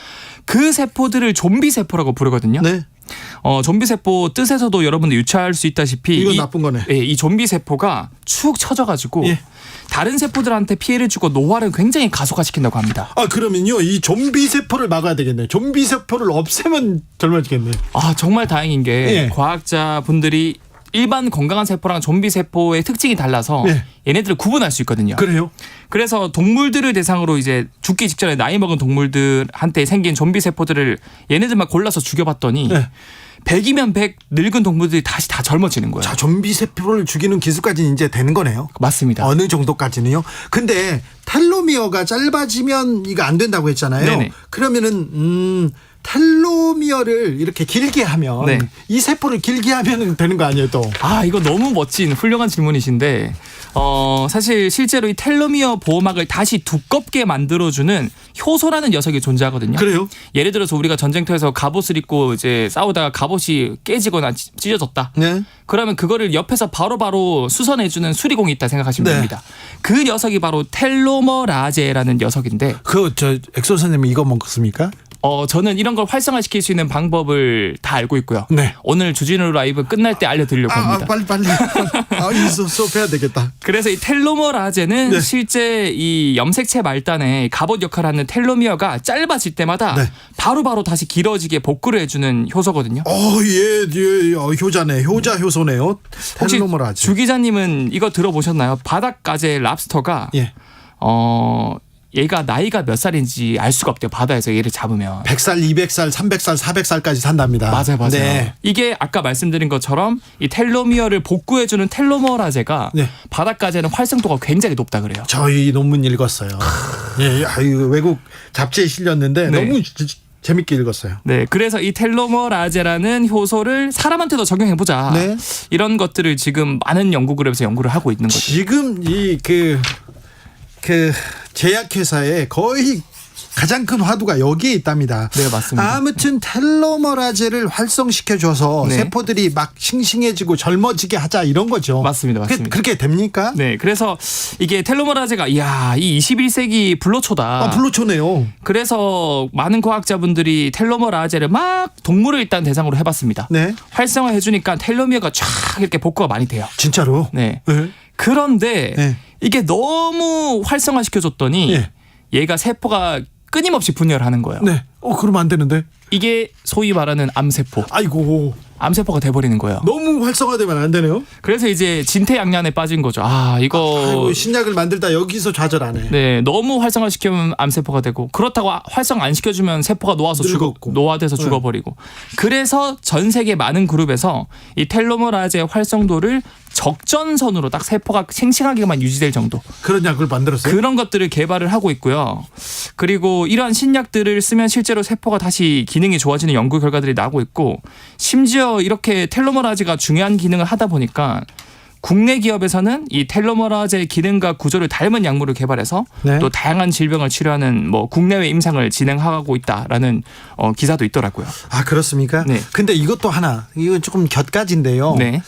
N: 그 세포들을 좀비 세포라고 부르거든요.
A: 네.
N: 좀비 세포 뜻에서도 여러분들 유추할 수 있다시피
A: 이건 나쁜 거네.
N: 이 좀비 세포가 축 처져가지고
A: 예.
N: 다른 세포들한테 피해를 주고 노화를 굉장히 가속화시킨다고 합니다.
A: 아, 그러면요 이 좀비 세포를 막아야 되겠네요. 좀비 세포를 없애면 젊어지겠네요.
N: 아, 정말 다행인 게
A: 예.
N: 과학자분들이 일반 건강한 세포랑 좀비 세포의 특징이 달라서
A: 예.
N: 얘네들을 구분할 수 있거든요.
A: 그래요?
N: 그래서 동물들을 대상으로 이제 죽기 직전에 나이 먹은 동물들한테 생긴 좀비 세포들을 얘네들만 골라서 죽여봤더니
A: 예.
N: 100이면 100 늙은 동물들이 다시 다 젊어지는 거예요.
A: 자, 좀비 세포를 죽이는 기술까지는 이제 되는 거네요.
N: 맞습니다.
A: 어느 정도까지는요? 근데 텔로미어가 짧아지면 이거 안 된다고 했잖아요.
N: 네네.
A: 그러면은 텔로미어를 이렇게 길게 하면
N: 네.
A: 이 세포를 길게 하면 되는 거 아니에요, 또?
N: 아, 이거 너무 멋진 훌륭한 질문이신데 사실 실제로 이 텔로미어 보호막을 다시 두껍게 만들어주는 효소라는 녀석이 존재하거든요.
A: 그래요?
N: 예를 들어서 우리가 전쟁터에서 갑옷을 입고 이제 싸우다가 갑옷이 깨지거나 찢어졌다.
A: 네.
N: 그러면 그거를 옆에서 바로바로 수선해주는 수리공이 있다 생각하시면
A: 네.
N: 됩니다. 그 녀석이 바로 텔로머라제라는 녀석인데
A: 저 엑소 선생님 이거 먹습니까?
N: 저는 이런 걸 활성화시킬 수 있는 방법을 다 알고 있고요.
A: 네.
N: 오늘 주진우 라이브 끝날 때 알려드리려고 합니다.
A: 빨리. 이거 수업해야 되겠다.
N: 그래서 이 텔로머라제는
A: 네.
N: 실제 이 염색체 말단에 갑옷 역할을 하는 텔로미어가 짧아질 때마다
A: 네.
N: 바로바로 다시 길어지게 복구를 해주는 효소거든요.
A: 효자네. 효자 효소네요.
N: 혹시
A: 텔로머라제.
N: 주 기자님은 이거 들어보셨나요? 바닷가재 랍스터가
A: 예.
N: 얘가 나이가 몇 살인지 알 수가 없대요. 바다에서 얘를 잡으면.
A: 100살, 200살, 300살, 400살까지 산답니다.
N: 맞아요.
A: 네.
N: 이게 아까 말씀드린 것처럼 이 텔로미어를 복구해주는 텔로머라제가
A: 네.
N: 바닷가재는 활성도가 굉장히 높다 그래요.
A: 저희 논문 읽었어요. 예, 외국 잡지에 실렸는데
N: 네.
A: 너무 재밌게 읽었어요.
N: 네, 그래서 이 텔로머라제라는 효소를 사람한테도 적용해보자.
A: 네.
N: 이런 것들을 지금 많은 연구 그룹에서 연구를 하고 있는 거죠.
A: 지금 이 제약회사에 거의 가장 큰 화두가 여기에 있답니다.
N: 네, 맞습니다.
A: 아무튼 텔로머라제를 활성시켜줘서
N: 네.
A: 세포들이 막 싱싱해지고 젊어지게 하자 이런 거죠.
N: 맞습니다.
A: 그렇게 됩니까?
N: 네, 그래서 이게 텔로머라제가 이 21세기 불로초다.
A: 불로초네요.
N: 그래서 많은 과학자분들이 텔로머라제를 막 동물을 일단 대상으로 해봤습니다.
A: 네.
N: 활성화해주니까 텔로미어가 쫙 이렇게 복구가 많이 돼요.
A: 진짜로?
N: 네.
A: 네.
N: 그런데
A: 네.
N: 이게 너무 활성화시켜줬더니
A: 네.
N: 얘가 세포가 끊임없이 분열하는 거예요.
A: 네. 그러면 안 되는데.
N: 이게 소위 말하는 암세포.
A: 아이고.
N: 암세포가 돼버리는 거예요.
A: 너무 활성화되면 안 되네요.
N: 그래서 이제 진퇴양난에 빠진 거죠.
A: 아이고, 신약을 만들다 여기서 좌절하네.
N: 네, 너무 활성화시키면 암세포가 되고 그렇다고 활성 안 시켜주면 세포가 녹아서 노화돼서 죽어버리고. 그래서 전 세계 많은 그룹에서 이 텔로머라제의 활성도를 적전선으로 딱 세포가 싱싱하게만 유지될 정도.
A: 그런 약을 만들었어요?
N: 그런 것들을 개발을 하고 있고요. 그리고 이러한 신약들을 쓰면 실제로 세포가 다시 기능이 좋아지는 연구 결과들이 나오고 있고, 심지어 이렇게 텔로머라제가 중요한 기능을 하다 보니까 국내 기업에서는 이 텔로머라제의 기능과 구조를 닮은 약물을 개발해서
A: 네.
N: 또 다양한 질병을 치료하는 국내외 임상을 진행하고 있다라는 기사도 있더라고요.
A: 아, 그렇습니까?
N: 네.
A: 근데 이것도 이건 조금 곁가지인데요.
N: 네.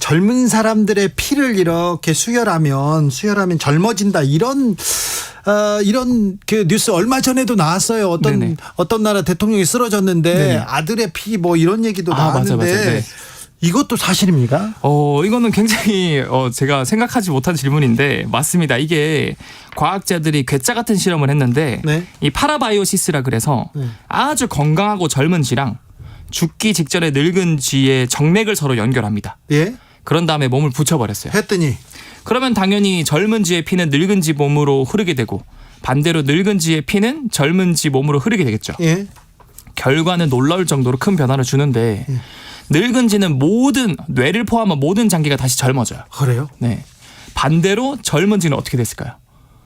A: 젊은 사람들의 피를 이렇게 수혈하면 젊어진다 이런 그 뉴스 얼마 전에도 나왔어요. 어떤 나라 대통령이 쓰러졌는데
N: 네네.
A: 아들의 피 이런 얘기도 나왔는데
N: 맞아요. 네.
A: 이것도 사실입니까?
N: 이거는 굉장히 제가 생각하지 못한 질문인데 맞습니다. 이게 과학자들이 괴짜 같은 실험을 했는데
A: 네.
N: 이 파라바이오시스라 그래서 아주 건강하고 젊은 쥐랑 죽기 직전에 늙은 쥐의 정맥을 서로 연결합니다.
A: 예?
N: 그런 다음에 몸을 붙여버렸어요.
A: 했더니
N: 그러면 당연히 젊은 쥐의 피는 늙은 쥐 몸으로 흐르게 되고 반대로 늙은 쥐의 피는 젊은 쥐 몸으로 흐르게 되겠죠.
A: 예?
N: 결과는 놀라울 정도로 큰 변화를 주는데 늙은 쥐는 뇌를 포함한 모든 장기가 다시 젊어져요.
A: 그래요?
N: 네. 반대로 젊은 쥐는 어떻게 됐을까요?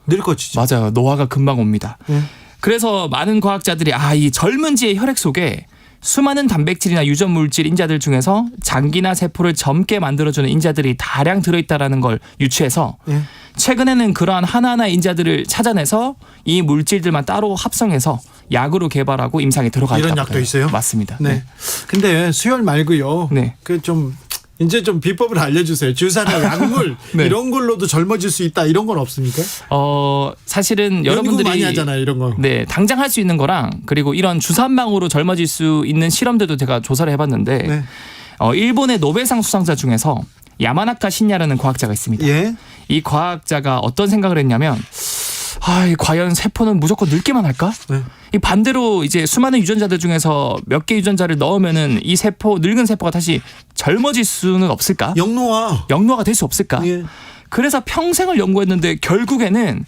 A: 늙어지죠.
N: 맞아요. 노화가 금방 옵니다. 그래서 많은 과학자들이 이 젊은 쥐의 혈액 속에 수많은 단백질이나 유전 물질 인자들 중에서 장기나 세포를 젊게 만들어주는 인자들이 다량 들어있다라는 걸 유추해서 최근에는 그러한 하나하나의 인자들을 찾아내서 이 물질들만 따로 합성해서 약으로 개발하고 임상에 들어가 있다.
A: 이런 약도 있어요?
N: 맞습니다.
A: 네. 근데 수혈 말고요.
N: 네.
A: 이제 좀 비법을 알려주세요. 주사나 약물
N: 네.
A: 이런 걸로도 젊어질 수 있다 이런 건 없습니까?
N: 사실은
A: 연구
N: 여러분들이
A: 많이 하잖아요 이런 거.
N: 네, 당장 할 수 있는 거랑 그리고 이런 주사 한 방으로 젊어질 수 있는 실험들도 제가 조사를 해봤는데
A: 네.
N: 일본의 노벨상 수상자 중에서 야마나카 신야라는 과학자가 있습니다.
A: 예.
N: 이 과학자가 어떤 생각을 했냐면 과연 세포는 무조건 늙기만 할까?
A: 네.
N: 이 반대로 이제 수많은 유전자들 중에서 몇 개 유전자를 넣으면은 이 늙은 세포가 다시 젊어질 수는 없을까? 영노화가 될 수 없을까?
A: 예.
N: 그래서 평생을 연구했는데 결국에는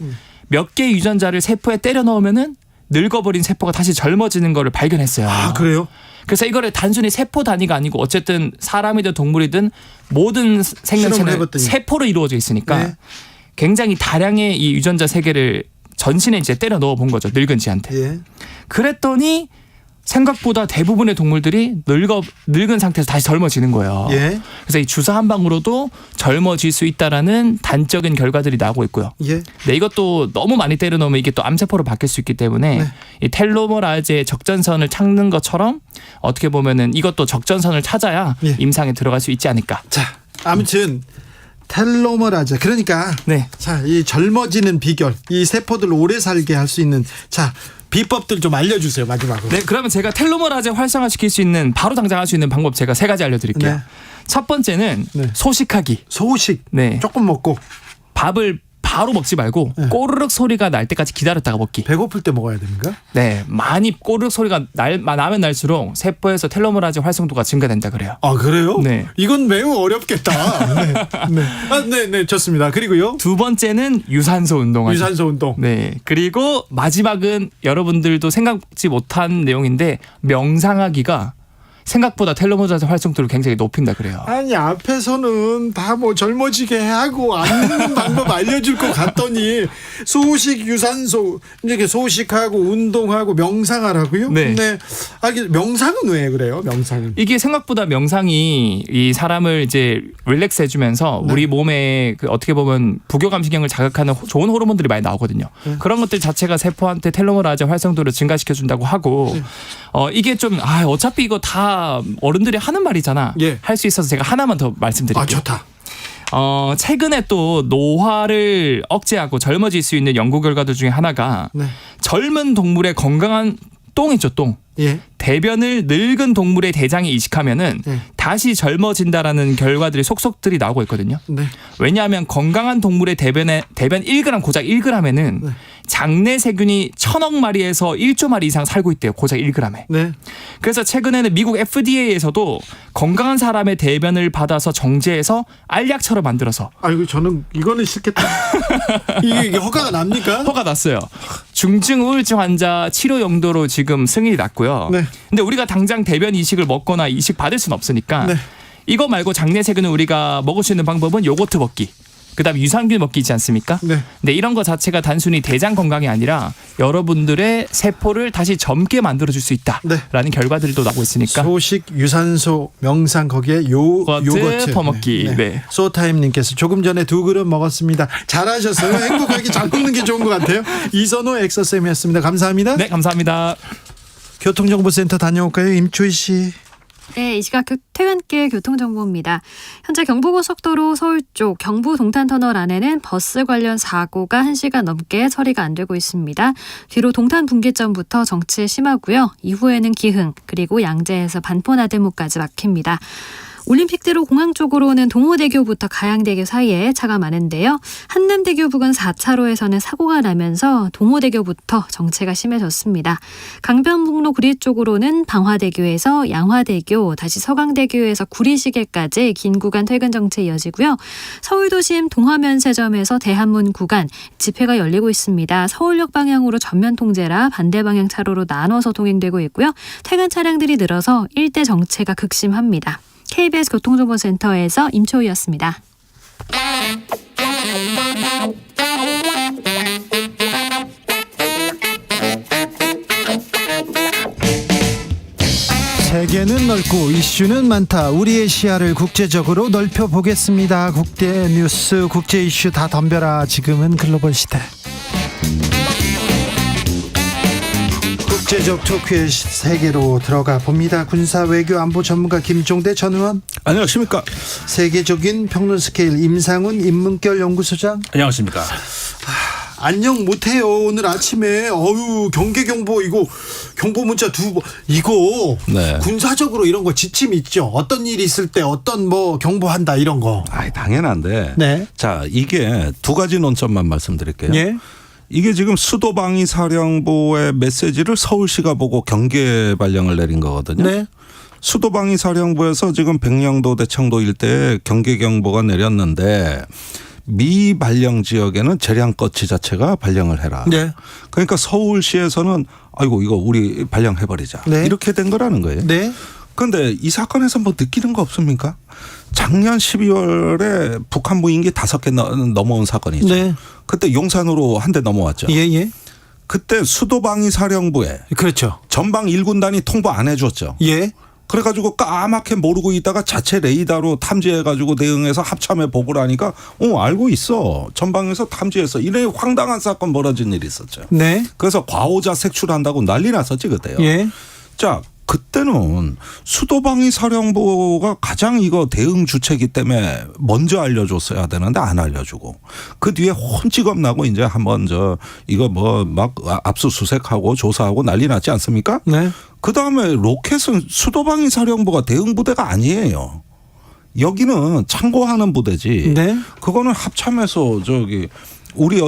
N: 몇 개 유전자를 세포에 때려 넣으면은 늙어버린 세포가 다시 젊어지는 거를 발견했어요.
A: 아, 그래요?
N: 그래서 이거를 단순히 세포 단위가 아니고 어쨌든 사람이든 동물이든 모든 생명체는 세포로 이루어져 있으니까
A: 네.
N: 굉장히 다량의 이 유전자 세계를 전신에 이제 때려 넣어 본 거죠. 늙은 쥐한테.
A: 예.
N: 그랬더니 생각보다 대부분의 동물들이 늙은 상태에서 다시 젊어지는 거예요.
A: 예.
N: 그래서 이 주사 한 방으로도 젊어질 수 있다라는 단적인 결과들이 나오고 있고요.
A: 예.
N: 네, 이것도 너무 많이 때려 넣으면 이게 또 암세포로 바뀔 수 있기 때문에
A: 네.
N: 이 텔로머라제의 적전선을 찾는 것처럼 어떻게 보면은 이것도 적전선을 찾아야
A: 예.
N: 임상에 들어갈 수 있지 않을까.
A: 자, 아무튼 텔로머라제 그러니까 이 젊어지는 비결, 이 세포들 오래 살게 할 수 있는 비법들 좀 알려주세요 마지막으로.
N: 네, 그러면 제가 텔로머라제 활성화시킬 수 있는 바로 당장 할 수 있는 방법 제가 3가지 알려드릴게요.
A: 네.
N: 첫 번째는 소식하기.
A: 소식.
N: 네.
A: 조금 먹고
N: 밥을 바로 먹지 말고 꼬르륵 소리가 날 때까지 기다렸다가 먹기.
A: 배고플 때 먹어야 됩니까?
N: 네, 많이 꼬르륵 소리가 나면 날수록 세포에서 텔로머라제 활성도가 증가된다 그래요.
A: 아, 그래요?
N: 네.
A: 이건 매우 어렵겠다. 네, 좋습니다. 그리고요.
N: 두 번째는 유산소 운동하기.
A: 유산소 운동.
N: 네. 그리고 마지막은 여러분들도 생각지 못한 내용인데 명상하기가 생각보다 텔로메라제 활성도를 굉장히 높인다 그래요.
A: 아니 앞에서는 다 뭐 젊어지게 하고 앉는 방법 알려줄 것 같더니 소식 유산소 이렇게 소식하고 운동하고 명상하라고요?
N: 네.
A: 명상은 왜 그래요? 명상은
N: 이게 생각보다 명상이 이 사람을 이제 릴렉스 해주면서 우리 몸에 그 어떻게 보면 부교감신경을 자극하는 좋은 호르몬들이 많이 나오거든요. 그런 것들 자체가 세포한테 텔로메라제 활성도를 증가시켜준다고 하고 이게 좀 어차피 이거 다 어른들이 하는 말이잖아. 할 수 있어서 제가 하나만 더 말씀드릴게요.
A: 좋다.
N: 최근에 또 노화를 억제하고 젊어질 수 있는 연구 결과들 중에 하나가 젊은 동물의 건강한 똥이죠, 똥. 대변을 늙은 동물의 대장에 이식하면은 다시 젊어진다라는 결과들이 속속들이 나오고 있거든요. 왜냐하면 건강한 동물의 대변 1g 고작 1g에는 장내 세균이 1000억 마리에서 1조 마리 이상 살고 있대요. 고작 1g에. 그래서 최근에는 미국 FDA에서도 건강한 사람의 대변을 받아서 정제해서 알약처럼 만들어서.
A: 아이고 저는 이거는 싫겠다. 이게 허가가 납니까?
N: 허가 났어요. 중증 우울증 환자 치료 용도로 지금 승인이 났고요. 근데 우리가 당장 대변 이식을 먹거나 이식 받을 수는 없으니까 이거 말고 장내 세균을 우리가 먹을 수 있는 방법은 요거트 먹기. 그다음에 유산균 먹기 있지 않습니까? 근데 이런 거 자체가 단순히 대장 건강이 아니라 여러분들의 세포를 다시 젊게 만들어줄 수 있다라는 결과들도 나오고 있으니까.
A: 소식, 유산소, 명상 거기에 요거트
N: 퍼먹기.
A: 소타임님께서 조금 전에 2그릇 먹었습니다. 잘하셨어요. 행복하게 잘 먹는 게 좋은 것 같아요. 이선호 엑서쌤이었습니다. 감사합니다.
N: 네, 감사합니다.
A: 교통정보센터 다녀올까요? 임초희 씨.
D: 네, 이 시각 퇴근길 교통정보입니다. 현재 경부고속도로 서울 쪽 경부 동탄터널 안에는 버스 관련 사고가 1시간 넘게 처리가 안 되고 있습니다. 뒤로 동탄 분기점부터 정체 심하고요. 이후에는 기흥 그리고 양재에서 반포나들목까지 막힙니다. 올림픽대로 공항 쪽으로는 동호대교부터 가양대교 사이에 차가 많은데요. 한남대교 부근 4차로에서는 사고가 나면서 동호대교부터 정체가 심해졌습니다. 강변북로 구리 쪽으로는 방화대교에서 양화대교, 다시 서강대교에서 구리시계까지 긴 구간 퇴근 정체 이어지고요. 서울도심 동화면세점에서 대한문 구간 집회가 열리고 있습니다. 서울역 방향으로 전면 통제라 반대 방향 차로로 나눠서 통행되고 있고요. 퇴근 차량들이 늘어서 일대 정체가 극심합니다. KBS 교통정보센터에서 임초희였습니다.
A: 세계는 넓고 이슈는 많다. 우리의 시야를 국제적으로 넓혀보겠습니다. 국제 뉴스, 국제 이슈 다 덤벼라. 지금은 글로벌 시대. 국제적 토크의 세계로 들어가 봅니다. 군사 외교 안보 전문가 김종대 전 의원.
O: 안녕하십니까.
A: 세계적인 평론 스케일 임상훈 인문결 연구소장.
O: 안녕하십니까.
A: 안녕 못해요. 오늘 아침에 경계 경보 이거 경보 문자 이거 군사적으로 이런 거 지침 있죠. 어떤 일이 있을 때 어떤 경보한다 이런 거.
O: 당연한데. 자, 이게 두 가지 논점만 말씀드릴게요. 이게 지금 수도방위사령부의 메시지를 서울시가 보고 경계 발령을 내린 거거든요. 수도방위사령부에서 지금 백령도 대청도 일대에 경계 경보가 내렸는데 미 발령 지역에는 재량껏 지자체가 발령을 해라. 그러니까 서울시에서는 아이고 이거 우리 발령해버리자. 이렇게 된 거라는 거예요. 그런데 이 사건에서 느끼는 거 없습니까? 작년 12월에 북한 무인기 5개 넘어온 사건이죠. 그때 용산으로 한 대 넘어왔죠. 그때 수도방위사령부에 전방 1군단이 통보 안 해줬죠. 그래가지고 까맣게 모르고 있다가 자체 레이더로 탐지해가지고 대응해서 합참에 보고를 하니까 알고 있어. 전방에서 탐지해서 이래 황당한 사건 벌어진 일이 있었죠. 그래서 과오자 색출한다고 난리 났었지 그때요. 자, 그때는 수도방위사령부가 가장 이거 대응 주체이기 때문에 먼저 알려줬어야 되는데 안 알려주고 그 뒤에 혼찌검 나고 이제 한번 이거 막 압수수색하고 조사하고 난리 났지 않습니까? 그 다음에 로켓은 수도방위사령부가 대응부대가 아니에요. 여기는 참고하는 부대지. 그거는 합참에서 우리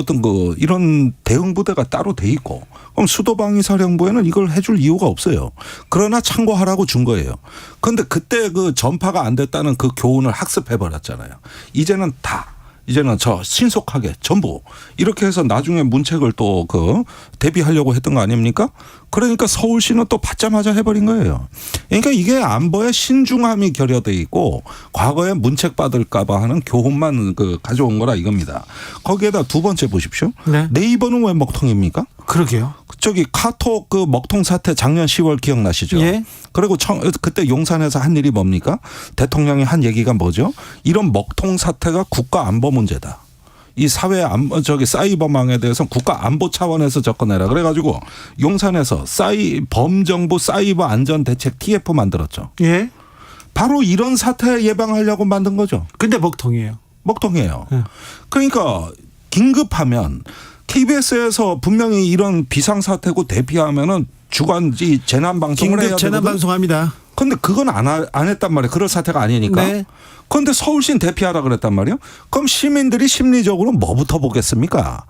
O: 이런 대응 부대가 따로 돼 있고 그럼 수도방위사령부에는 이걸 해줄 이유가 없어요. 그러나 참고하라고 준 거예요. 그런데 그때 그 전파가 안 됐다는 그 교훈을 학습해 버렸잖아요. 이제는 다 이제는 저 신속하게 전부 이렇게 해서 나중에 문책을 또 그 대비하려고 했던 거 아닙니까? 그러니까 서울시는 또 받자마자 해버린 거예요. 그러니까 이게 안보에 신중함이 결여돼 있고 과거에 문책 받을까봐 하는 교훈만 그 가져온 거라 이겁니다. 거기에다 두 번째 보십시오.
A: 네.
O: 네이버는 왜 먹통입니까?
A: 그러게요.
O: 저기 카톡 그 먹통 사태 작년 10월 기억나시죠?
A: 예.
O: 그리고 그때 용산에서 한 일이 뭡니까? 대통령이 한 얘기가 뭐죠? 이런 먹통 사태가 국가 안보 문제다. 이 사회 사이버망에 대해서 국가 안보 차원에서 접근해라. 그래가지고 용산에서 범정부 사이버 안전 대책 TF 만들었죠.
A: 예.
O: 바로 이런 사태 예방하려고 만든 거죠.
A: 근데 먹통이에요.
O: 먹통이에요.
A: 예.
O: 그러니까 긴급하면 KBS에서 분명히 이런 비상사태고 대피하면은 주간지 재난방송을 해야 되거든.
A: 재난방송합니다.
O: 근데 그건 안 했단 말이에요. 그럴 사태가 아니니까.
A: 네.
O: 그런데 서울시는 대피하라 그랬단 말이에요. 그럼 시민들이 심리적으로 뭐부터 보겠습니까?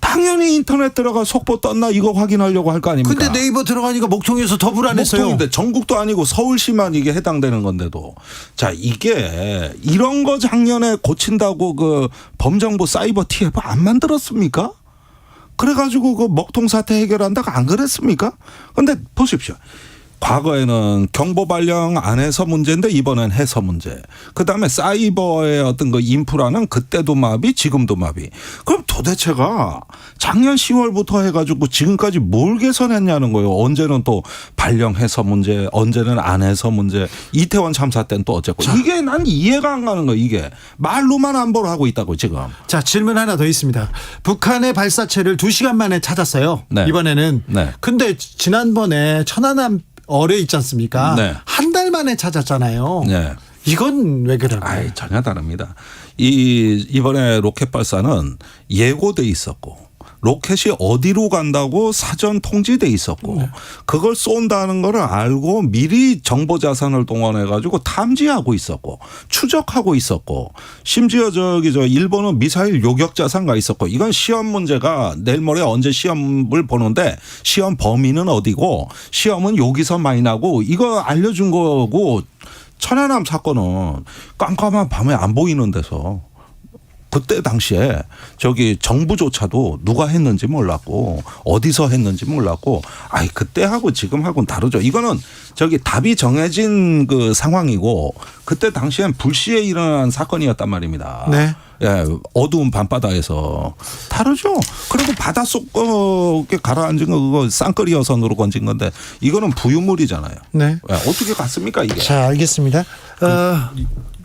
O: 당연히 인터넷 들어가 속보 떴나 이거 확인하려고 할 거 아닙니까?
A: 근데 네이버 들어가니까 먹통에서 더 불안했어요.
O: 먹통인데 전국도 아니고 서울시만 이게 해당되는 건데도. 자, 이게 이런 거 작년에 고친다고 그 범정부 사이버 TF 안 만들었습니까? 그래가지고 그 먹통 사태 해결한다고 안 그랬습니까? 근데 보십시오. 과거에는 경보 발령 안 해서 문제인데 이번엔 해서 문제. 그다음에 사이버의 어떤 그 인프라는 그때도 마비 지금도 마비. 그럼 도대체가 작년 10월부터 해가지고 지금까지 뭘 개선했냐는 거예요. 언제는 또 발령해서 문제, 언제는 안 해서 문제. 이태원 참사 때는 또 어쨌고. 이게 난 이해가 안 가는 거예요. 이게 말로만 안보를 하고 있다고 지금.
A: 자, 질문 하나 더 있습니다. 북한의 발사체를 2시간 만에 찾았어요.
O: 네.
A: 이번에는.
O: 네.
A: 근데 지난번에 천안함 어뢰 있지 않습니까?
O: 네.
A: 한 달 만에 찾았잖아요.
O: 네.
A: 이건 왜 그럴까요?
O: 전혀 다릅니다. 이번에 로켓 발사는 예고돼 있었고 로켓이 어디로 간다고 사전 통지돼 있었고 그걸 쏜다는 걸 알고 미리 정보 자산을 동원해 가지고 탐지하고 있었고 추적하고 있었고 심지어 일본은 미사일 요격 자산가 있었고 이건 시험 문제가 내일 모레 언제 시험을 보는데 시험 범위는 어디고 시험은 여기서 많이 나고 이거 알려준 거고 천안함 사건은 깜깜한 밤에 안 보이는 데서 그때 당시에 정부조차도 누가 했는지 몰랐고 어디서 했는지 몰랐고 그때하고 지금하고는 다르죠. 이거는 답이 정해진 그 상황이고 그때 당시엔 불시에 일어난 사건이었단 말입니다.
A: 네.
O: 예, 어두운 밤바다에서 다르죠. 그리고 바닷속에 가라앉은 거 그거 쌍끌이 여선으로 건진 건데 이거는 부유물이잖아요.
A: 네.
O: 예, 어떻게 갔습니까 이게?
A: 자, 알겠습니다.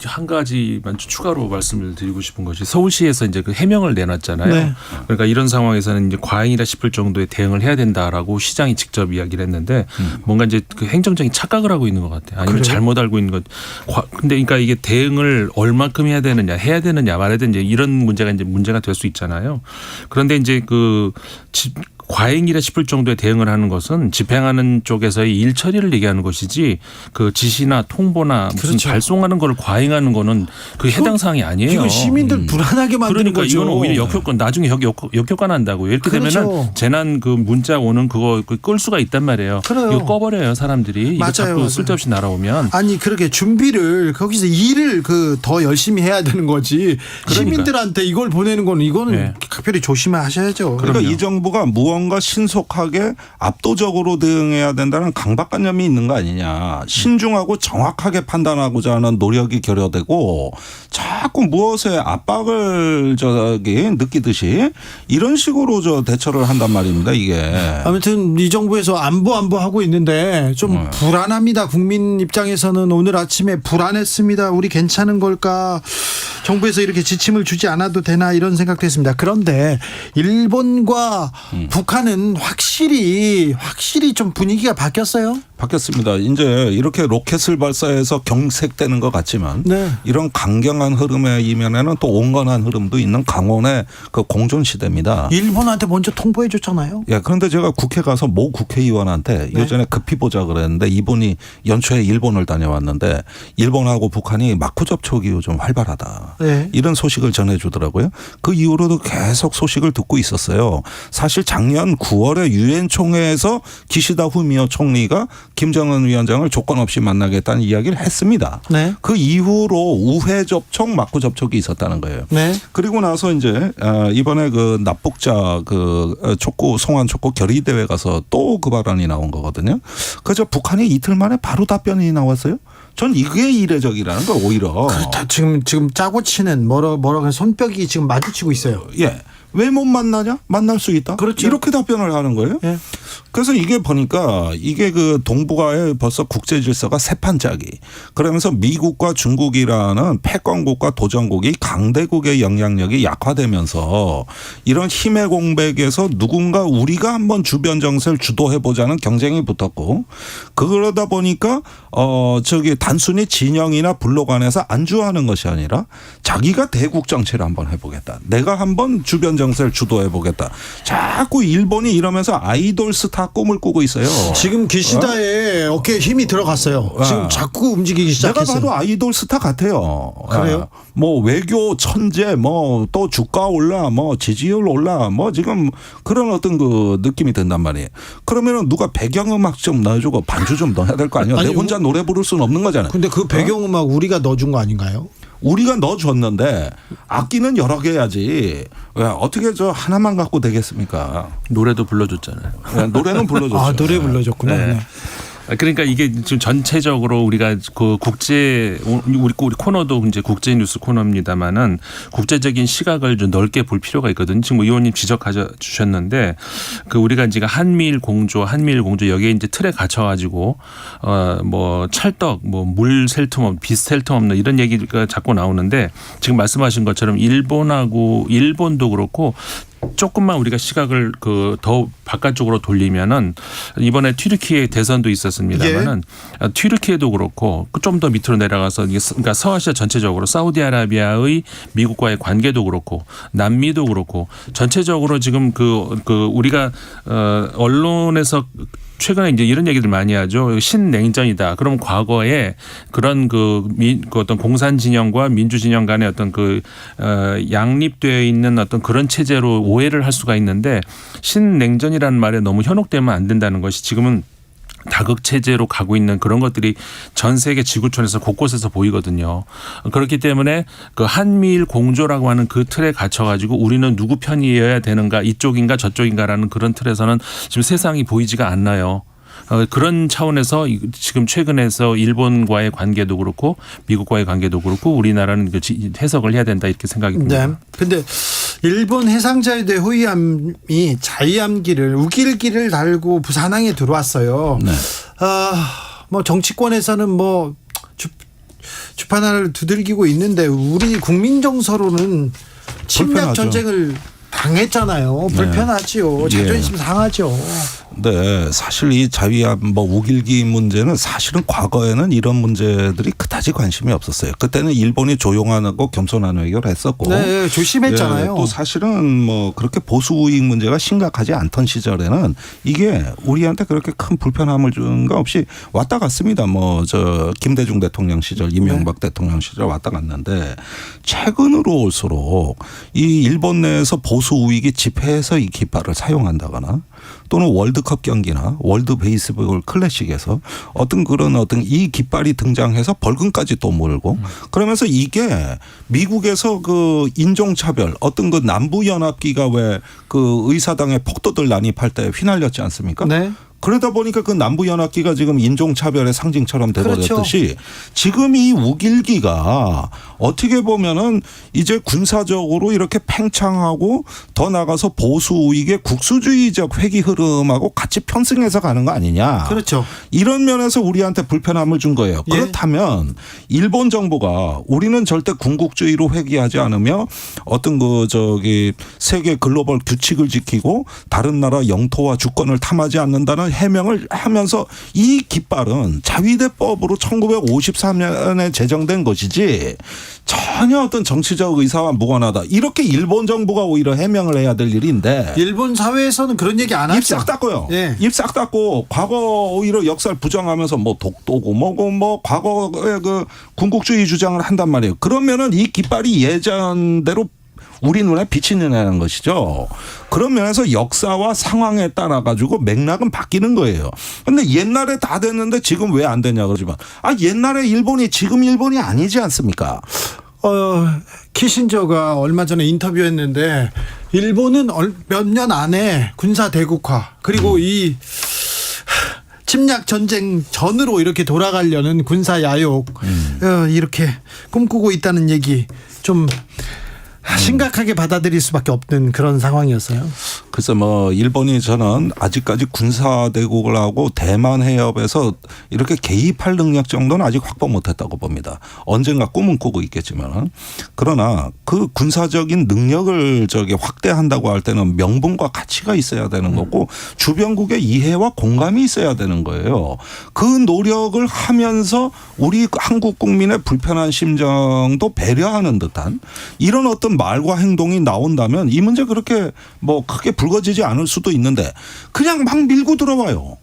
P: 한 가지만 추가로 말씀을 드리고 싶은 것이 서울시에서 이제 그 해명을 내놨잖아요.
A: 네.
P: 그러니까 이런 상황에서는 이제 과잉이라 싶을 정도의 대응을 해야 된다라고 시장이 직접 이야기를 했는데 뭔가 이제 그 행정적인 착각을 하고 있는 것 같아요. 아니면
A: 그래요?
P: 잘못 알고 있는 것. 근데 그러니까 이게 대응을 얼마큼 해야 되느냐 말아야 되느냐 이런 문제가 될 수 있잖아요. 그런데 이제 과잉이라 싶을 정도의 대응을 하는 것은 집행하는 쪽에서의 일 처리를 얘기하는 것이지 그 지시나 통보나 무슨
A: 그렇죠.
P: 발송하는 걸 과잉하는 거는 그 해당 사항이 아니에요.
A: 이건 시민들 불안하게 만드는
P: 그러니까
A: 거죠.
P: 이거는 오히려 역효과 나중에 역효과 난다고요. 이렇게
A: 그렇죠.
P: 되면은 재난 그 문자 오는 그거 끌 수가 있단 말이에요.
A: 그래요.
P: 이거 꺼버려요 사람들이. 이거 자꾸 쓸데없이 날아오면.
A: 아니 그렇게 준비를 거기서 일을 더 열심히 해야 되는 거지.
P: 그러니까.
A: 시민들한테 이걸 보내는 거는 이거는 각별히 조심하셔야죠.
O: 그러니까 이 정부가 무언가 신속하게 압도적으로 대응해야 된다는 강박관념이 있는 거 아니냐. 신중하고 정확하게 판단하고자 하는 노력이 결여되고 자꾸 무엇에 압박을 느끼듯이 이런 식으로 대처를 한단 말입니다. 이게.
A: 아무튼 이 정부에서 안보 하고 있는데 좀 불안합니다. 국민 입장에서는 오늘 아침에 불안했습니다. 우리 괜찮은 걸까? 정부에서 이렇게 지침을 주지 않아도 되나 이런 생각도 했습니다. 그런데 일본과 북한은 확실히 좀 분위기가 바뀌었어요.
O: 바뀌었습니다. 이제 이렇게 로켓을 발사해서 경색되는 것 같지만 이런 강경한 흐름의 이면에는 또 온건한 흐름도 있는 강원의 그 공존 시대입니다.
A: 일본한테 먼저 통보해 줬잖아요.
O: 예, 그런데 제가 국회 가서 모 국회의원한테 요전에 급히 보자 그랬는데 이분이 연초에 일본을 다녀왔는데 일본하고 북한이 마쿠 접촉이 요즘 활발하다. 이런 소식을 전해주더라고요. 그 이후로도 계속 소식을 듣고 있었어요. 사실 작년 9월에 유엔 총회에서 기시다 후미오 총리가 김정은 위원장을 조건 없이 만나겠다는 이야기를 했습니다.
A: 네.
O: 그 이후로 우회 접촉, 막구 접촉이 있었다는 거예요.
A: 네.
O: 그리고 나서 이제 이번에 그 납북자 그 촉구 송환 촉구 결의 대회 가서 또 그 발언이 나온 거거든요. 그래서 북한이 이틀 만에 바로 답변이 나왔어요. 전 이게 이례적이라는 거 오히려.
A: 그렇다. 지금 짜고 치는 뭐라고 손뼉이 지금 마주치고 있어요.
O: 예. 왜 못 만나냐? 만날 수 있다.
A: 그렇죠.
O: 이렇게 답변을 하는 거예요.
A: 예.
O: 그래서 이게 보니까 이게 그 동북아의 벌써 국제 질서가 새판짜기. 그러면서 미국과 중국이라는 패권국과 도전국이 강대국의 영향력이 약화되면서 이런 힘의 공백에서 누군가 우리가 한번 주변 정세를 주도해보자는 경쟁이 붙었고, 그러다 보니까 저기 단순히 진영이나 블록 안에서 안주하는 것이 아니라 자기가 대국 정치를 한번 해보겠다. 내가 한번 주변 정세를 주도해보겠다. 자꾸 일본이 이러면서 아이돌 스타 꿈을 꾸고 있어요.
A: 지금 기시다의 어깨에 힘이 들어갔어요. 지금 자꾸 움직이기 시작했어요.
O: 내가 봐도 아이돌 스타 같아요.
A: 그래요?
O: 뭐 외교 천재, 뭐 또 주가 올라, 뭐 지지율 올라, 뭐 지금 그런 어떤 그 느낌이 든단 말이에요. 그러면은 누가 배경음악 좀 넣어주고 반주 좀 넣어야 될 거 아니에요? 내 혼자 노래 부를 수는 없는 거잖아요.
A: 근데 그 배경음악 우리가 넣어준 거 아닌가요?
O: 우리가 넣어줬는데 악기는 여러 개 해야지. 왜 어떻게 저 하나만 갖고 되겠습니까?
P: 노래도 불러줬잖아요.
O: 네, 노래는 불러줬죠.
A: 아, 노래 불러줬구나.
P: 네.
A: 네.
P: 그러니까 이게 지금 전체적으로 우리가 그 우리 코너도 이제 국제 뉴스 코너입니다만은 국제적인 시각을 좀 넓게 볼 필요가 있거든요. 지금 의원님 지적해 주셨는데 그 우리가 이제 한미일 공조 여기에 이제 틀에 갇혀 가지고 뭐 찰떡 뭐 물 셀 틈 없는 빛 셀 틈 없는 이런 얘기가 자꾸 나오는데 지금 말씀하신 것처럼 일본도 그렇고 조금만 우리가 시각을 그 더 바깥쪽으로 돌리면은 이번에 튀르키예 대선도 있었습니다만은 튀르키예도 그렇고 좀 더 밑으로 내려가서 그러니까 서아시아 전체적으로 사우디아라비아의 미국과의 관계도 그렇고 남미도 그렇고 전체적으로 지금 그 우리가 언론에서 최근에 이제 이런 얘기들 많이 하죠. 신냉전이다. 그럼 과거에 그런 그 어떤 공산 진영과 민주 진영 간의 어떤 양립되어 있는 어떤 그런 체제로 오해를 할 수가 있는데 신냉전이라는 말에 너무 현혹되면 안 된다는 것이 지금은 다극 체제로 가고 있는 그런 것들이 전 세계 지구촌에서 곳곳에서 보이거든요. 그렇기 때문에 그 한미일 공조라고 하는 그 틀에 갇혀가지고 우리는 누구 편이어야 되는가 이쪽인가 저쪽인가라는 그런 틀에서는 지금 세상이 보이지가 않나요. 그런 차원에서 지금 최근에서 일본과의 관계도 그렇고 미국과의 관계도 그렇고 우리나라는 해석을 해야 된다 이렇게 생각이 듭니다.
A: 네. 근데 일본 해상자위대 호위함이 자위함기를 우길기를 달고 부산항에 들어왔어요.
O: 네.
A: 뭐 정치권에서는 뭐 주판을 두들기고 있는데 우리 국민 정서로는 침략 전쟁을 당했잖아요. 불편하지요. 자존심 상하죠.
O: 네, 사실 이 자위함 뭐 우길기 문제는 사실은 과거에는 이런 문제들이 그다지 관심이 없었어요. 그때는 일본이 조용하고 겸손한 외교를 했었고,
A: 네, 조심했잖아요.
O: 네, 또 사실은 뭐 그렇게 보수 우익 문제가 심각하지 않던 시절에는 이게 우리한테 그렇게 큰 불편함을 준 거 없이 왔다 갔습니다. 뭐 저 김대중 대통령 시절, 이명박 대통령 시절 왔다 갔는데 최근으로 올수록 이 일본 내에서 보수 우익이 집회에서 이 깃발을 사용한다거나 또는 월드컵 경기나 월드 베이스볼 클래식에서 어떤 이 깃발이 등장해서 벌금까지 또 물고 그러면서 이게 미국에서 그 인종차별 어떤 그 남부연합기가 왜 그 의사당의 폭도들 난입할 때 휘날렸지 않습니까?
A: 네.
O: 그러다 보니까 그 남부연합기가 지금 인종차별의 상징처럼 돼버렸듯이 그렇죠. 지금 이 우길기가 어떻게 보면은 이제 군사적으로 이렇게 팽창하고 더 나가서 보수 우익의 국수주의적 회귀 흐름하고 같이 편승해서 가는 거 아니냐.
A: 그렇죠.
O: 이런 면에서 우리한테 불편함을 준 거예요. 그렇다면 일본 정부가 우리는 절대 군국주의로 회귀하지 않으며 어떤 세계 글로벌 규칙을 지키고 다른 나라 영토와 주권을 탐하지 않는다는 해명을 하면서 이 깃발은 자위대법으로 1953년에 제정된 것이지 전혀 어떤 정치적 의사와 무관하다. 이렇게 일본 정부가 오히려 해명을 해야 될 일인데
A: 일본 사회에서는 그런 얘기 안 하죠.
O: 입 싹 닦고요. 네. 입 싹 닦고 과거 오히려 역사를 부정하면서 뭐 독도고 뭐고 뭐 과거의 그 군국주의 주장을 한단 말이에요. 그러면은 이 깃발이 예전대로 우리 눈에 비치느냐는 것이죠. 그런 면에서 역사와 상황에 따라 가지고 맥락은 바뀌는 거예요. 근데 옛날에 다 됐는데 지금 왜 안 되냐 그러지만 옛날에 일본이 지금 일본이 아니지 않습니까?
A: 키신저가 얼마 전에 인터뷰했는데 일본은 몇 년 안에 군사 대국화 그리고 이 침략 전쟁 전으로 이렇게 돌아가려는 군사 야욕 이렇게 꿈꾸고 있다는 얘기 좀 심각하게 받아들일 수밖에 없는 그런 상황이었어요.
O: 그래서 뭐 일본이 저는 아직까지 군사 대국을 하고 대만 해협에서 이렇게 개입할 능력 정도는 아직 확보 못했다고 봅니다. 언젠가 꿈은 꾸고 있겠지만 그러나 그 군사적인 능력을 확대한다고 할 때는 명분과 가치가 있어야 되는 거고 주변국의 이해와 공감이 있어야 되는 거예요. 그 노력을 하면서 우리 한국 국민의 불편한 심정도 배려하는 듯한 이런 어떤 말과 행동이 나온다면 이 문제 그렇게 뭐 크게 불거지지 않을 수도 있는데 그냥 막 밀고 들어와요.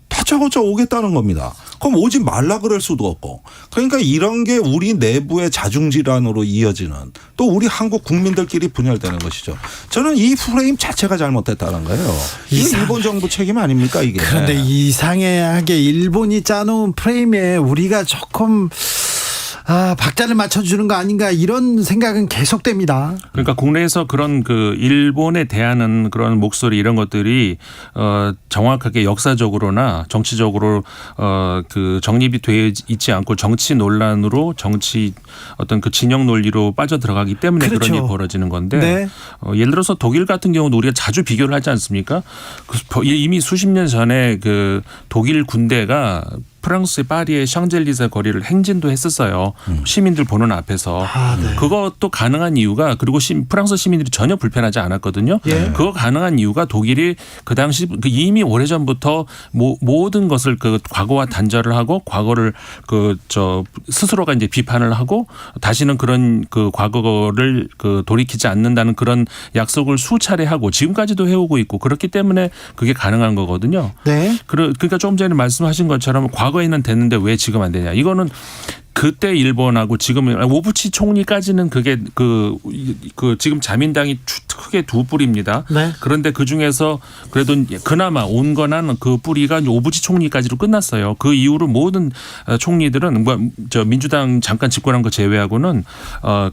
O: 다짜고짜 오겠다는 겁니다. 그럼 오지 말라 그럴 수도 없고. 그러니까 이런 게 우리 내부의 자중질환으로 이어지는 또 우리 한국 국민들끼리 분열되는 것이죠. 저는 이 프레임 자체가 잘못됐다는 거예요. 이게 일본 정부 책임 아닙니까 이게.
A: 그런데 이상하게 일본이 짜놓은 프레임에 우리가 조금 박자를 맞춰주는 거 아닌가 이런 생각은 계속됩니다.
P: 그러니까 국내에서 그런 그 일본에 대하는 그런 목소리 이런 것들이 정확하게 역사적으로나 정치적으로 그 정립이 돼 있지 않고 정치 논란으로 정치 어떤 그 진영 논리로 빠져 들어가기 때문에
A: 그렇죠.
P: 그런 일이 벌어지는 건데
A: 네.
P: 예를 들어서 독일 같은 경우도 우리가 자주 비교를 하지 않습니까? 이미 수십 년 전에 그 독일 군대가 프랑스의 파리의 샹젤리제 거리를 행진도 했었어요. 시민들 보는 앞에서.
A: 네.
P: 그것도 가능한 이유가 그리고 프랑스 시민들이 전혀 불편하지 않았거든요.
A: 예.
P: 그거 가능한 이유가 독일이 그 당시 이미 오래전부터 모든 것을 그 과거와 단절을 하고 과거를 스스로가 이제 비판을 하고 다시는 그런 그 과거를 그 돌이키지 않는다는 그런 약속을 수차례 하고 지금까지도 해오고 있고 그렇기 때문에 그게 가능한 거거든요.
A: 네.
P: 그러니까 조금 전에 말씀하신 것처럼 과거에는 됐는데 왜 지금 안 되냐. 이거는 그때 일본하고 지금 오부치 총리까지는 그게 그 지금 자민당이 크게 두 뿌리입니다.
A: 네.
P: 그런데 그 중에서 그래도 그나마 온건한 그 뿌리가 오부치 총리까지로 끝났어요. 그 이후로 모든 총리들은 민주당 잠깐 집권한 거 제외하고는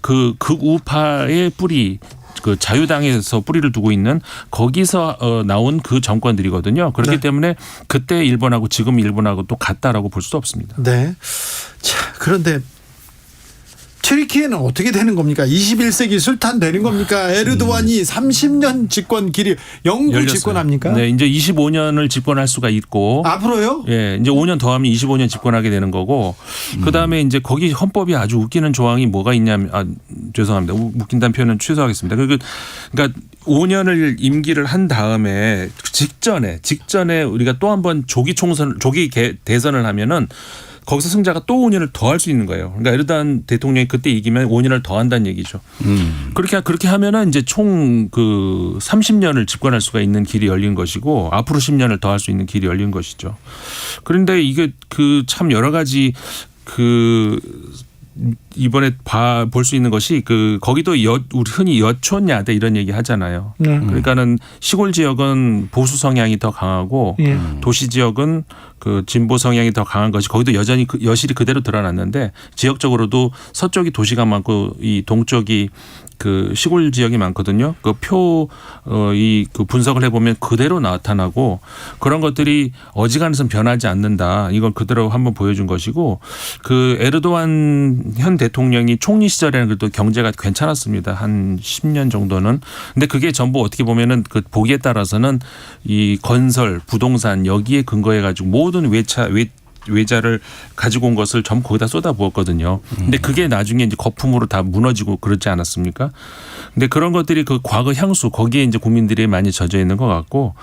P: 그 우파의 뿌리 그 자유당에서 뿌리를 두고 있는 거기서 나온 그 정권들이거든요. 그렇기
A: 네.
P: 때문에 그때 일본하고 지금 일본하고 또 같다라고 볼 수도 없습니다.
A: 네. 자, 그런데 튀르키예는 어떻게 되는 겁니까? 21세기 술탄 되는 겁니까? 에르도안이 30년 집권 길이 영구
P: 열렸어요.
A: 집권합니까?
P: 네, 이제 25년을 집권할 수가 있고
A: 앞으로요?
P: 예, 이제 5년 더하면 25년 집권하게 되는 거고 그다음에 이제 거기 헌법이 아주 웃기는 조항이 뭐가 있냐면 죄송합니다. 웃긴다는 표현은 취소하겠습니다. 그러니까 5년을 임기를 한 다음에 직전에 우리가 또 한 번 조기 대선을 하면은 거기서 승자가 또 5년을 더 할 수 있는 거예요. 그러니까 에르도안 대통령이 그때 이기면 5년을 더 한다는 얘기죠. 그렇게 하면은 이제 총 그 30년을 집권할 수가 있는 길이 열린 것이고 앞으로 10년을 더 할 수 있는 길이 열린 것이죠. 그런데 이게 그 참 여러 가지 이번에 볼 수 있는 것이 거기도 우리 흔히 여촌야대 이런 얘기 하잖아요. 그러니까는 시골 지역은 보수 성향이 더 강하고 도시 지역은 그 진보 성향이 더 강한 것이 거기도 여전히 여실히 그대로 드러났는데 지역적으로도 서쪽이 도시가 많고 이 동쪽이 그 시골 지역이 많거든요. 그 분석을 해보면 그대로 나타나고 그런 것들이 어지간해서 변하지 않는다. 이걸 그대로 한번 보여준 것이고 그 에르도안 현 대통령이 총리 시절에는 그래도 경제가 괜찮았습니다. 한 10년 정도는. 근데 그게 전부 어떻게 보면은 그 보기에 따라서는 이 건설, 부동산 여기에 근거해 가지고 모든 외자를 가지고 온 것을 전부 거기다 쏟아부었거든요. 근데 그게 나중에 이제 거품으로 다 무너지고 그렇지 않았습니까? 근데 그런 것들이 그 과거 향수 거기에 이제 국민들이 많이 젖어 있는 것 같고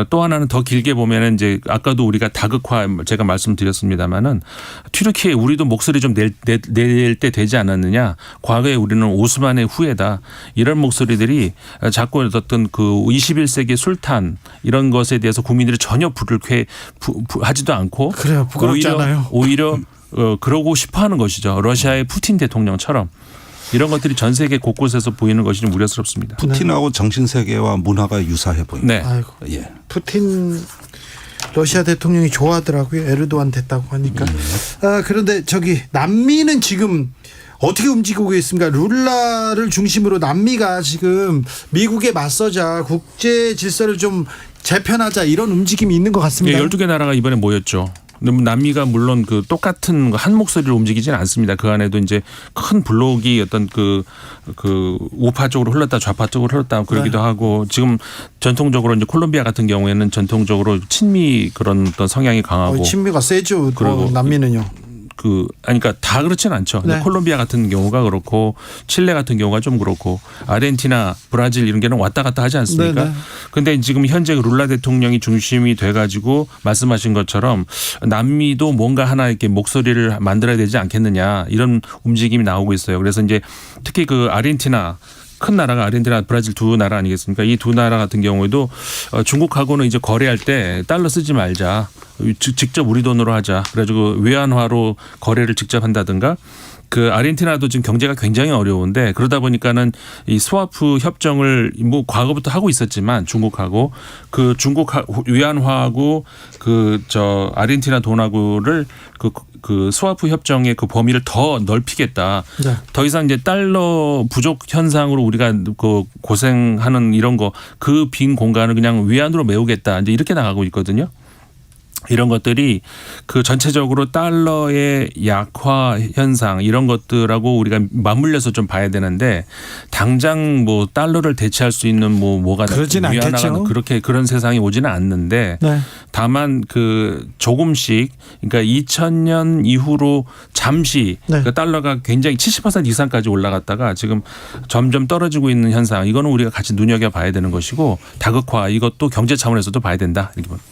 P: 또 하나는 더 길게 보면은 이제 아까도 우리가 다극화 제가 말씀드렸습니다마는 튀르키예 우리도 목소리 좀 낼 때 되지 않았느냐? 과거에 우리는 오스만의 후예다. 이런 목소리들이 자꾸 어떤 그 21세기 술탄 이런 것에 대해서 국민들이 전혀 불을 하지도 않고
A: 그래요. 부끄럽지 않아요.
P: 오히려 그러고 싶어하는 것이죠. 러시아의 푸틴 대통령처럼. 이런 것들이 전 세계 곳곳에서 보이는 것이 좀 우려스럽습니다.
O: 푸틴하고 정신 세계와 문화가 유사해 보입니다.
P: 네.
A: 아이고.
O: 예.
A: 푸틴 러시아 대통령이 좋아하더라고요. 에르도안 됐다고 하니까. 그런데 저기 남미는 지금 어떻게 움직이고 있습니까? 룰라를 중심으로 남미가 지금 미국에 맞서자 국제 질서를 좀 재편하자 이런 움직임이 있는 것 같습니다.
P: 12개 나라가 이번에 모였죠. 근데 남미가 물론 그 똑같은 한 목소리로 움직이지는 않습니다. 그 안에도 이제 큰 블록이 어떤 그 우파 쪽으로 흘렀다 좌파 쪽으로 흘렀다 그러기도 하고 지금 전통적으로 이제 콜롬비아 같은 경우에는 전통적으로 친미 그런 어떤 성향이 강하고
A: 친미가 세죠. 그리고 남미는요.
P: 그러니까 다 그렇진 않죠.
A: 네.
P: 콜롬비아 같은 경우가 그렇고 칠레 같은 경우가 좀 그렇고 아르헨티나, 브라질 이런 게는 왔다 갔다 하지 않습니까? 그런데 지금 현재 룰라 대통령이 중심이 돼가지고 말씀하신 것처럼 남미도 뭔가 하나 이렇게 목소리를 만들어야 되지 않겠느냐 이런 움직임이 나오고 있어요. 그래서 이제 특히 그 아르헨티나 큰 나라가 아르헨티나, 브라질 두 나라 아니겠습니까? 이 두 나라 같은 경우에도 중국하고는 이제 거래할 때 달러 쓰지 말자. 직접 우리 돈으로 하자. 그래가지고 외환화로 거래를 직접 한다든가. 그 아르헨티나도 지금 경제가 굉장히 어려운데 그러다 보니까는 이 스와프 협정을 뭐 과거부터 하고 있었지만 중국하고 그 중국 외환화하고 그 아르헨티나 돈하고를 그 스와프 협정의 그 범위를 더 넓히겠다.
A: 네.
P: 더 이상 이제 달러 부족 현상으로 우리가 그 고생하는 이런 거 그 빈 공간을 그냥 외환으로 메우겠다. 이제 이렇게 나가고 있거든요. 이런 것들이 그 전체적으로 달러의 약화 현상 이런 것들하고 우리가 맞물려서 좀 봐야 되는데 당장 뭐 달러를 대체할 수 있는 뭐가
A: 그러진 않겠죠.
P: 그렇게 그런 세상이 오지는 않는데 다만 그 조금씩 그러니까 2000년 이후로 잠시 그 달러가 굉장히 70% 이상까지 올라갔다가 지금 점점 떨어지고 있는 현상 이거는 우리가 같이 눈여겨봐야 되는 것이고 다극화 이것도 경제 차원에서도 봐야 된다 이렇게 봅니다.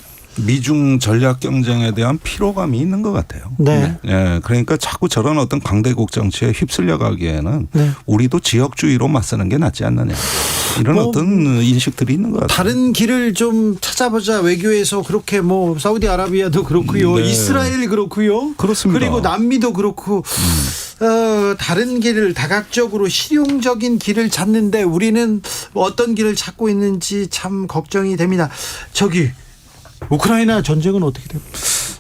O: 미중 전략 경쟁에 대한 피로감이 있는 것 같아요.
A: 네.
O: 예, 그러니까 자꾸 저런 어떤 강대국 정치에 휩쓸려 가기에는 우리도 지역주의로 맞서는 게 낫지 않느냐. 이런 어떤 인식들이 있는 것 같아요.
A: 다른 길을 좀 찾아보자. 외교에서 그렇게 뭐 사우디아라비아도 그렇고요. 이스라엘 그렇고요.
O: 그렇습니다.
A: 그리고 남미도 그렇고 다른 길을 다각적으로 실용적인 길을 찾는데 우리는 어떤 길을 찾고 있는지 참 걱정이 됩니다. 저기 우크라이나 전쟁은 어떻게 됩니까?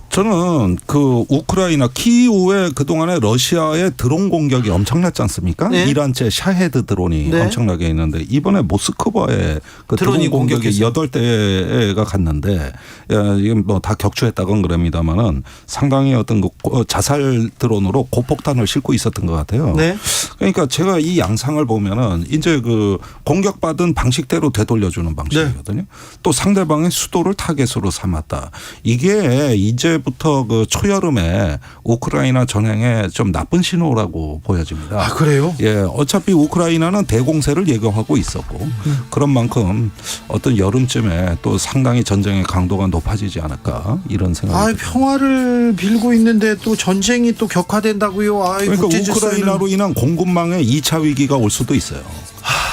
O: 저는 그 우크라이나 키이우에 그동안에 러시아의 드론 공격이 엄청났지 않습니까?
A: 네.
O: 이란제 샤헤드 드론이 엄청나게 있는데 이번에 모스크바에 그 드론 공격이 8대가 갔는데 이건 뭐 다 격추했다건 그럽니다만은 상당히 어떤 그 자살 드론으로 고폭탄을 싣고 있었던 것 같아요.
A: 네.
O: 그러니까 제가 이 양상을 보면은 이제 그 공격받은 방식대로 되돌려주는 방식이거든요. 또 상대방의 수도를 타겟으로 삼았다. 이게 이제부터 그 초여름에 우크라이나 전행의 좀 나쁜 신호라고 보여집니다.
A: 아, 그래요?
O: 예, 어차피 우크라이나는 대공세를 예고하고 있었고 그런 만큼 어떤 여름쯤에 또 상당히 전쟁의 강도가 높아지지 않을까 이런 생각이 듭니다.
A: 평화를 빌고 있는데 또 전쟁이 또 격화된다고요.
O: 그러니까 우크라이나로 인한 공급망의 2차 위기가 올 수도 있어요.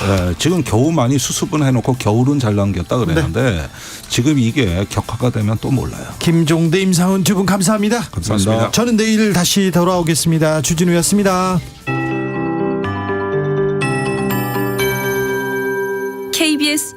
O: 예, 지금 겨우 많이 수습은 해놓고 겨울은 잘 넘겼다 그랬는데 지금 이게 격화가 되면 또 몰라요.
A: 김종대, 임상훈 두 분 감사합니다.
O: 감사합니다.
A: 저는 내일 다시 돌아오겠습니다. 주진우였습니다.
B: KBS